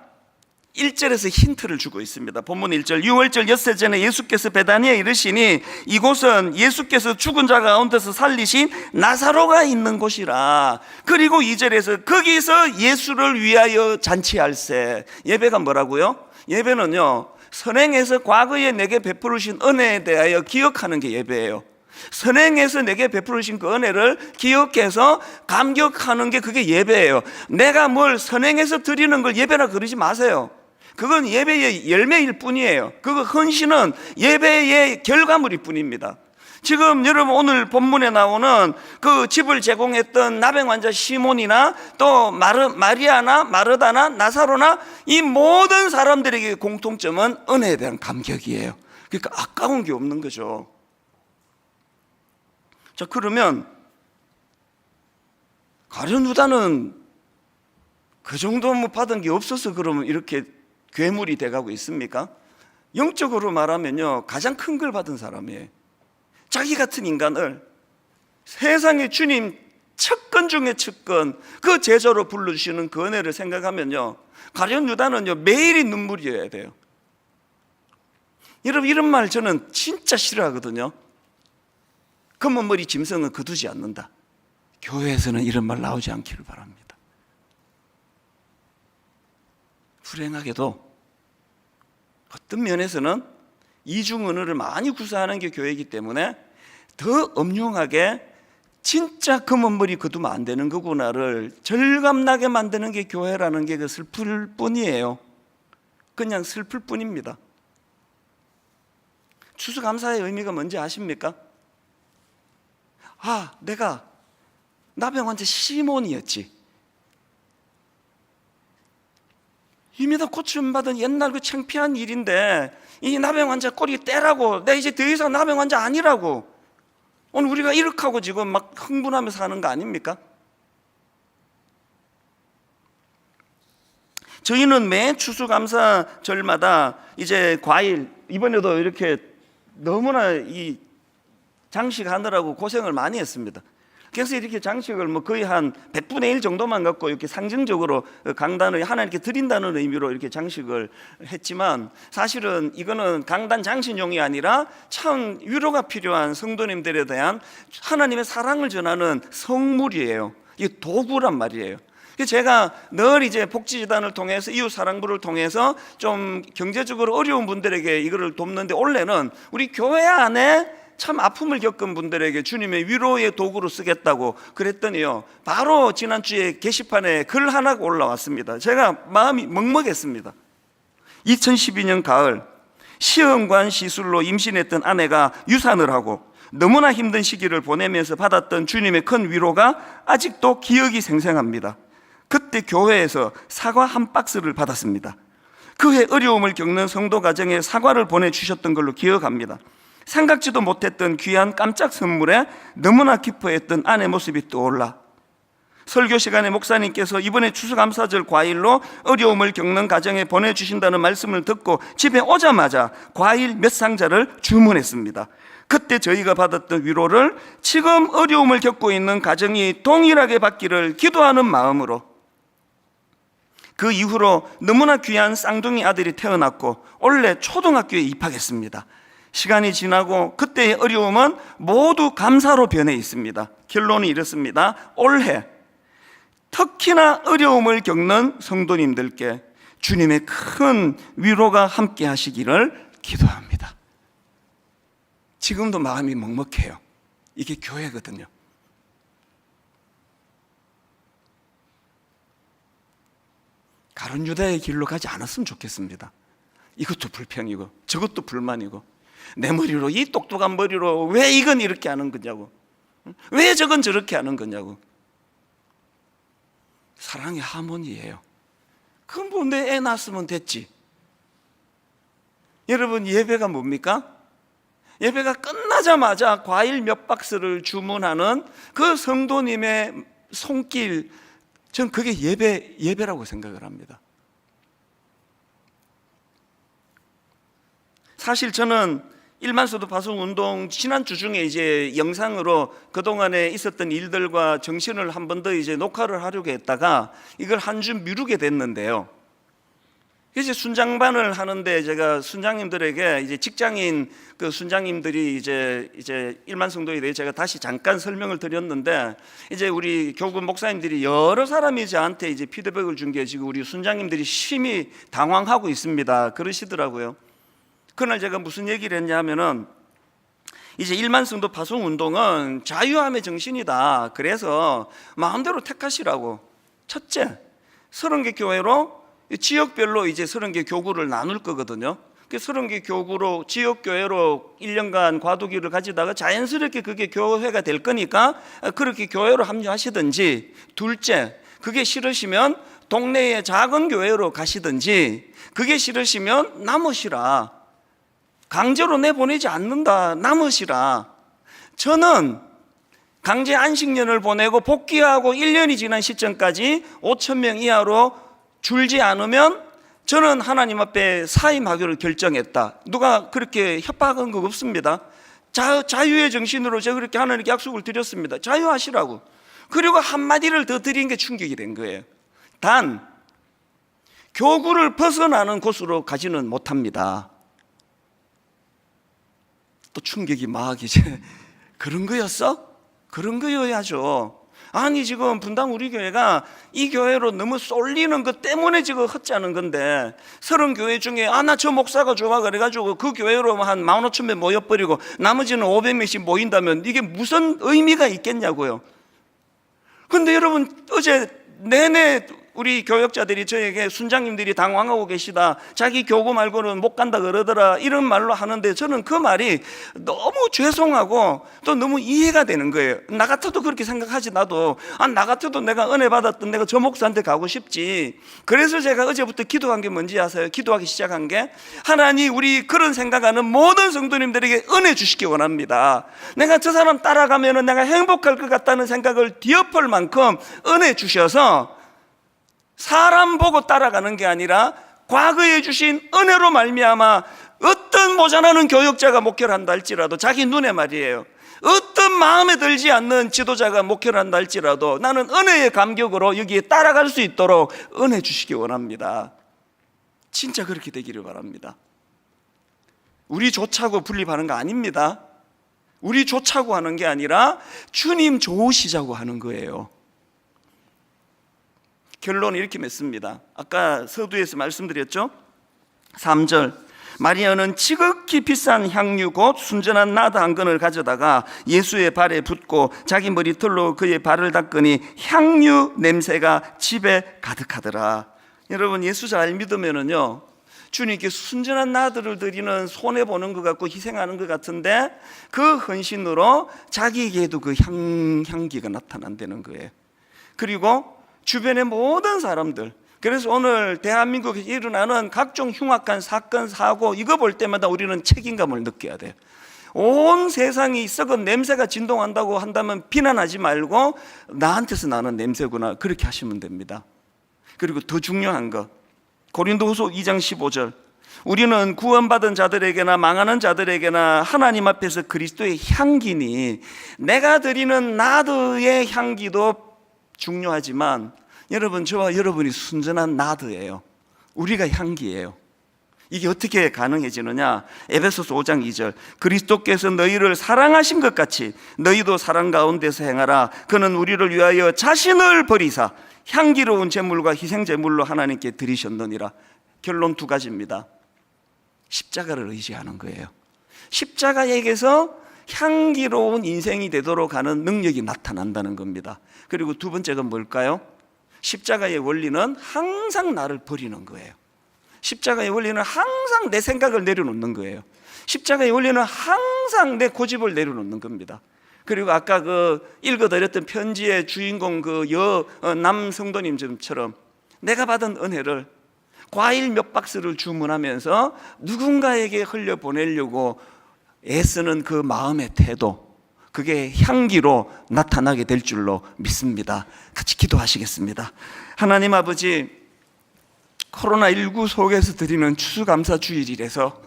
1절에서 힌트를 주고 있습니다. 본문 1절, 6월절 엿새 전에 예수께서 베다니에 이르시니 이곳은 예수께서 죽은 자 가운데서 살리신 나사로가 있는 곳이라. 그리고 2절에서 거기서 예수를 위하여 잔치할세. 예배가 뭐라고요? 예배는요, 선행해서 과거에 내게 베푸르신 은혜에 대하여 기억하는 게 예배예요. 선행해서 내게 베푸르신 그 은혜를 기억해서 감격하는 게 그게 예배예요. 내가 뭘 선행해서 드리는 걸 예배라 그러지 마세요. 그건 예배의 열매일 뿐이에요. 그거 헌신은 예배의 결과물일 뿐입니다. 지금 여러분 오늘 본문에 나오는 그 집을 제공했던 나병 환자 시몬이나 또 마리아나 마르다나 나사로나 이 모든 사람들에게 공통점은 은혜에 대한 감격이에요. 그러니까 아까운 게 없는 거죠. 자, 그러면 가룟 유다는 그 정도 뭐 받은 게 없어서 그러면 이렇게 괴물이 돼가고 있습니까? 영적으로 말하면요, 가장 큰 걸 받은 사람이에요. 자기 같은 인간을 세상의 주님 척건 중에 척건 그 제자로 불러주시는 그 은혜를 생각하면요, 가룟 유다는요 매일이 눈물이어야 돼요. 여러분, 이런 말 저는 진짜 싫어하거든요. 검은 머리 짐승은 거두지 않는다. 교회에서는 이런 말 나오지 않기를 바랍니다. 불행하게도 어떤 면에서는 이중 언어를 많이 구사하는 게 교회이기 때문에 더 엄중하게 진짜 검은 머리 거두면 안 되는 거구나를 절감나게 만드는 게 교회라는 게 그 슬플 뿐이에요. 그냥 슬플 뿐입니다. 추수감사의 의미가 뭔지 아십니까? 아, 내가 나병 환자 시몬이었지. 이미 다 고침받은 옛날 그 창피한 일인데 이 나병 환자 꼬리 떼라고, 내 이제 더 이상 나병 환자 아니라고. 오늘 우리가 이렇게 하고 지금 막 흥분하면서 하는 거 아닙니까? 저희는 매 추수감사절마다 이제 과일, 이번에도 이렇게 너무나 이 장식하느라고 고생을 많이 했습니다. 그래서 이렇게 장식을 뭐 거의 한 100분의 1 정도만 갖고 이렇게 상징적으로 강단을 하나 이렇게 드린다는 의미로 이렇게 장식을 했지만, 사실은 이거는 강단 장신용이 아니라 참 위로가 필요한 성도님들에 대한 하나님의 사랑을 전하는 성물이에요. 이게 도구란 말이에요. 제가 늘 이제 복지재단을 통해서 이웃 사랑부를 통해서 좀 경제적으로 어려운 분들에게 이거를 돕는데, 원래는 우리 교회 안에 참 아픔을 겪은 분들에게 주님의 위로의 도구로 쓰겠다고 그랬더니요, 바로 지난주에 게시판에 글 하나가 올라왔습니다. 제가 마음이 먹먹했습니다. 2012년 가을, 시험관 시술로 임신했던 아내가 유산을 하고 너무나 힘든 시기를 보내면서 받았던 주님의 큰 위로가 아직도 기억이 생생합니다. 그때 교회에서 사과 한 박스를 받았습니다. 그해 어려움을 겪는 성도 가정에 사과를 보내주셨던 걸로 기억합니다. 생각지도 못했던 귀한 깜짝 선물에 너무나 기뻐했던 아내 모습이 떠올라 설교 시간에 목사님께서 이번에 추수감사절 과일로 어려움을 겪는 가정에 보내주신다는 말씀을 듣고 집에 오자마자 과일 몇 상자를 주문했습니다. 그때 저희가 받았던 위로를 지금 어려움을 겪고 있는 가정이 동일하게 받기를 기도하는 마음으로, 그 이후로 너무나 귀한 쌍둥이 아들이 태어났고 올해 초등학교에 입학했습니다. 시간이 지나고 그때의 어려움은 모두 감사로 변해 있습니다. 결론이 이렇습니다. 올해 특히나 어려움을 겪는 성도님들께 주님의 큰 위로가 함께 하시기를 기도합니다. 지금도 마음이 먹먹해요. 이게 교회거든요. 가룟 유다의 길로 가지 않았으면 좋겠습니다. 이것도 불평이고 저것도 불만이고, 내 머리로, 이 똑똑한 머리로 왜 이건 이렇게 하는 거냐고, 왜 저건 저렇게 하는 거냐고. 사랑의 하모니예요. 그건 뭐 내 애 낳았으면 됐지. 여러분, 예배가 뭡니까? 예배가 끝나자마자 과일 몇 박스를 주문하는 그 성도님의 손길, 전 그게 예배라고 생각을 합니다. 사실 저는 일만서도 파송운동 지난주 중에 이제 영상으로 그동안에 있었던 일들과 정신을 한 번 더 이제 녹화를 하려고 했다가 이걸 한 주 미루게 됐는데요. 이제 순장반을 하는데 제가 순장님들에게 이제 직장인 그 순장님들이 이제 일만 성도에 대해 제가 다시 잠깐 설명을 드렸는데, 이제 우리 교구 목사님들이 여러 사람이 저한테 이제 피드백을 준 게 지금 우리 순장님들이 심히 당황하고 있습니다. 그러시더라고요. 그날 제가 무슨 얘기를 했냐 하면은, 이제 일만 성도 파송 운동은 자유함의 정신이다. 그래서 마음대로 택하시라고. 첫째, 30개 교회로 지역별로 이제 30개 교구를 나눌 거거든요. 그 30개 교구로 지역교회로 1년간 과도기를 가지다가 자연스럽게 그게 교회가 될 거니까 그렇게 교회로 합류하시든지, 둘째, 그게 싫으시면 동네의 작은 교회로 가시든지, 그게 싫으시면 남으시라. 강제로 내보내지 않는다. 남으시라. 저는 강제 안식년을 보내고 복귀하고 1년이 지난 시점까지 5,000명 이하로 줄지 않으면 저는 하나님 앞에 사임하기로 결정했다. 누가 그렇게 협박한 거 없습니다. 자유의 정신으로 제가 그렇게 하나님께 약속을 드렸습니다. 자유하시라고. 그리고 한마디를 더 드린 게 충격이 된 거예요. 단, 교구를 벗어나는 곳으로 가지는 못합니다. 또 충격이 막 이제 그런 거였어? 그런 거여야죠. 아니 지금 분당 우리 교회가 이 교회로 너무 쏠리는 것 때문에 지금 헛자는 건데, 30교회 중에 나 저 목사가 좋아 그래가지고 그 교회로 한 15,000명 모여버리고 나머지는 500명씩 모인다면 이게 무슨 의미가 있겠냐고요. 근데 여러분, 어제 내내 우리 교역자들이 저에게 순장님들이 당황하고 계시다, 자기 교구 말고는 못 간다 그러더라, 이런 말로 하는데 저는 그 말이 너무 죄송하고 또 너무 이해가 되는 거예요. 나 같아도 그렇게 생각하지. 나도 나 같아도 내가 은혜 받았던 내가 저 목사한테 가고 싶지. 그래서 제가 어제부터 기도한 게 뭔지 아세요? 기도하기 시작한 게, 하나님 우리 그런 생각하는 모든 성도님들에게 은혜 주시기 원합니다. 내가 저 사람 따라가면 내가 행복할 것 같다는 생각을 뒤엎을 만큼 은혜 주셔서 사람 보고 따라가는 게 아니라 과거에 주신 은혜로 말미암아 어떤 모자라는 교역자가 목회를 한다 할지라도, 자기 눈에 말이에요, 어떤 마음에 들지 않는 지도자가 목회를 한다 할지라도 나는 은혜의 감격으로 여기에 따라갈 수 있도록 은혜 주시기 원합니다. 진짜 그렇게 되기를 바랍니다. 우리 좋자고 분립하는 거 아닙니다. 우리 좋자고 하는 게 아니라 주님 좋으시자고 하는 거예요. 결론을 이렇게 맺습니다. 아까 서두에서 말씀드렸죠? 3절, 마리아는 지극히 비싼 향유 곧 순전한 나드 한 근을 가져다가 예수의 발에 붓고 자기 머리털로 그의 발을 닦으니 향유 냄새가 집에 가득하더라. 여러분, 예수 잘 믿으면은요, 주님께 순전한 나드를 드리는 손해보는 것 같고 희생하는 것 같은데, 그 헌신으로 자기에게도 그 향기가 나타난다는 거예요. 그리고 주변의 모든 사람들, 그래서 오늘 대한민국에 일어나는 각종 흉악한 사건, 사고, 이거 볼 때마다 우리는 책임감을 느껴야 돼요. 온 세상이 썩은 냄새가 진동한다고 한다면 비난하지 말고 나한테서 나는 냄새구나, 그렇게 하시면 됩니다. 그리고 더 중요한 거, 고린도후서 2장 15절, 우리는 구원받은 자들에게나 망하는 자들에게나 하나님 앞에서 그리스도의 향기니, 내가 드리는 나드의 향기도 중요하지만 여러분, 저와 여러분이 순전한 나드예요. 우리가 향기예요. 이게 어떻게 가능해지느냐? 에베소서 5장 2절, 그리스도께서 너희를 사랑하신 것 같이 너희도 사랑 가운데서 행하라. 그는 우리를 위하여 자신을 버리사 향기로운 제물과 희생 제물로 하나님께 드리셨느니라. 결론 두 가지입니다. 십자가를 의지하는 거예요. 십자가에게서 향기로운 인생이 되도록 하는 능력이 나타난다는 겁니다. 그리고 두 번째가 뭘까요? 십자가의 원리는 항상 나를 버리는 거예요. 십자가의 원리는 항상 내 생각을 내려놓는 거예요. 십자가의 원리는 항상 내 고집을 내려놓는 겁니다. 그리고 아까 그 읽어드렸던 편지의 주인공 그 남성도님처럼 내가 받은 은혜를 과일 몇 박스를 주문하면서 누군가에게 흘려보내려고 애쓰는 그 마음의 태도, 그게 향기로 나타나게 될 줄로 믿습니다. 같이 기도하시겠습니다. 하나님 아버지, 코로나19 속에서 드리는 추수감사주일이라서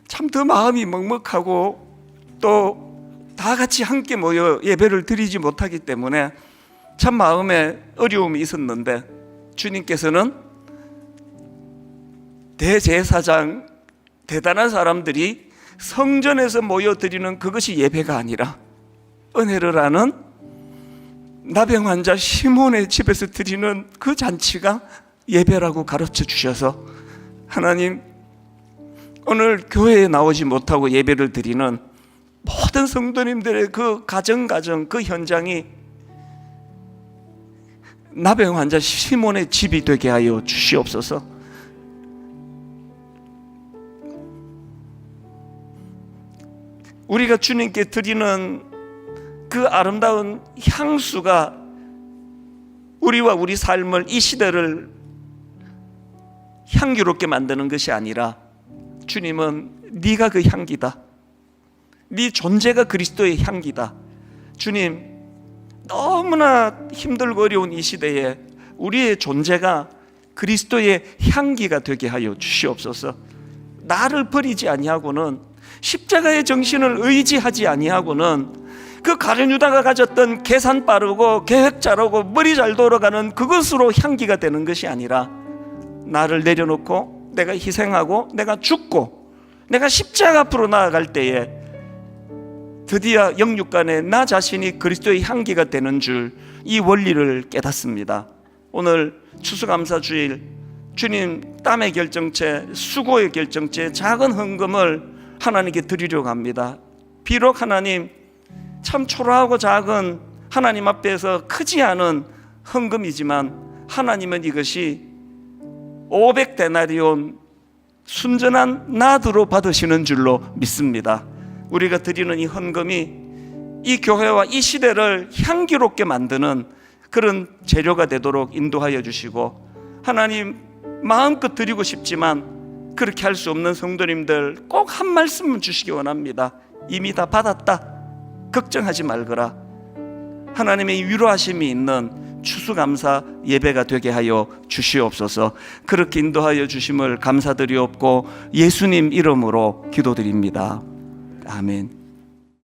참 더 마음이 먹먹하고 또 다 같이 함께 모여 예배를 드리지 못하기 때문에 참 마음에 어려움이 있었는데, 주님께서는 대제사장, 대단한 사람들이 성전에서 모여드리는 그것이 예배가 아니라 은혜를 아는 나병 환자 시몬의 집에서 드리는 그 잔치가 예배라고 가르쳐 주셔서, 하나님, 오늘 교회에 나오지 못하고 예배를 드리는 모든 성도님들의 그 가정 그 현장이 나병 환자 시몬의 집이 되게 하여 주시옵소서. 우리가 주님께 드리는 그 아름다운 향수가 우리와 우리 삶을, 이 시대를 향기롭게 만드는 것이 아니라 주님은 네가 그 향기다, 네 존재가 그리스도의 향기다. 주님, 너무나 힘들고 어려운 이 시대에 우리의 존재가 그리스도의 향기가 되게 하여 주시옵소서. 나를 버리지 아니하고는, 십자가의 정신을 의지하지 아니하고는 그 가룟 유다가 가졌던 계산 빠르고 계획 잘하고 머리 잘 돌아가는 그것으로 향기가 되는 것이 아니라, 나를 내려놓고 내가 희생하고 내가 죽고 내가 십자가 앞으로 나아갈 때에 드디어 영육간에 나 자신이 그리스도의 향기가 되는 줄, 이 원리를 깨닫습니다. 오늘 추수감사주일, 주님 땀의 결정체, 수고의 결정체, 작은 헌금을 하나님께 드리려고 합니다. 비록 하나님 참 초라하고 작은, 하나님 앞에서 크지 않은 헌금이지만 하나님은 이것이 500데나리온 순전한 나드로 받으시는 줄로 믿습니다. 우리가 드리는 이 헌금이 이 교회와 이 시대를 향기롭게 만드는 그런 재료가 되도록 인도하여 주시고, 하나님 마음껏 드리고 싶지만 그렇게 할 수 없는 성도님들 꼭 한 말씀은 주시기 원합니다. 이미 다 받았다, 걱정하지 말거라. 하나님의 위로하심이 있는 추수감사 예배가 되게 하여 주시옵소서. 그렇게 인도하여 주심을 감사드리옵고 예수님 이름으로 기도드립니다. 아멘.